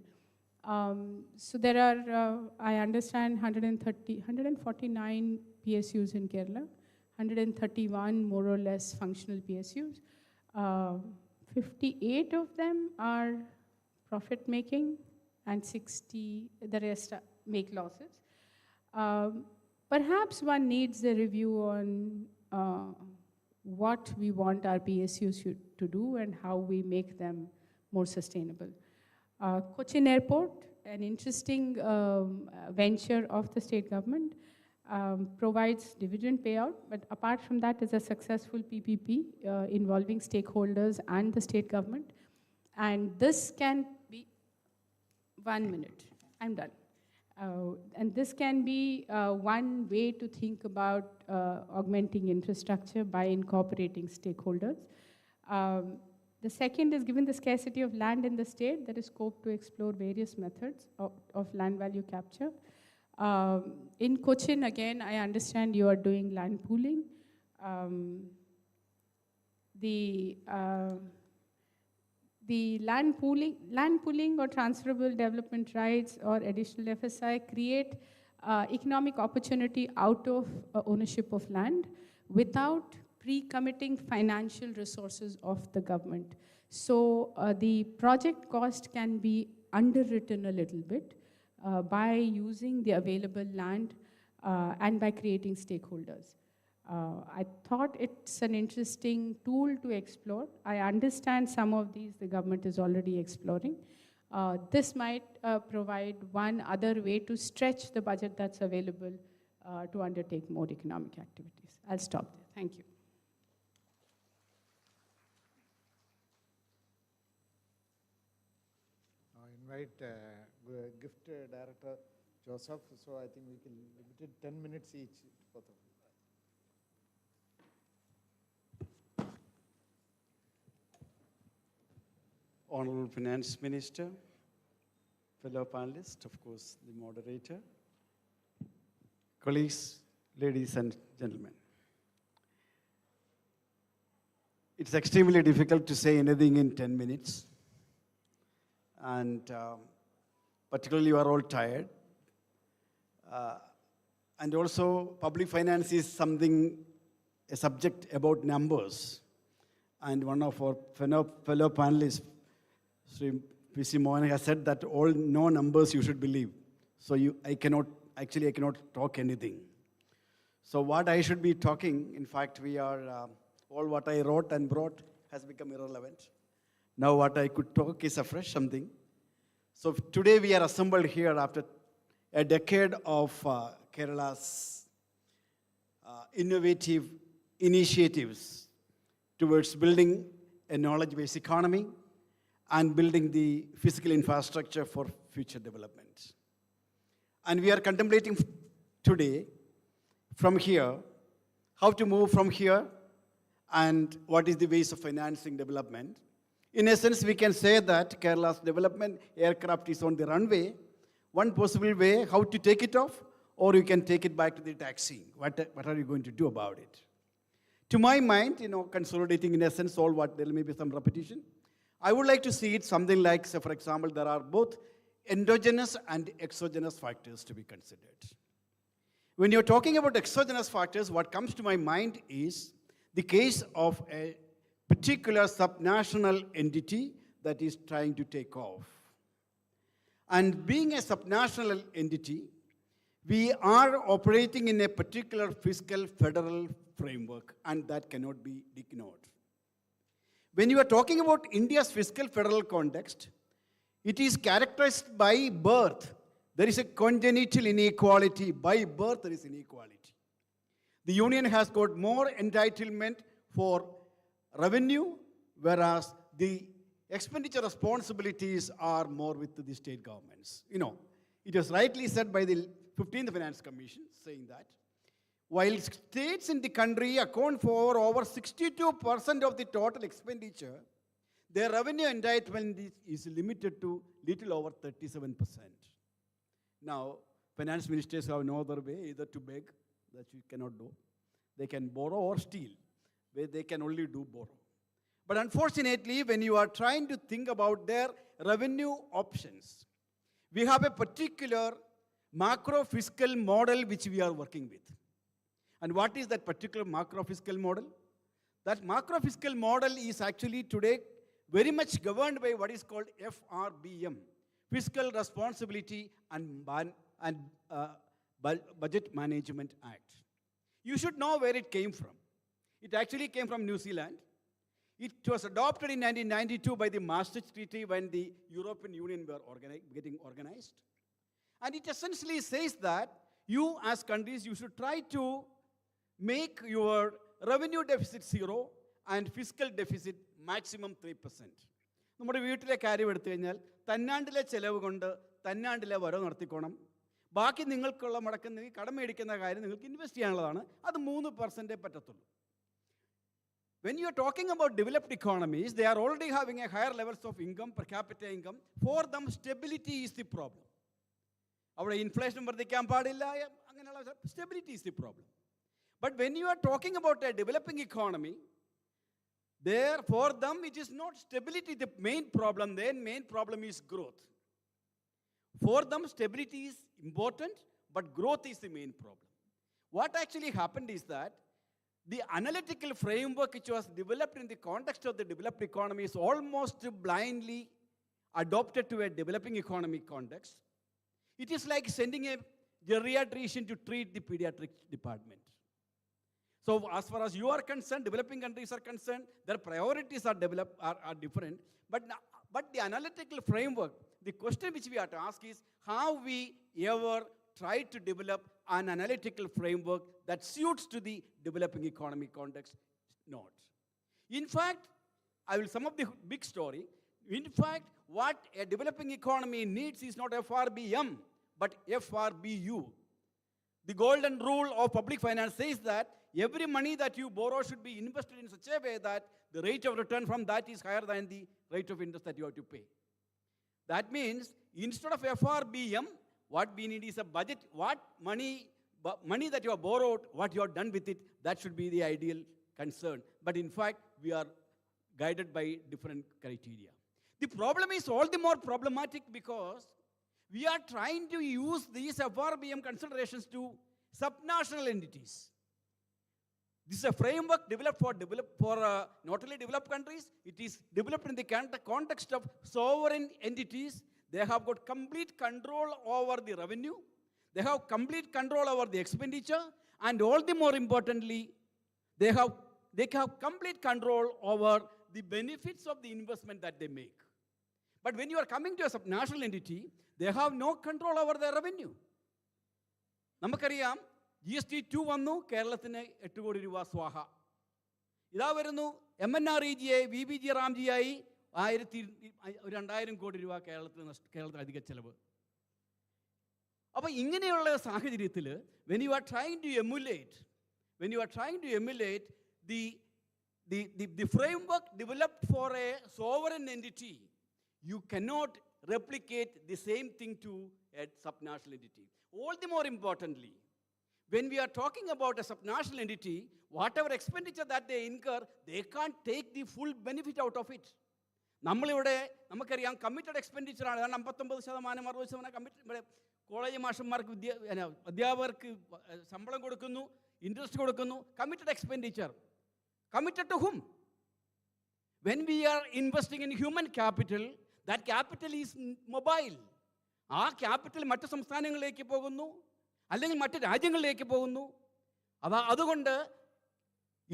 So there are, I understand, 149 PSUs in Kerala, 131 more or less functional PSUs. 58 of them are profit-making and the rest make losses. Perhaps one needs a review on what we want our PSUs to do and how we make them more sustainable. Cochin Airport, an interesting venture of the state government, provides dividend payout, but apart from that is a successful PPP involving stakeholders and the state government. And this can be, 1 minute, I'm done. And this can be one way to think about augmenting infrastructure by incorporating stakeholders. The second is, given the scarcity of land in the state, there is scope to explore various methods of land value capture. In Cochin, again, I understand you are doing land pooling. The land pooling or transferable development rights or additional FSI create economic opportunity out of ownership of land without pre-committing financial resources of the government. So the project cost can be underwritten a little bit by using the available land and by creating stakeholders. I thought it's an interesting tool to explore. I understand some of these the government is already exploring. This might provide one other way to stretch the budget that's available to undertake more economic activities. I'll stop there. Thank you. I invite gift director Joseph, so I think we can limit it 10 minutes each. Both of you. Honorable Finance Minister, fellow panelists, of course, the moderator, colleagues, ladies and gentlemen. It's extremely difficult to say anything in 10 minutes. And particularly you are all tired. And also, public finance is something, a subject about numbers. And one of our fellow panelists, Sri P.C. Mohan, has said that no numbers you should believe. So I cannot talk anything. So what I should be talking, in fact, all what I wrote and brought has become irrelevant. Now what I could talk is afresh something. So today we are assembled here after a decade of Kerala's innovative initiatives towards building a knowledge-based economy and building the physical infrastructure for future development. And we are contemplating today from here, how to move from here and what is the ways of financing development. In essence, we can say that Kerala's development aircraft is on the runway. One possible way, how to take it off, or you can take it back to the taxi. What are you going to do about it? To my mind, consolidating in essence all what, there may be some repetition. I would like to see it something like, say, for example, there are both endogenous and exogenous factors to be considered. When you're talking about exogenous factors, what comes to my mind is the case of a particular subnational entity that is trying to take off. And being a subnational entity, we are operating in a particular fiscal federal framework, and that cannot be ignored. When you are talking about India's fiscal federal context, it is characterized by birth. There is a congenital inequality. By birth, there is inequality. The union has got more entitlement for revenue, whereas the expenditure responsibilities are more with the state governments. It was rightly said by the 15th Finance Commission, saying that while states in the country account for over 62% of the total expenditure, their revenue entitlement is limited to little over 37%. Now, finance ministers have no other way either to beg, that you cannot do. They can borrow or steal, where they can only do borrow. But unfortunately, when you are trying to think about their revenue options, we have a particular macro fiscal model which we are working with. And what is that particular macro fiscal model? That macro fiscal model is actually today very much governed by what is called FRBM, Fiscal Responsibility and Budget Management Act. You should know where it came from. It actually came from New Zealand. It was adopted in 1992 by the Maastricht Treaty when the European Union were getting organized. And it essentially says that you as countries, you should try to make your revenue deficit 0 and fiscal deficit maximum 3%. നമ്മുടെ വീട്ടിലെ കാര്യം എടുത്തു കഴിഞ്ഞാൽ തന്നാണ്ടിലെ ചെലവ് കൊണ്ട് തന്നാണ്ടിലെ വരവ് നടത്തിക്കോണം. ബാക്കി നിങ്ങൾക്കുള്ള മുടക്കുന്ന കടം മേടിക്കുന്ന കാര്യം നിങ്ങൾക്ക് ഇൻവെസ്റ്റ് ചെയ്യാനുള്ളതാണ്. അത് 3% പറ്റത്തുള്ളൂ. When you are talking about developed economies, they are already having a higher levels of income, per capita income. For them, stability is the problem. Our inflation വർദ്ധിക്കാൻ പാടില്ല, അങ്ങനെയുള്ള stability is the problem. But when you are talking about a developing economy, there for them it is not stability the main problem. Their main problem is growth. For them, stability is important, but growth is the main problem. What actually happened is that the analytical framework which was developed in the context of the developed economy is almost blindly adopted to a developing economy context. It is like sending a geriatrician to treat the pediatric department. So as far as you are concerned, developing countries are concerned, their priorities are different. But the analytical framework, the question which we have to ask is, have we ever tried to develop an analytical framework that suits to the developing economy context? Not. In fact, I will sum up the big story. In fact, what a developing economy needs is not FRBM, but FRBU. The golden rule of public finance says that every money that you borrow should be invested in such a way that the rate of return from that is higher than the rate of interest that you have to pay. That means instead of FRBM, what we need is a budget. What money that you have borrowed, what you have done with it, that should be the ideal concern. But in fact, we are guided by different criteria. The problem is all the more problematic because we are trying to use these FRBM considerations to subnational entities. This is a framework developed for not only developed countries, it is developed in the context of sovereign entities. They have got complete control over the revenue, they have complete control over the expenditure, and all the more importantly, they have complete control over the benefits of the investment that they make. But when you are coming to a subnational entity, they have no control over their revenue. നമുക്കറിയാം GST2 വന്നു, കേരളത്തിന് 8 കോടി രൂപ സ്വാഹ. ഇതാ വരുന്നു MNREGA VBG റാംജിയായി 2000 കോടി രൂപ കേരളത്തിൽ അധിക ചെലവ്. അപ്പോൾ ഇങ്ങനെയുള്ള സാഹചര്യത്തിൽ when you are trying to emulate the framework developed for a sovereign entity, you cannot replicate the same thing to a subnational entity. All the more importantly, when we are talking about a subnational entity, whatever expenditure that they incur, they can't take the full benefit out of it. നമുക്കറിയാം committed expenditure ആണ്. 59%, 60% commit. College മാഷന്മാർക്ക് അധ്യാപകർക്ക് ശമ്പളം കൊടുക്കുന്നു, interest കൊടുക്കുന്നു. Committed expenditure. Committed to whom? When we are investing in human capital, that capital is mobile. ആ capital മറ്റ് സംസ്ഥാനങ്ങളിലേക്ക് പോകുന്നു, അല്ലെങ്കിൽ മറ്റ് രാജ്യങ്ങളിലേക്ക് പോകുന്നു. അതുകൊണ്ട്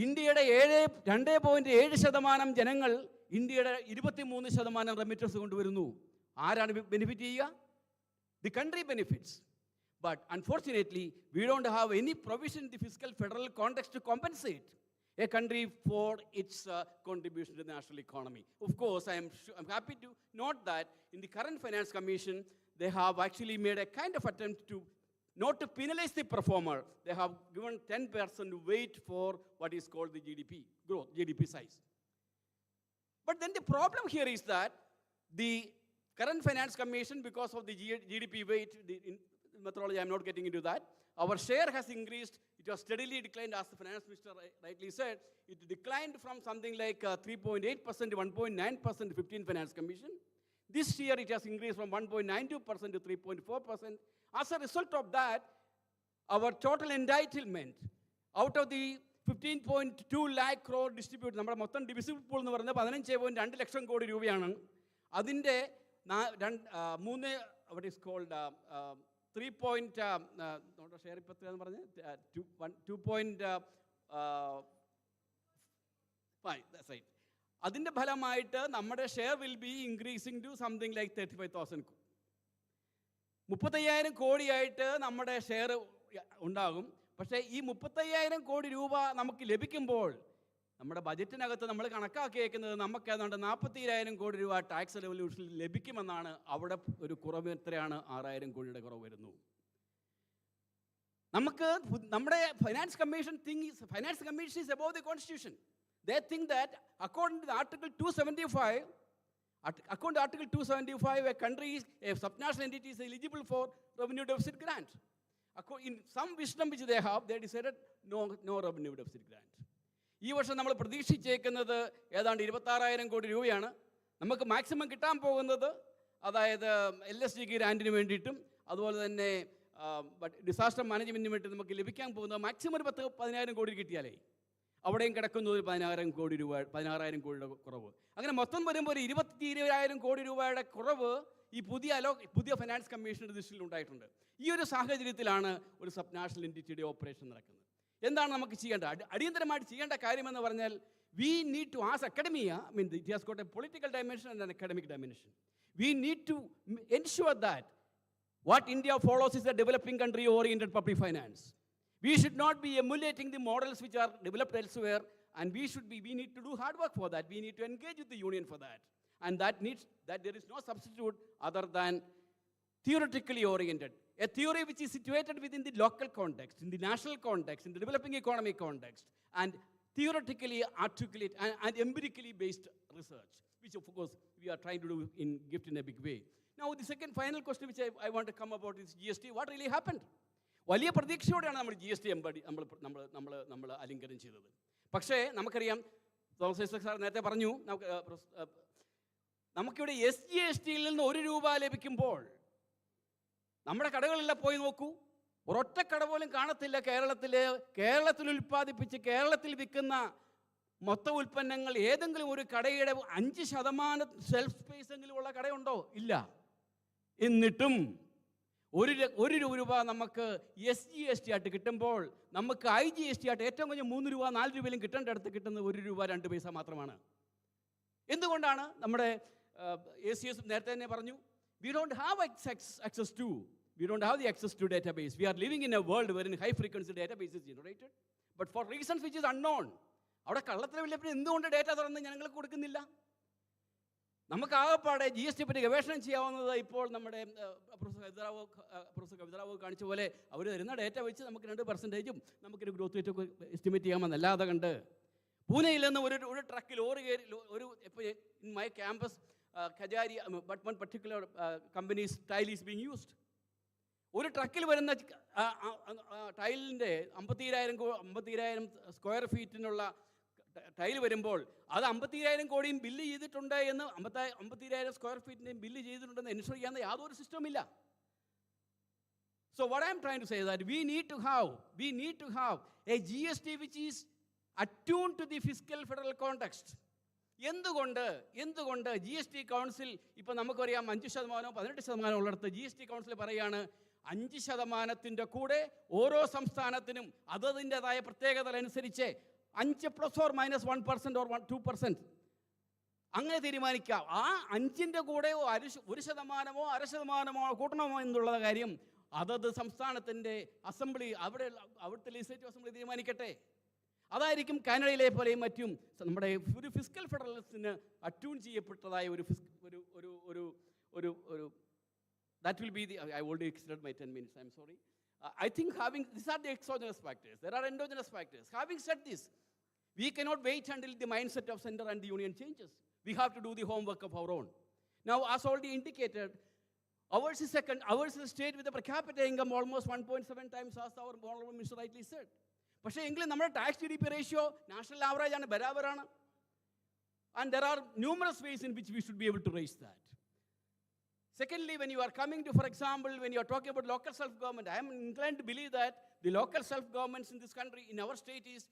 ഇന്ത്യയുടെ 2.7% ജനങ്ങൾ ഇന്ത്യയുടെ 23% റെമിറ്റൻസ് കൊണ്ടുവരുന്നു. ആരാണ് ബെനിഫിറ്റ് ചെയ്യുക? The country benefits. But unfortunately, we don't have any provision in the fiscal federal context to compensate a country for its contribution to the national economy. Of course, I'm happy to note that in the current Finance Commission, they have actually made a kind of attempt to not to penalize the performer. They have given 10% weight for what is called the GDP growth, GDP size. But then the problem here is that the current Finance Commission, because of the GDP weight, the methodology, I'm not getting into that, our share has increased. It was steadily declined, as the finance minister rightly said. It declined from something like 3.8% to 1.9% 15 Finance Commission. This year it has increased from 1.92% to 3.4%. As a result of that, our total entitlement out of the 15.2 lakh crore distributed, നമ്മുടെ മൊത്തം divisible pool എന്ന് പറയുന്നത് 15.2 ലക്ഷം കോടി രൂപയാണ്. അതിൻ്റെ 3 what is called 3. Share ഇപ്പോൾ എത്രയാണെന്ന് പറഞ്ഞ് 2.5. That's right. അതിൻ്റെ ഫലമായിട്ട് നമ്മുടെ share will be increasing to something like 35,000. 35,000 കോടിയായിട്ട് നമ്മുടെ ഷെയർ ഉണ്ടാകും. പക്ഷേ ഈ 35,000 കോടി രൂപ നമുക്ക് ലഭിക്കുമ്പോൾ നമ്മുടെ ബജറ്റിനകത്ത് നമ്മൾ കണക്കാക്കിയേക്കുന്നത് നമുക്ക് ഏതാണ്ട് 40,000 കോടി രൂപ ടാക്സ് റെവല്യൂഷനിൽ ലഭിക്കുമെന്നാണ്. അവിടെ ഒരു കുറവ് എത്രയാണ്? 6,000 കോടിയുടെ കുറവ് വരുന്നു. നമുക്ക് നമ്മുടെ finance commission is above the constitution. They think that according to Article 275, a country, a subnational entity is eligible for revenue deficit grant. In some wisdom which they have, they decided no revenue deficit grant. ഈ വർഷം നമ്മൾ പ്രതീക്ഷിച്ചേക്കുന്നത് ഏതാണ്ട് 26,000 കോടി രൂപയാണ്. നമുക്ക് maximum കിട്ടാൻ പോകുന്നത്, അതായത് LSG ഗ്രാൻറ്റിന് വേണ്ടിയിട്ടും അതുപോലെ തന്നെ ഡിസാസ്റ്റർ മാനേജ്മെൻറ്റിന് വേണ്ടി നമുക്ക് ലഭിക്കാൻ പോകുന്നത് മാക്സിമം ഒരു 10,000 കോടി കിട്ടിയാലേ അവിടെയും കിടക്കുന്ന ഒരു 16,000 കോടിയുടെ കുറവ്. അങ്ങനെ മൊത്തം വരുമ്പോൾ ഒരു 20,000 കോടി രൂപയുടെ കുറവ് ഈ പുതിയ ഫൈനാൻസ് കമ്മീഷൻ്റെ ദൃഷ്ടിയിൽ ഉണ്ടായിട്ടുണ്ട്. ഈ ഒരു സാഹചര്യത്തിലാണ് ഒരു സബ്നാഷണൽ എൻറ്റിറ്റിയുടെ ഓപ്പറേഷൻ നടക്കുന്നത്. എന്താണ് നമുക്ക് ചെയ്യേണ്ടത്? അടിയന്തരമായിട്ട് ചെയ്യേണ്ട കാര്യമെന്ന് പറഞ്ഞാൽ, we need to ask academia, I mean it has got a political dimension and an academic dimension. We need to ensure that what India follows is a developing country oriented public finance. We should not be emulating the models which are developed elsewhere, and we need to do hard work for that. We need to engage with the union for that. And that there is no substitute other than theoretically oriented. A theory which is situated within the local context, in the national context, in the developing economic context, and theoretically articulate and empirically based research, which of course we are trying to do in GIFT in a big way. Now the second final question which I want to come about is GST. What really happened? വലിയ പ്രതീക്ഷയോടെയാണ് നമ്മൾ GST നമ്മൾ അലിംഗനം ചെയ്തത്. പക്ഷേ നമുക്കറിയാം, Thomas Isaac sir നേരത്തെ പറഞ്ഞു, നമുക്കിവിടെ SGSTയിൽ നിന്ന് 1 രൂപ ലഭിക്കുമ്പോൾ നമ്മുടെ കടകളിലെല്ലാം പോയി നോക്കൂ, ഒരൊറ്റ കട പോലും കാണത്തില്ല കേരളത്തിൽ ഉൽപ്പാദിപ്പിച്ച് കേരളത്തിൽ വിൽക്കുന്ന മൊത്ത ഉൽപ്പന്നങ്ങൾ ഏതെങ്കിലും ഒരു കടയുടെ 5% സെൽഫ് സ്പേസ് എങ്കിലും ഉള്ള കടയുണ്ടോ? ഇല്ല. എന്നിട്ടും ഒരു രൂപ നമുക്ക് SGST ആയിട്ട് കിട്ടുമ്പോൾ നമുക്ക് IGST ആയിട്ട് ഏറ്റവും കുറഞ്ഞ 3 രൂപ 4 രൂപയിലും കിട്ടേണ്ട അടുത്ത് കിട്ടുന്നത് 1 രൂപ 2 പൈസ മാത്രമാണ്. എന്തുകൊണ്ടാണ്? നമ്മുടെ ACS നേരത്തെ തന്നെ പറഞ്ഞു, we don't have access to database. We are living in a world wherein high frequency database is generated, but for reasons which is unknown. അവിടെ കള്ളത്തിന് വലിയ എന്തുകൊണ്ട് ഡേറ്റ തുറന്ന് ജനങ്ങൾക്ക് കൊടുക്കുന്നില്ല? നമുക്ക് ആകെപ്പാടെ GST പറ്റി ഗവേഷണം ചെയ്യാവുന്നത് ഇപ്പോൾ നമ്മുടെ പ്രൊഫസർ കവിതറാവു കാണിച്ച പോലെ അവർ തരുന്ന ഡേറ്റ വെച്ച് നമുക്ക് 2% നമുക്കൊരു ഗ്രോത്ത് റേറ്റ് ഒക്കെ എസ്റ്റിമേറ്റ് ചെയ്യാമെന്നല്ലാതെ കണ്ട് പൂനെയിൽ നിന്ന് ഒരു ട്രക്കിൽ ഇപ്പോൾ in my campus Kajaria but one particular company's tile is being used. ഒരു ട്രക്കിൽ വരുന്ന ടൈലിൻ്റെ 50,000 സ്ക്വയർ ഫീറ്റിനുള്ള ടൈൽ വരുമ്പോൾ അത് 50,000 കോടിയും ബില്ല് ചെയ്തിട്ടുണ്ട് എന്ന് 50,000 സ്ക്വയർ ഫീറ്റിൻ്റെയും ബില്ല് ചെയ്തിട്ടുണ്ടെന്ന് എൻഷുർ ചെയ്യാവുന്ന യാതൊരു സിസ്റ്റമില്ല. So what I am trying to say is that we need to have a GST which is attuned to the fiscal federal context. എന്തുകൊണ്ട് GST കൗൺസിൽ ഇപ്പോൾ നമുക്കറിയാം 5% 18% ഉള്ളിടത്ത് GST കൗൺസിൽ പറയുകയാണ് 5%-ൻ്റെ കൂടെ ഓരോ സംസ്ഥാനത്തിനും അതതിൻ്റെതായ പ്രത്യേകതകളനുസരിച്ച് 5 ± 1% or 2% അങ്ങനെ തീരുമാനിക്കാം. ആ 5ൻ്റെ കൂടെ 1% 0.5% കൂട്ടണമോ എന്നുള്ള കാര്യം അതത് സംസ്ഥാനത്തിൻ്റെ അസംബ്ലി അവിടുത്തെ ലെജിസ്ലേറ്റീവ് അസംബ്ലി തീരുമാനിക്കട്ടെ. അതായിരിക്കും കാനഡയിലെ പോലെയും മറ്റും നമ്മുടെ ഒരു ഫിസ്ക്കൽ ഫെഡറലിസത്തിന് അറ്റ്യൂൺ ചെയ്യപ്പെട്ടതായ ഒരു that will be the, I already exceeded my 10 minutes, I'm sorry. I think these are the exogenous factors. There are endogenous factors. Having said this, we cannot wait until the mindset of center and the union changes. We have to do the homework of our own. Now, as already indicated, ours is a state with a per capita income almost 1.7 times, as our honorable minister rightly said. പക്ഷേ എങ്കിലും നമ്മുടെ tax GDP ratio national average ആണ്, ബരാബറാണ്. And there are numerous ways in which we should be able to raise that. Secondly, when you are coming to, for example, when you are talking about local self-government, I am inclined to believe that the local self-governments in this country, in our state, is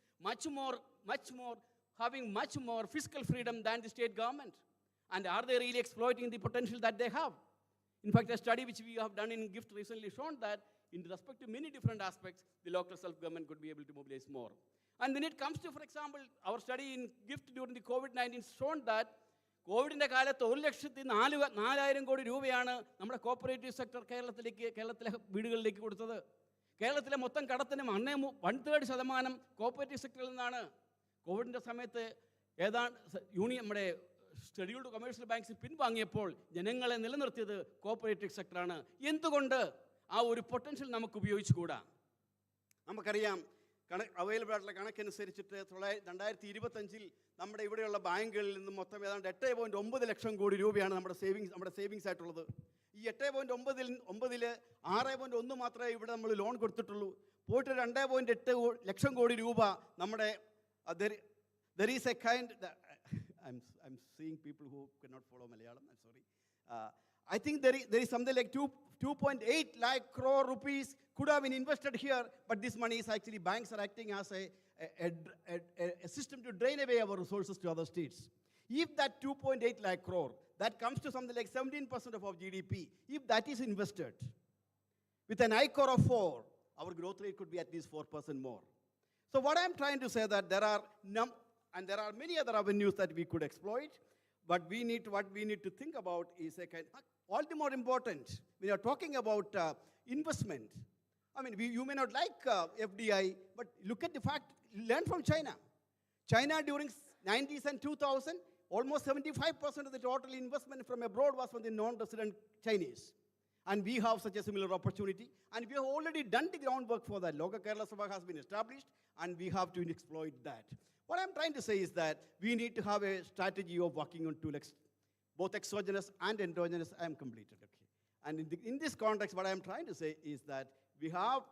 having much more fiscal freedom than the state government. And are they really exploiting the potential that they have? In fact, a study which we have done in GIFT recently shown that in respect to many different aspects, the local self-government could be able to mobilize more. And when it comes to, for example, our study in GIFT during the COVID-19 shown that കോവിഡിൻ്റെ കാലത്ത് 1,04,000 കോടി രൂപയാണ് നമ്മുടെ cooperative sector കേരളത്തിലെ വീടുകളിലേക്ക് കൊടുത്തത്. കേരളത്തിലെ മൊത്തം കടത്തിനും 1/3% കോപ്പറേറ്റീവ് സെക്ടറിൽ നിന്നാണ്. കോവിഡിൻ്റെ സമയത്ത് നമ്മുടെ ഷെഡ്യൂൾഡ് കൊമേഴ്ഷ്യൽ ബാങ്ക്സ് പിൻവാങ്ങിയപ്പോൾ ജനങ്ങളെ നിലനിർത്തിയത് കോപ്പറേറ്റീവ് സെക്ടറാണ്. എന്തുകൊണ്ട് ആ ഒരു പൊട്ടൻഷ്യൽ നമുക്ക് ഉപയോഗിച്ചുകൂടാ? നമുക്കറിയാം, അവൈലബിൾ ആയിട്ടുള്ള കണക്കനുസരിച്ചിട്ട് 2025 നമ്മുടെ ഇവിടെയുള്ള ബാങ്കുകളിൽ നിന്ന് മൊത്തം ഏതാണ്ട് 8.9 ലക്ഷം കോടി രൂപയാണ് നമ്മുടെ സേവിങ്സ് ആയിട്ടുള്ളത്. ഈ 8.9-ൽ 6.1 മാത്രമേ ഇവിടെ നമ്മൾ ലോൺ കൊടുത്തിട്ടുള്ളൂ. പോയിട്ട് 2.8 ലക്ഷം കോടി രൂപ നമ്മുടെ there is a kind I'm seeing people who cannot follow Malayalam, I'm sorry. I think there is something like 2.8 lakh crore rupees could have been invested here, but this money is actually, banks are acting as a system to drain away our resources to other states. If that 2.8 lakh crore, that comes to something like 17% of our GDP, if that is invested with an ICOR of 4, our growth rate could be at least 4% more. So what I'm trying to say that there are many other avenues that we could exploit, but what we need to think about is all the more important when you're talking about investment. I mean, you may not like FDI, but look at the fact, learn from China. China during 90s and 2000, almost 75% of the total investment from abroad was from the non-resident Chinese. And we have such a similar opportunity, and we have already done the groundwork for that. Loka Kerala Sabha has been established, and we have to exploit that. What I'm trying to say is that we need to have a strategy of working on two legs, both exogenous and endogenous. I am completed, okay. And in this context, what I am trying to say is that we have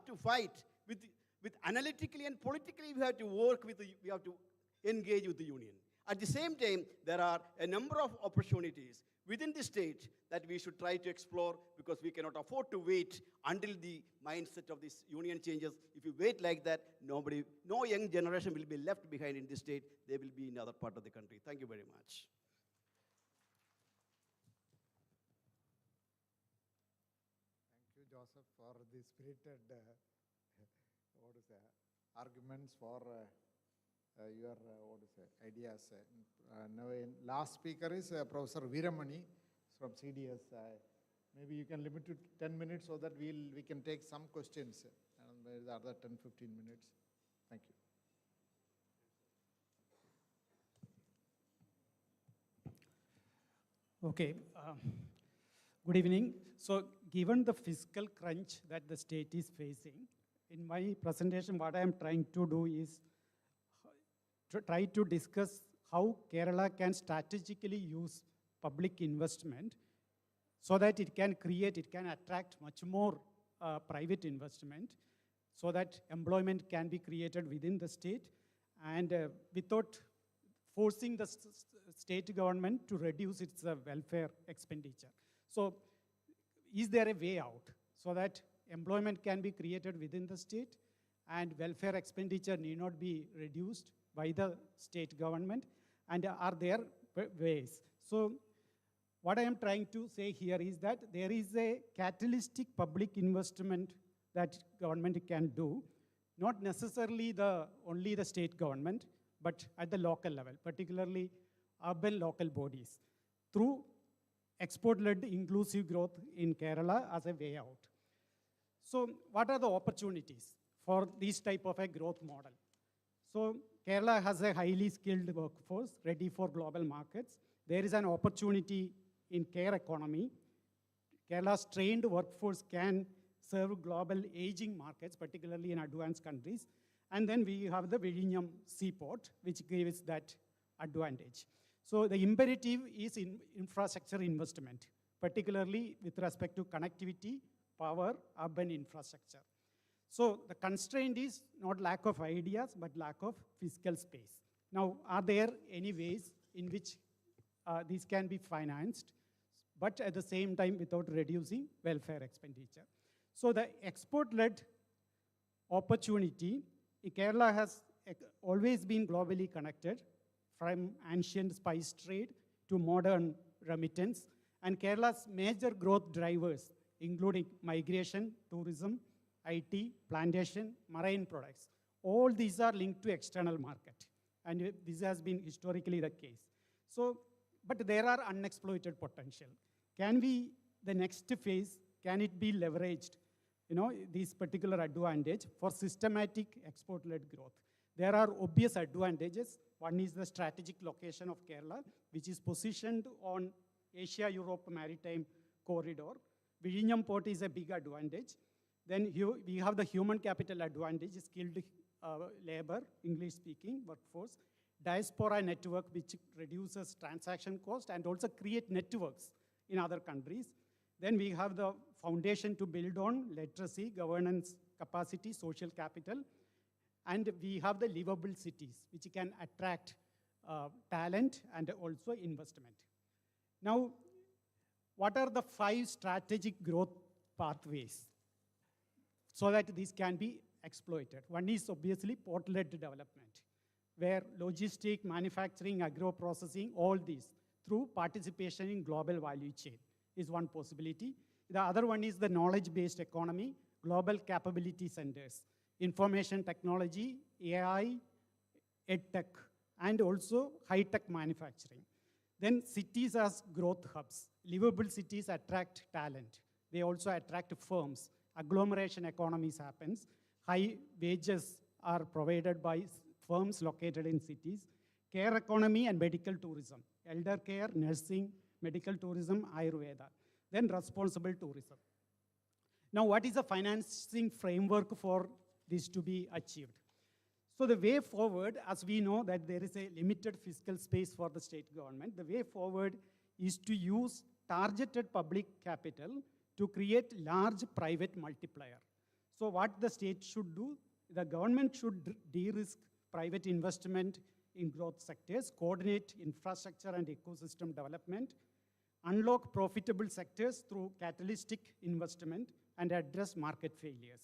to fight with analytically and politically. We have to work we have to engage with the union. At the same time, there are a number of opportunities within the state that we should try to explore, because we cannot afford to wait until the mindset of this union changes. If you wait like that, no young generation will be left behind in this state. They will be in other part of the country. Thank you very much. Thank you, Joseph, for the spirited arguments for your ideas. Now, last speaker is Professor Veeramani from CDS. Maybe you can limit to 10 minutes so that we can take some questions, and the other 10-15 minutes. Thank you. Okay. Good evening. So, given the fiscal crunch that the state is facing, in my presentation, what I am trying to do is to try to discuss how Kerala can strategically use public investment so that it can attract much more private investment, so that employment can be created within the state, and without forcing the state government to reduce its welfare expenditure. So, is there a way out so that employment can be created within the state and welfare expenditure need not be reduced by the state government, and are there ways? So, what I am trying to say here is that there is a catalytic public investment that government can do, not necessarily only the state government, but at the local level, particularly urban local bodies, through export-led inclusive growth in Kerala as a way out. So what are the opportunities for this type of a growth model? So Kerala has a highly skilled workforce ready for global markets. There is an opportunity in care economy. Kerala's trained workforce can serve global aging markets, particularly in advanced countries. And then we have the Vizhinjam seaport, which gives that advantage. So the imperative is in infrastructure investment, particularly with respect to connectivity, power, urban infrastructure. So the constraint is not lack of ideas, but lack of fiscal space. Now, are there any ways in which these can be financed, but at the same time without reducing welfare expenditure? So the export-led opportunity, Kerala has always been globally connected, from ancient spice trade to modern remittance, and Kerala's major growth drivers, including migration, tourism, IT, plantation, marine products. All these are linked to external market, and this has been historically the case. So, but there are unexploited potential. Can we, the next phase, can it be leveraged, this particular advantage for systematic export-led growth? There are obvious advantages. One is the strategic location of Kerala, which is positioned on Asia-Europe maritime corridor. Vizhinjam port is a big advantage. Then we have the human capital advantage, skilled labor, English-speaking workforce, diaspora network, which reduces transaction cost and also create networks in other countries. Then we have the foundation to build on, literacy, governance capacity, social capital. And we have the livable cities, which can attract talent and also investment. Now, what are the 5 strategic growth pathways so that these can be exploited? One is obviously port-led development, where logistic, manufacturing, agro-processing, all these, through participation in global value chain is one possibility. The other one is the knowledge-based economy, global capability centers, information technology, AI, EdTech, and also high-tech manufacturing. Then cities as growth hubs. Livable cities attract talent. They also attract firms. Agglomeration economies happens. High wages are provided by firms located in cities. Care economy and medical tourism. Elder care, nursing, medical tourism, Ayurveda. Then responsible tourism. Now, what is the financing framework for this to be achieved? So the way forward, as we know that there is a limited fiscal space for the state government, the way forward is to use targeted public capital to create large private multiplier. So what the state should do, the government should de-risk private investment in growth sectors, coordinate infrastructure and ecosystem development, unlock profitable sectors through catalytic investment, and address market failures.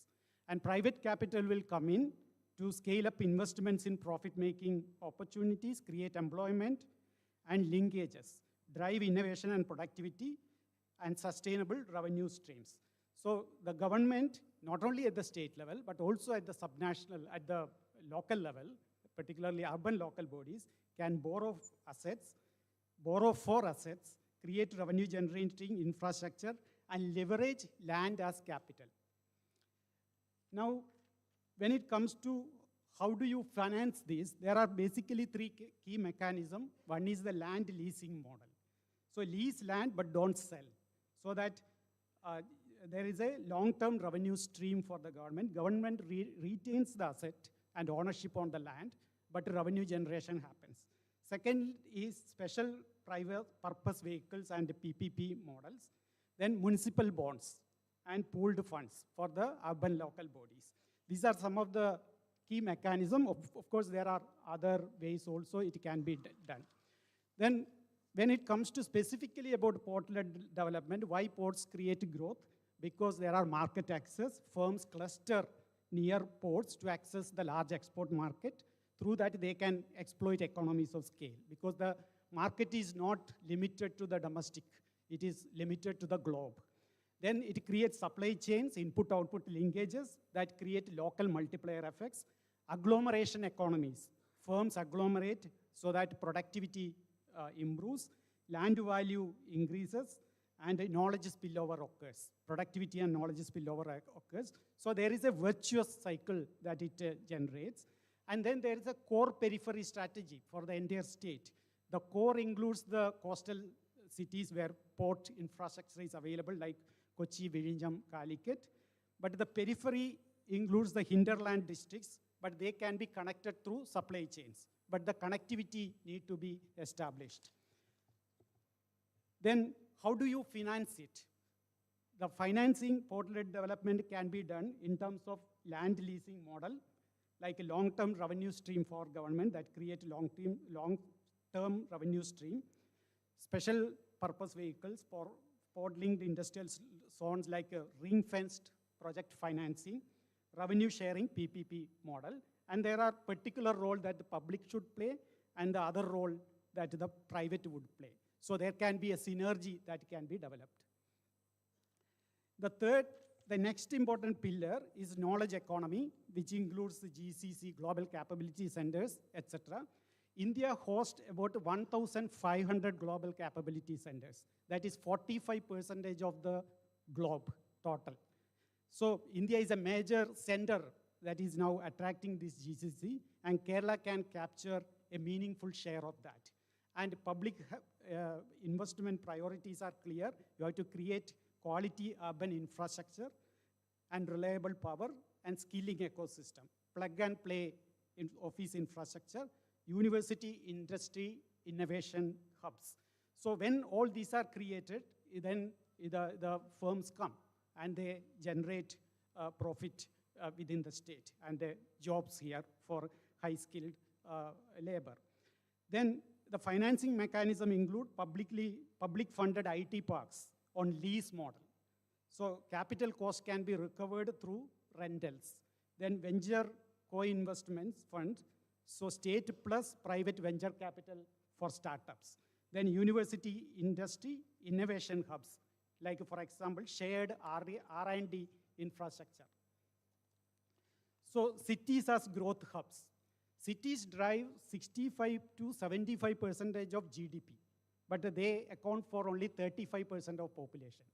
And private capital will come in to scale up investments in profit-making opportunities, create employment and linkages, drive innovation and productivity, and sustainable revenue streams. So the government, not only at the state level, but also at the subnational, at the local level, particularly urban local bodies, can borrow assets, borrow for assets, create revenue generating infrastructure, and leverage land as capital. Now, when it comes to how do you finance this, there are basically three key mechanisms. One is the land leasing model. So lease land but don't sell, so that there is a long-term revenue stream for the government. Government retains the asset and ownership on the land, but revenue generation happens. Second is special private purpose vehicles and PPP models. Then municipal bonds and pooled funds for the urban local bodies. These are some of the key mechanisms. Of course, there are other ways also it can be done. Then when it comes to specifically about port-led development, why ports create growth? Because there are market access. Firms cluster near ports to access the large export market. Through that, they can exploit economies of scale, because the market is not limited to the domestic. It is limited to the globe. Then it creates supply chains, input-output linkages that create local multiplier effects. Agglomeration economies. Firms agglomerate so that productivity improves, land value increases, and knowledge spillover occurs. Productivity and knowledge spillover occurs. So there is a virtuous cycle that it generates. And then there is a core periphery strategy for the entire state. The core includes the coastal cities where port infrastructure is available, like Kochi, Vizhinjam, Calicut. But the periphery includes the hinterland districts, but they can be connected through supply chains. But the connectivity need to be established. Then how do you finance it? The financing port-led development can be done in terms of land leasing model, like a long-term revenue stream for government that create long-term revenue stream. Special purpose vehicles for port-linked industrial zones like a ring-fenced project financing, revenue sharing PPP model, and there are particular role that the public should play and the other role that the private would play. So there can be a synergy that can be developed. The next important pillar is knowledge economy, which includes the GCC, Global Capability Centers, etc. India hosts about 1,500 global capability centers. That is 45% of the globe total. So India is a major center that is now attracting this GCC, and Kerala can capture a meaningful share of that. And public investment priorities are clear. You have to create quality urban infrastructure and reliable power and skilling ecosystem, plug and play in office infrastructure, university, industry, innovation hubs. So when all these are created, then the firms come and they generate profit within the state and jobs here for high-skilled labor. Then the financing mechanism include public-funded IT parks on lease model. So capital cost can be recovered through rentals. Then venture co-investments funds, so state plus private venture capital for startups. Then university industry innovation hubs, like for example, shared R&D infrastructure. So cities as growth hubs. Cities drive 65 to 75% of GDP, but they account for only 35% of population.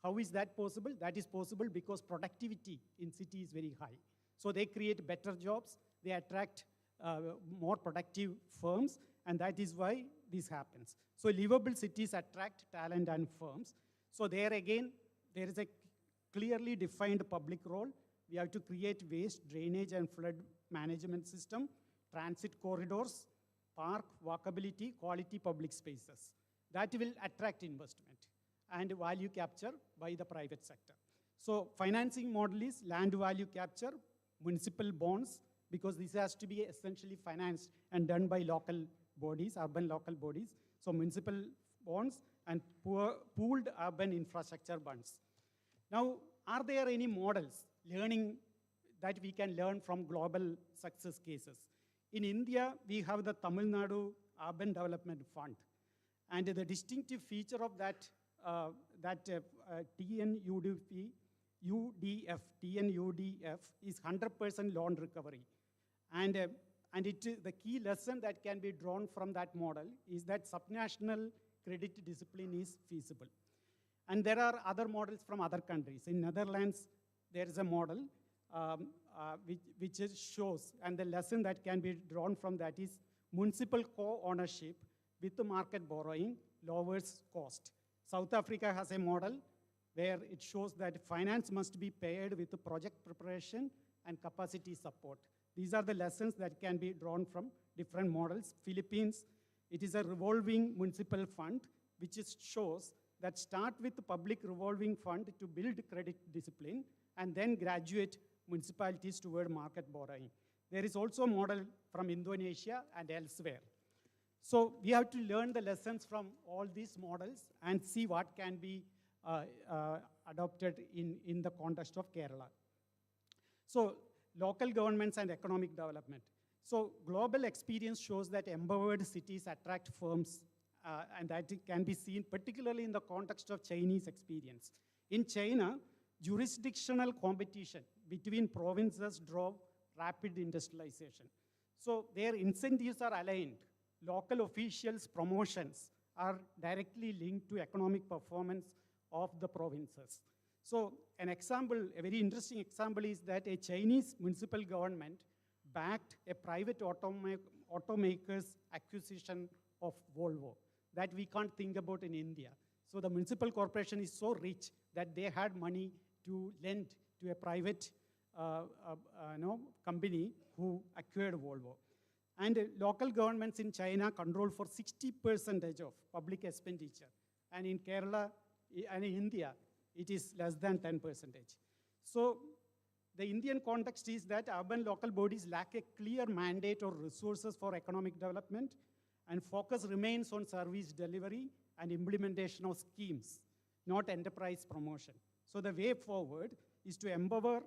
How is that possible? That is possible because productivity in city is very high. So they create better jobs, they attract more productive firms, and that is why this happens. So livable cities attract talent and firms. So there again, there is a clearly defined public role. We have to create waste, drainage, and flood management system, transit corridors, park, walkability, quality public spaces. That will attract investment and value capture by the private sector. So financing model is land value capture, municipal bonds, because this has to be essentially financed and done by local bodies, urban local bodies. So municipal bonds and pooled urban infrastructure funds. Now, are there any models that we can learn from global success cases? In India, we have the Tamil Nadu Urban Development Fund. And the distinctive feature of that TNUDF is 100% loan recovery. And the key lesson that can be drawn from that model is that subnational credit discipline is feasible. And there are other models from other countries. In Netherlands, there is a model which shows, and the lesson that can be drawn from that is municipal co-ownership with the market borrowing lowers cost. South Africa has a model where it shows that finance must be paired with the project preparation and capacity support. These are the lessons that can be drawn from different models. Philippines, it is a revolving municipal fund, which shows that start with the public revolving fund to build credit discipline and then graduate municipalities toward market borrowing. There is also a model from Indonesia and elsewhere. So we have to learn the lessons from all these models and see what can be adopted in the context of Kerala. So local governments and economic development. So global experience shows that empowered cities attract firms, and that it can be seen particularly in the context of Chinese experience. In China, jurisdictional competition between provinces drove rapid industrialization. So their incentives are aligned. Local officials' promotions are directly linked to economic performance of the provinces. So an example, a very interesting example is that a Chinese municipal government backed a private automaker's acquisition of Volvo that we can't think about in India. So the municipal corporation is so rich that they had money to lend to a private company who acquired Volvo. And local governments in China control for 60% of public expenditure. And in Kerala and in India, it is less than 10%. So the Indian context is that urban local bodies lack a clear mandate or resources for economic development, and focus remains on service delivery and implementation of schemes, not enterprise promotion. So the way forward is to empower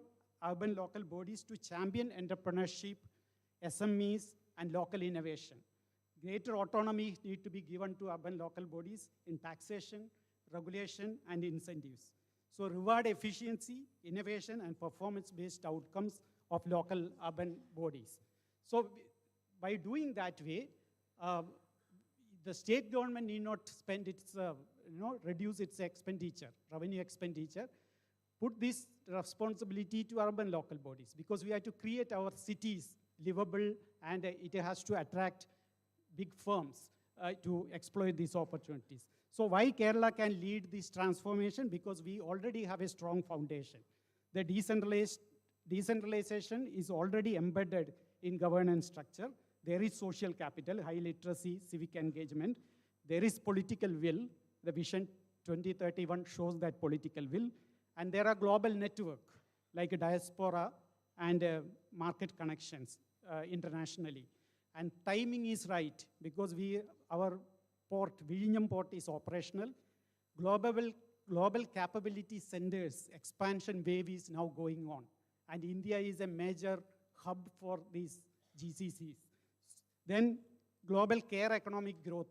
urban local bodies to champion entrepreneurship, SMEs, and local innovation. Greater autonomy needs to be given to urban local bodies in taxation, regulation, and incentives. So reward efficiency, innovation, and performance-based outcomes of local urban bodies. So by doing that way, the state government need not spend its, reduce its expenditure, revenue expenditure, put this responsibility to urban local bodies, because we have to create our cities livable, and it has to attract big firms to exploit these opportunities. So why Kerala can lead this transformation? Because we already have a strong foundation. The decentralization is already embedded in governance structure. There is social capital, high literacy, civic engagement. There is political will. The Vision 2031 shows that political will. And there are global networks like diaspora and market connections internationally. And timing is right because our port, Vizhinjam port, is operational. Global capability centers expansion wave is now going on. And India is a major hub for these GCCs. Then global care economic growth.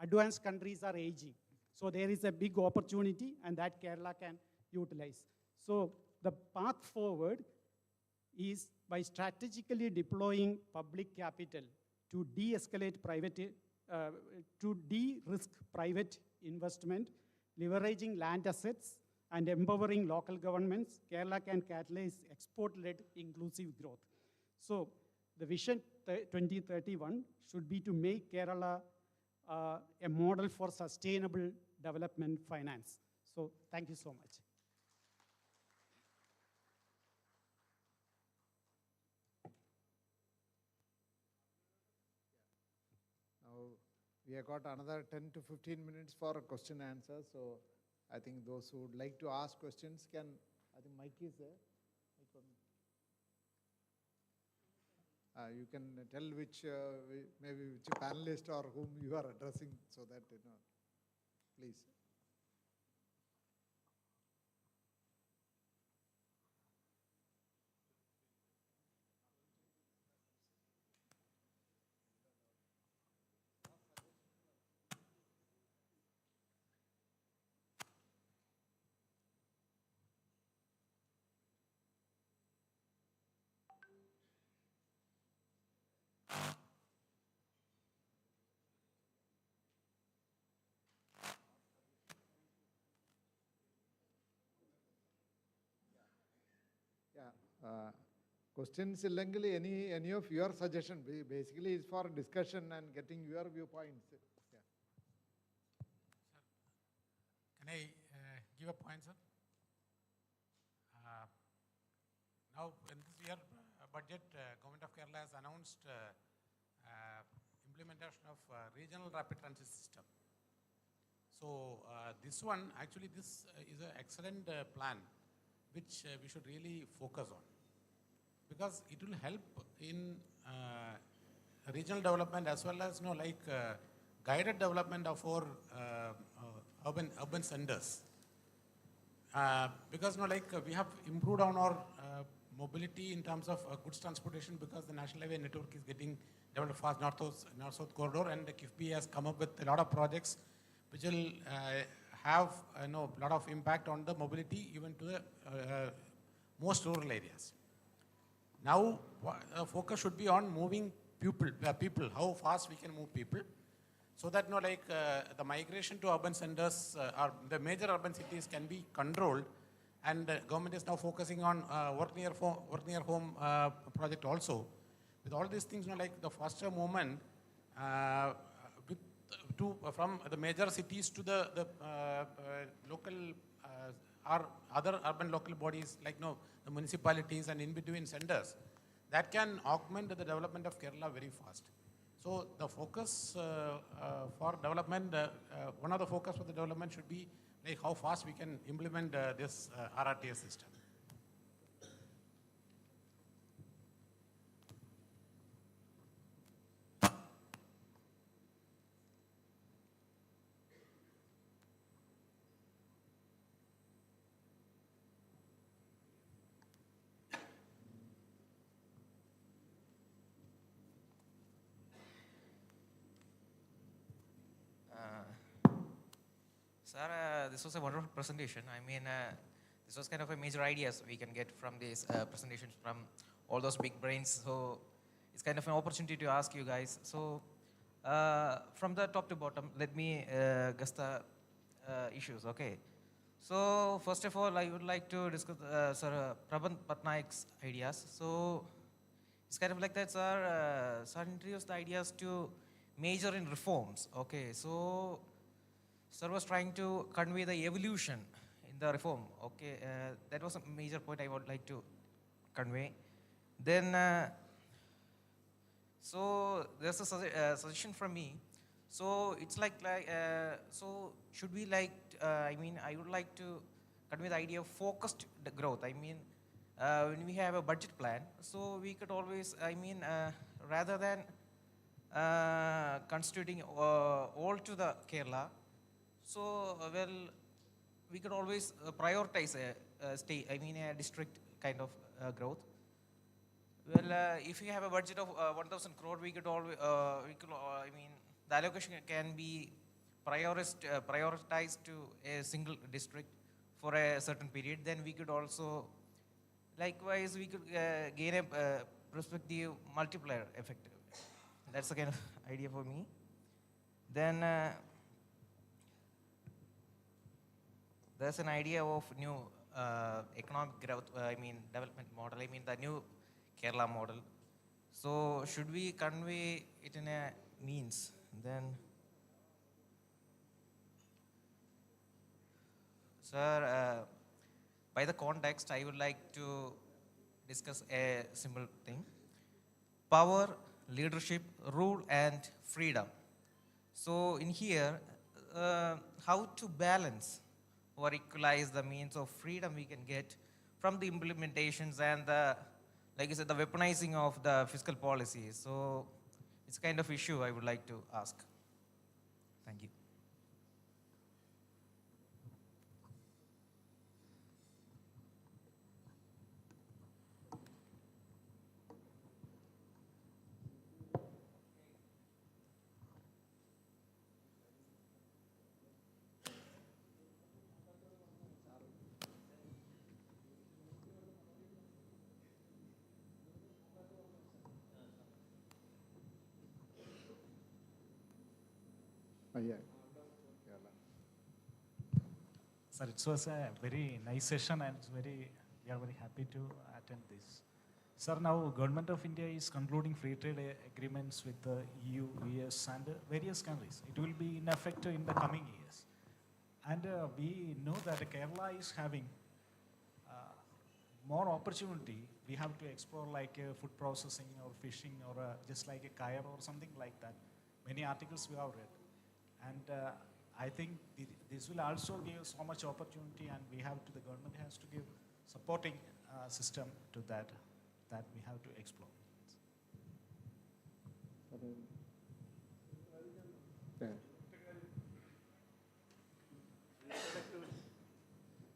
Advanced countries are aging. So there is a big opportunity, and that Kerala can utilize. So the path forward is by strategically deploying public capital to de-escalate to de-risk private investment, leveraging land assets, and empowering local governments, Kerala can catalyze export-led inclusive growth. So the Vision 2031 should be to make Kerala a model for sustainable development finance. So thank you so much. Now, we have got another 10 to 15 minutes for a question and answer. So I think those who would like to ask questions can, I think mic is there. You can tell which, maybe which panelist or whom you are addressing so that, please. Yeah. Questions illengil any of your suggestion basically is for discussion and getting your viewpoints. Yeah. Can I give a point, sir? Now, in this year budget, Government of Kerala has announced implementation of regional rapid transit system. So this one, actually, this is an excellent plan, which we should really focus on, because it will help in regional development as well as guided development of our urban centers. Because we have improved on our mobility in terms of goods transportation, because the national highway network is getting developed fast, north-south corridor, and the KIFBI has come up with a lot of projects which will have a lot of impact on the mobility even to the most rural areas. Now, focus should be on moving people, how fast we can move people, so that the migration to urban centers or the major urban cities can be controlled. And the government is now focusing on work near home project also. With all these things, the faster movement from the major cities to the local or other urban local bodies like the municipalities and in between centers, that can augment the development of Kerala very fast. So the focus for development, one of the focus for the development should be how fast we can implement this RRTS system. Sir, this was a wonderful presentation. I mean, this was kind of a major ideas we can get from these presentations from all those big brains. So it's kind of an opportunity to ask you guys. So from the top to bottom, let me guess the issues, okay? So first of all, I would like to discuss Sir Prabhat Patnaik's ideas. So it's kind of like that, sir. Sir introduced the ideas to major in reforms, okay? So Sir was trying to convey the evolution in the reform. Okay, that was a major point I would like to convey. Then, so there's a suggestion from me. So it's so should we I would like to convey the idea of focused growth. I mean, when we have a budget plan, so we could always, rather than constituting all to the Kerala, so, we could always prioritize a state, a district kind of growth. Well, if you have a budget of 1,000 crore, we could always, the allocation can be prioritized to a single district for a certain period. Then we could also, likewise, we could gain a prospective multiplier effect. That's the kind of idea for me. Then, there's an idea of new economic growth, development model, the new Kerala model. So should we convey it in a means? Then, sir, by the context, I would like to discuss a simple thing. Power, leadership, rule, and freedom. So in here, how to balance or equalize the means of freedom we can get from the implementations and the, like I said, the weaponizing of the fiscal policy. So it's kind of issue I would like to ask. Thank you. Yeah. Sir, it was a very nice session and we are very happy to attend this. Sir, now Government of India is concluding free trade agreements with the EU, US and various countries. It will be in effect in the coming years. And we know that Kerala is having more opportunity. We have to explore like food processing or fishing or just like a kayak or something like that. Many articles we have read. And I think this will also give so much opportunity, and the government has to give supporting system to that we have to explore.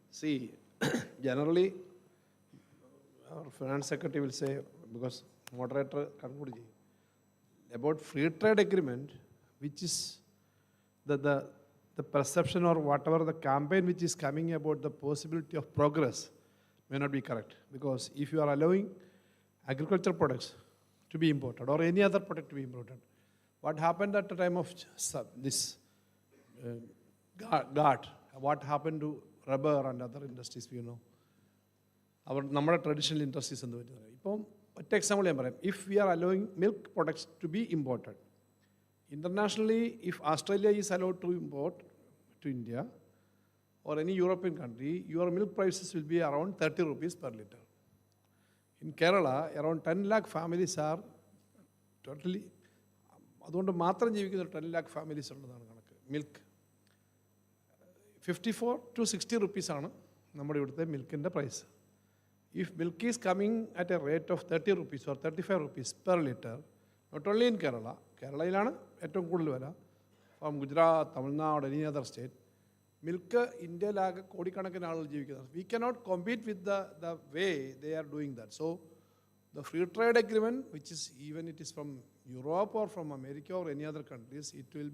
See, generally, our finance secretary will say, because moderator conclude about free trade agreement, which is the perception or whatever the campaign which is coming about the possibility of progress may not be correct. Because if you are allowing agricultural products to be imported or any other product to be imported, what happened at the time of this GATT? What happened to rubber and other industries, we know? Our traditional industries. Take example, if we are allowing milk products to be imported, internationally, if Australia is allowed to import to India or any European country, your milk prices will be around 30 rupees per liter. In Kerala, around 10 lakh families are totally, 10 lakh families milk. 54 to 60 rupees is the milk in the price. If milk is coming at a rate of 30 rupees or 35 rupees per liter, not only in Kerala, from Gujarat, Tamil Nadu, or any other state, milk India laga kodi kanakkinu aalukal jeevikkunnu. We cannot compete with the way they are doing that. So the free trade agreement, which is even it is from Europe or from America or any other countries, it will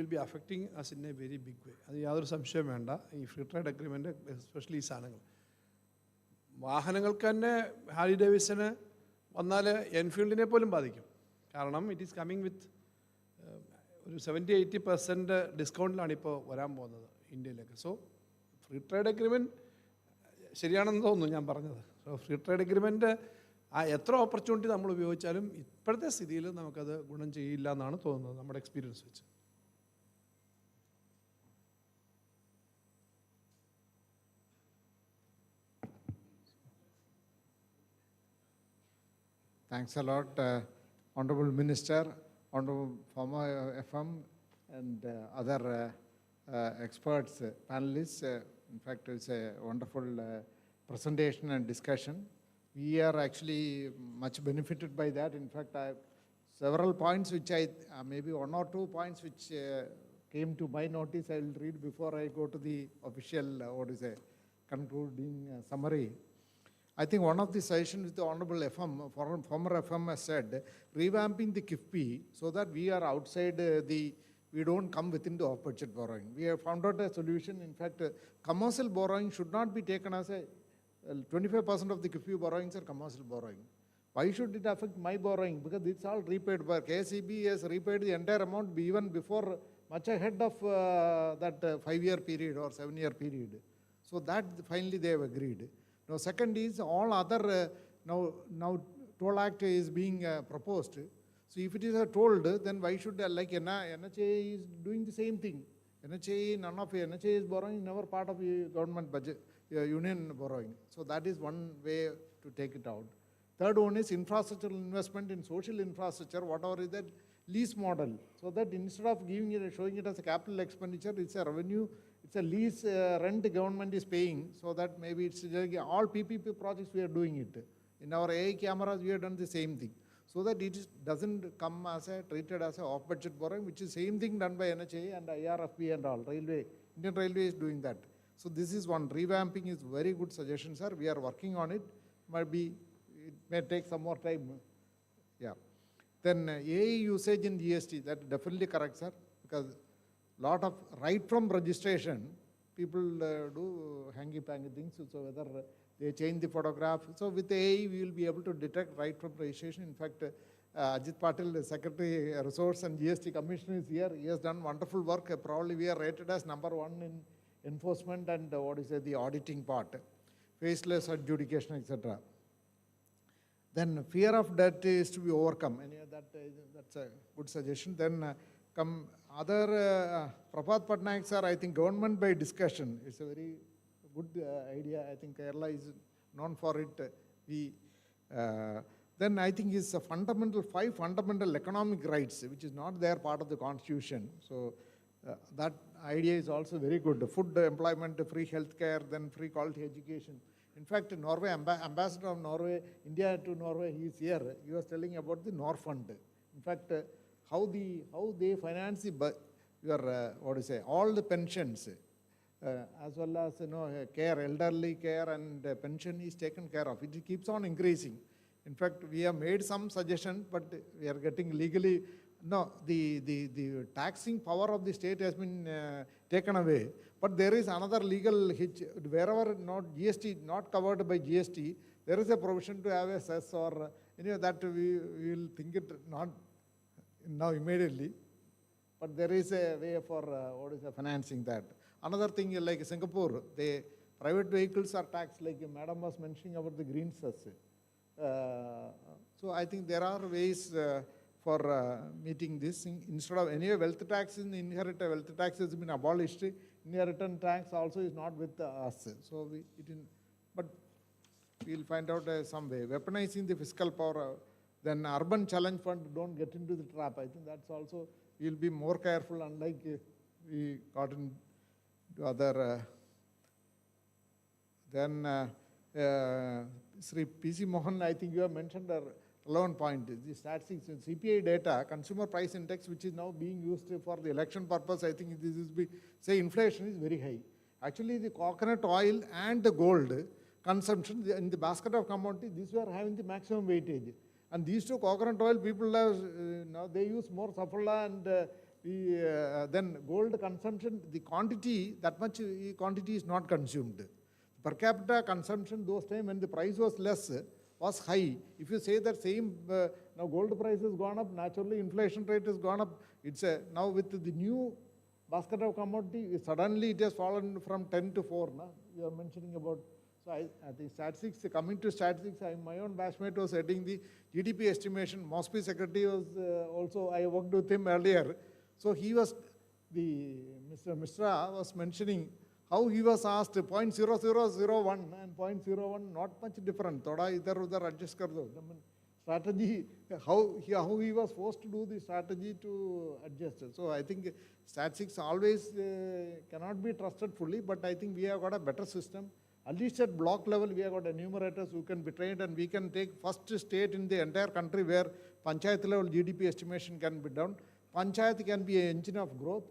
be affecting us in a very big way. Adu yadhoru samshayam venda. Ee free trade agreement, especially ee saanangal. വാഹനങ്ങൾക്ക് തന്നെ Harley ഡേവിഡ്സന് വന്നാൽ എൻഫീൽഡിനെ പോലും ബാധിക്കും. കാരണം it is coming വിത്ത് ഒരു 70-80% ഡിസ്കൗണ്ടിലാണ് ഇപ്പോൾ വരാൻ പോകുന്നത് ഇന്ത്യയിലേക്ക്. സോ ഫ്രീ ട്രേഡ് എഗ്രിമെൻറ്റ് ശരിയാണെന്ന് തോന്നുന്നു ഞാൻ പറഞ്ഞത്. സോ ഫ്രീ ട്രേഡ് എഗ്രിമെൻറ്റ് എത്ര ഓപ്പർച്യൂണിറ്റി നമ്മൾ ഉപയോഗിച്ചാലും ഇപ്പോഴത്തെ സ്ഥിതിയിൽ നമുക്കത് ഗുണം ചെയ്യില്ല എന്നാണ് തോന്നുന്നത് നമ്മുടെ എക്സ്പീരിയൻസ് വെച്ച്. Thanks a lot, Honorable Minister, Honorable former FM, and other experts, panelists. In fact, it's a wonderful presentation and discussion. We are actually much benefited by that. In fact, I have several points which maybe one or two points which came to my notice, I will read before I go to the official, concluding summary. I think one of the suggestions with the Honorable FM, former FM has said, revamping the KIFP so that we are outside we don't come within the off-budget borrowing. We have found out a solution. In fact, commercial borrowing should not be taken as 25% of the KIFP borrowings are commercial borrowing. Why should it affect my borrowing? Because it's all repaid by KCB has repaid the entire amount even before, much ahead of that 5-year period or 7-year period. So that finally they have agreed. Now, second is all other, now toll act is being proposed. So if it is a tolled, then why should, like NHA is doing the same thing. None of NHA is borrowing, never part of the government budget, union borrowing. So that is one way to take it out. Third one is infrastructural investment in social infrastructure, whatever is that lease model. So that instead of giving it, showing it as a capital expenditure, it's a revenue. It's a lease rent the government is paying, so that maybe it's all PPP projects we are doing it. In our AI cameras, we have done the same thing. So that it doesn't come as treated as a off-budget borrowing, which is same thing done by NHA and IRFB and all. Indian Railway is doing that. So this is one. Revamping is very good suggestion, sir. We are working on it. It may take some more time. Yeah. Then AI usage in GST, that definitely correct, sir, because lot of, right from registration, people do hangy-pangy things, so whether they change the photograph. So with AI, we will be able to detect right from registration. In fact, Ajit Patil, the Secretary Resource and GST Commissioner is here. He has done wonderful work. Probably we are rated as #1 in enforcement and the auditing part, faceless adjudication, etc. Then fear of debt is to be overcome. That's a good suggestion. Then come other Prabhat Patnaik sir, I think government by discussion is a very good idea. I think Kerala is known for it. Then I think is a five fundamental economic rights, which is not there part of the constitution. So that idea is also very good. Food, employment, free healthcare, then free quality education. In fact, Norway, ambassador of Norway, India to Norway, he is here. He was telling about the Norfund. In fact, how they finance all the pensions, as well as care, elderly care and pension is taken care of. It keeps on increasing. In fact, we have made some suggestions, but we are getting legally. No, the taxing power of the state has been taken away. But there is another legal hitch. Wherever GST not covered by GST, there is a provision to have a cess or that we will think it not now immediately. But there is a way for financing that. Another thing like Singapore, the private vehicles are taxed, like Madam was mentioning about the green cess. So I think there are ways for meeting this. Instead of any wealth tax, inheritance wealth tax has been abolished. Inheritance tax also is not with us. So but we'll find out some way. Weaponizing the fiscal power, then urban challenge fund, don't get into the trap. I think that's also, we'll be more careful, unlike we got into other. Then Sri P.C. Mohan, I think you have mentioned a relevant point. The statistics, CPI data, consumer price index, which is now being used for the election purpose, I think this is, say inflation is very high. Actually, the coconut oil and the gold consumption in the basket of commodity, these were having the maximum weightage. And these two, coconut oil, people have, now they use more Saffola and then gold consumption, the quantity, that much quantity is not consumed. Per capita consumption those time when the price was less was high. If you say that same, now gold price has gone up, naturally inflation rate has gone up. It's now with the new basket of commodity, suddenly it has fallen from 10 to 4. Now you are mentioning about, so the statistics, coming to statistics, my own batchmate was heading the GDP estimation. Mosby secretary was also, I worked with him earlier. So he was, Mr. Mishra was mentioning how he was asked 0.0001 and 0.01, not much different. Thoda idhar udhar adjust kar do. Strategy, how he was forced to do the strategy to adjust. So I think statistics always cannot be trusted fully, but I think we have got a better system. At least at block level, we have got enumerators who can be trained, and we can take first state in the entire country where panchayat level GDP estimation can be done. Panchayat can be an engine of growth.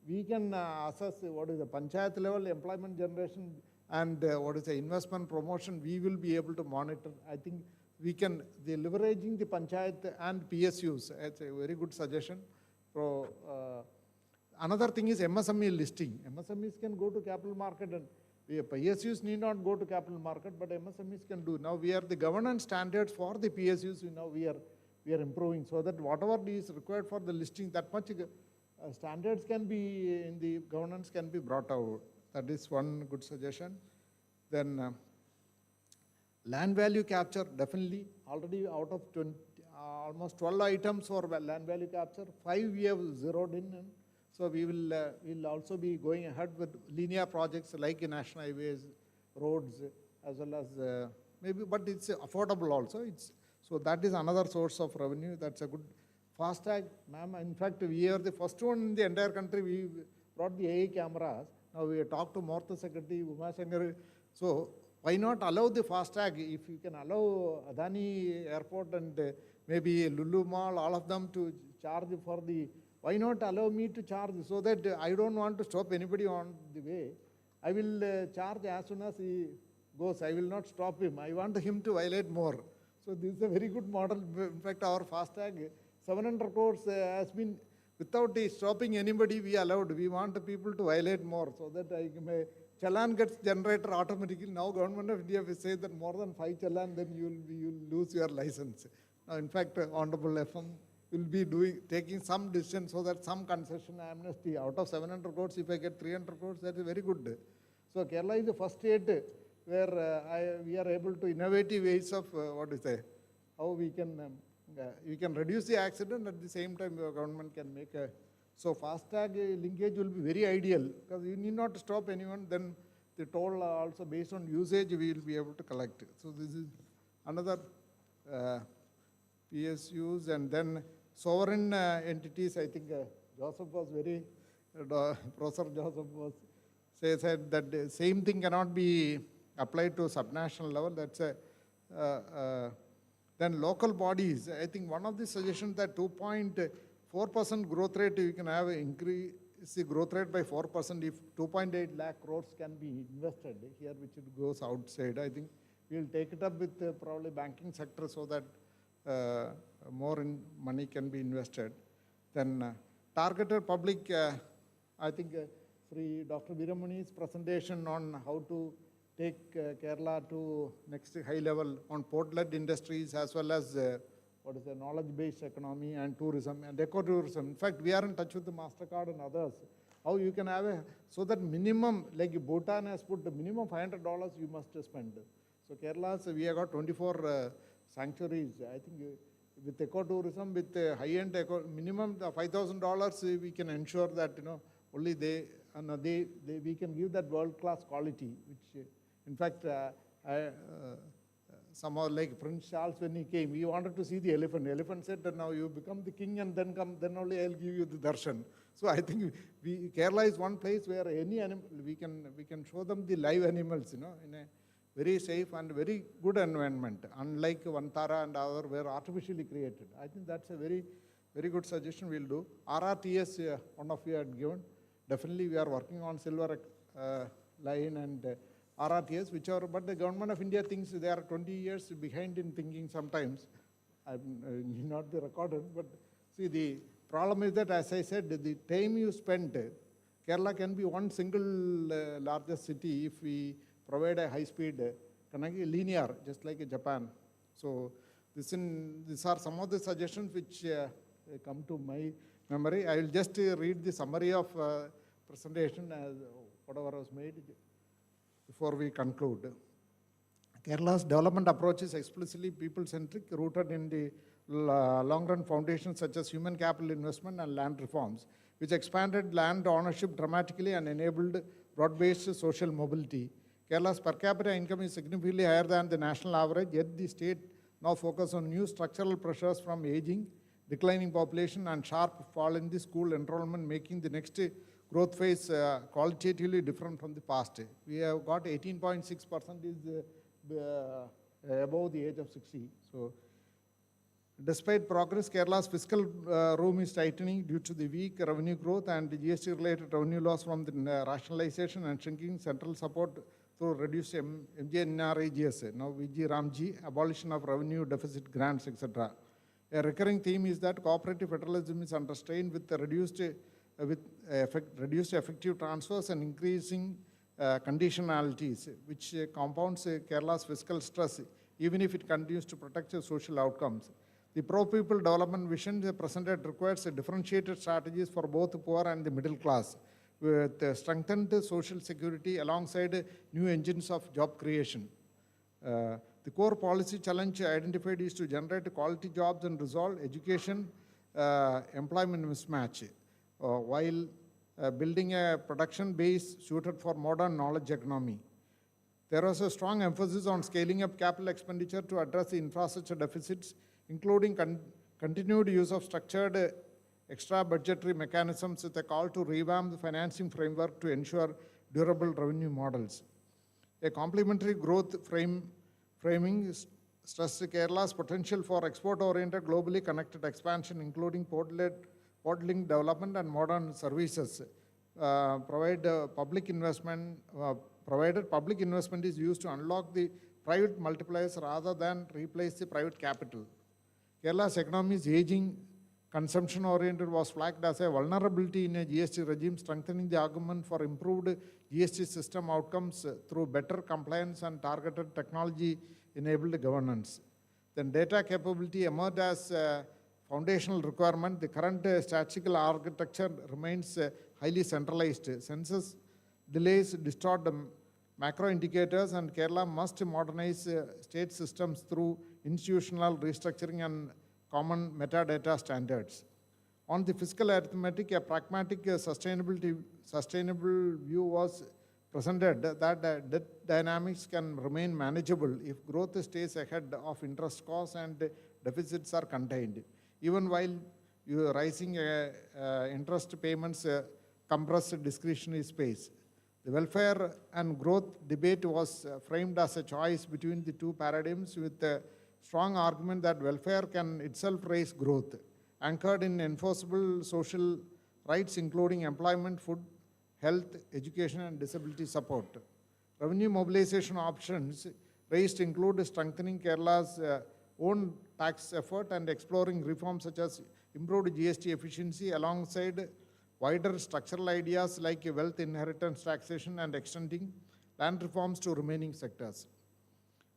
We can assess what is the panchayat level employment generation and what is the investment promotion. We will be able to monitor. I think we can, the leveraging the panchayat and PSUs, it's a very good suggestion. So, another thing is MSME listing. MSMEs can go to capital market, and PSUs need not go to capital market, but MSMEs can do. Now we are the governance standards for the PSUs, now we are improving, so that whatever is required for the listing, that much standards can be in the governance can be brought out. That is one good suggestion. Then land value capture, definitely already out of 20, almost 12 items for land value capture, 5 we have zeroed in. So we will also be going ahead with linear projects like national highways, roads, as well as maybe, but it's affordable also. So that is another source of revenue. That's a good. FASTag, ma'am, in fact, we are the first one in the entire country. We brought the AI cameras. Now we talked to Mortha Secretary, Uma Shankar. So why not allow the FASTag? If you can allow Adani Airport and maybe Lulu Mall, all of them to charge for the, why not allow me to charge so that I don't want to stop anybody on the way. I will charge as soon as he goes. I will not stop him. I want him to violate more. So this is a very good model. In fact, our FASTag, 700 crores has been, without stopping anybody, we allowed. We want the people to violate more so that challan gets generated automatically. Now government of India will say that more than 5 challan, then you will lose your license. Now, in fact, Honorable FM will be taking some decision so that some concession amnesty out of 700 crores, if I get 300 crores, that is very good. So Kerala is the first state where we are able to innovative ways of how we can reduce the accident at the same time your government can make a. So FASTag linkage will be very ideal because you need not stop anyone. Then the toll also based on usage we will be able to collect. So this is another PSUs, and then sovereign entities. I think Joseph was very, Professor Joseph was said that the same thing cannot be applied to subnational level. That's then local bodies. I think one of the suggestions that 2.4% growth rate, you can have increase the growth rate by 4% if 2.8 lakh crores can be invested here, which it goes outside. I think we'll take it up with probably banking sector so that more money can be invested. Then targeted public, I think Sri Dr. Veeramuni's presentation on how to take Kerala to next high level on port-led industries as well as knowledge-based economy and tourism and ecotourism. In fact, we are in touch with the MasterCard and others. How you can have so that minimum, like Bhutan has put the minimum $500 you must spend. So Kerala's, we have got 24 sanctuaries. I think with ecotourism, with high-end minimum $5,000, we can ensure that only we can give that world-class quality. Which, in fact, somehow like Prince Charles when he came, he wanted to see the elephant. The elephant said that now you become the king and then only I'll give you the darshan. So I think Kerala is one place where any animal we can show them the live animals, in a very safe and very good environment, unlike Vantara and other were artificially created. I think that's a very, very good suggestion we'll do. RRTS, one of you had given. Definitely we are working on silver line and RRTS, but the government of India thinks they are 20 years behind in thinking sometimes. I need not be recorded, but see the problem is that, as I said, the time you spent, Kerala can be one single largest city if we provide a high-speed, linear, just like Japan. So these are some of the suggestions which come to my memory. I will just read the summary of presentation as whatever was made before we conclude. Kerala's development approach is explicitly people-centric, rooted in the long-run foundations such as human capital investment and land reforms, which expanded land ownership dramatically and enabled broad-based social mobility. Kerala's per capita income is significantly higher than the national average, yet the state now focuses on new structural pressures from aging, declining population, and sharp fall in the school enrollment, making the next growth phase qualitatively different from the past. We have got 18.6% is above the age of 60. So, despite progress, Kerala's fiscal room is tightening due to the weak revenue growth and the GST-related revenue loss from the rationalization and shrinking central support through reduced MJNRAGS, now VG Ramji, abolition of revenue deficit grants, etc. A recurring theme is that cooperative federalism is under strain with the reduced effective transfers and increasing conditionalities, which compounds Kerala's fiscal stress, even if it continues to protect social outcomes. The pro-people development vision presented requires differentiated strategies for both the poor and the middle class, with strengthened social security alongside new engines of job creation. The core policy challenge identified is to generate quality jobs and resolve education employment mismatch, while building a production base suited for modern knowledge economy. There was a strong emphasis on scaling up capital expenditure to address the infrastructure deficits, including continued use of structured extra budgetary mechanisms with a call to revamp the financing framework to ensure durable revenue models. A complementary growth framing stressed Kerala's potential for export-oriented, globally connected expansion, including port-linked development and modern services. Provided public investment is used to unlock the private multipliers rather than replace the private capital. Kerala's economy is aging, consumption-oriented was flagged as a vulnerability in a GST regime, strengthening the argument for improved GST system outcomes through better compliance and targeted technology-enabled governance. Then data capability emerged as a foundational requirement. The current statistical architecture remains highly centralized. Census delays distort the macro indicators, and Kerala must modernize state systems through institutional restructuring and common metadata standards. On the fiscal arithmetic, a pragmatic sustainable view was presented that debt dynamics can remain manageable if growth stays ahead of interest costs and deficits are contained, even while rising interest payments compress discretionary space. The welfare and growth debate was framed as a choice between the two paradigms, with a strong argument that welfare can itself raise growth, anchored in enforceable social rights including employment, food, health, education, and disability support. Revenue mobilization options raised include strengthening Kerala's own tax effort and exploring reforms such as improved GST efficiency alongside wider structural ideas like wealth inheritance taxation and extending land reforms to remaining sectors.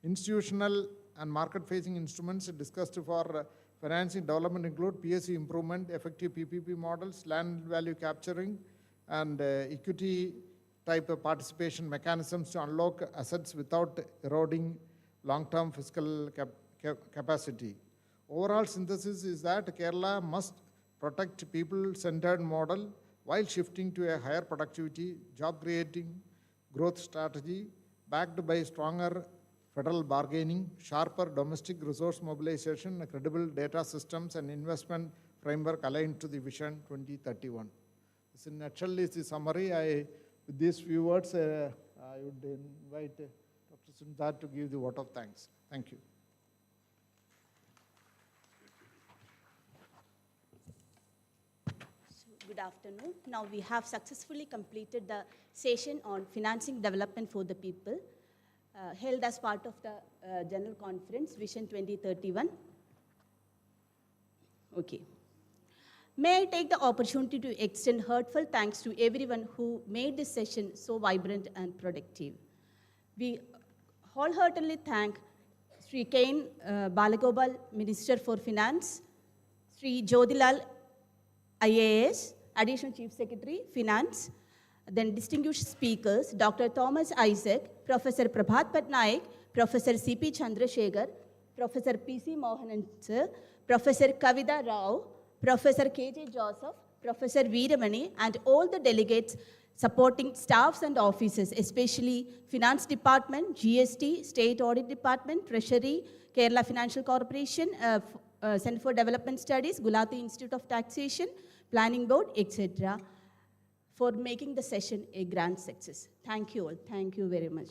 Institutional and market-facing instruments discussed for financing development include PSU improvement, effective PPP models, land value capturing, and equity type of participation mechanisms to unlock assets without eroding long-term fiscal capacity. Overall synthesis is that Kerala must protect people-centered model while shifting to a higher productivity, job-creating growth strategy backed by stronger federal bargaining, sharper domestic resource mobilization, credible data systems, and investment framework aligned to the Vision 2031. This in a nutshell is the summary. With these few words, I would invite Dr. Sundar to give the vote of thanks. Thank you. Good afternoon. Now we have successfully completed the session on financing development for the people, held as part of the General Conference, Vision 2031. Okay. May I take the opportunity to extend heartfelt thanks to everyone who made this session so vibrant and productive. We wholeheartedly thank Sri K. Balagopal, Minister for Finance, Sri Jodhilal IAS, Additional Chief Secretary, Finance, then distinguished speakers, Dr. Thomas Isaac, Professor Prabhat Patnaik, Professor C.P. Chandrasekhar, Professor P.C. Mohanan Sir, Professor Kavita Rao, Professor K.J. Joseph, Professor Veeramani, and all the delegates supporting staffs and officers, especially Finance Department, GST, State Audit Department, Treasury, Kerala Financial Corporation, Center for Development Studies, Gulati Institute of Taxation, Planning Board, etc., for making the session a grand success. Thank you all. Thank you very much.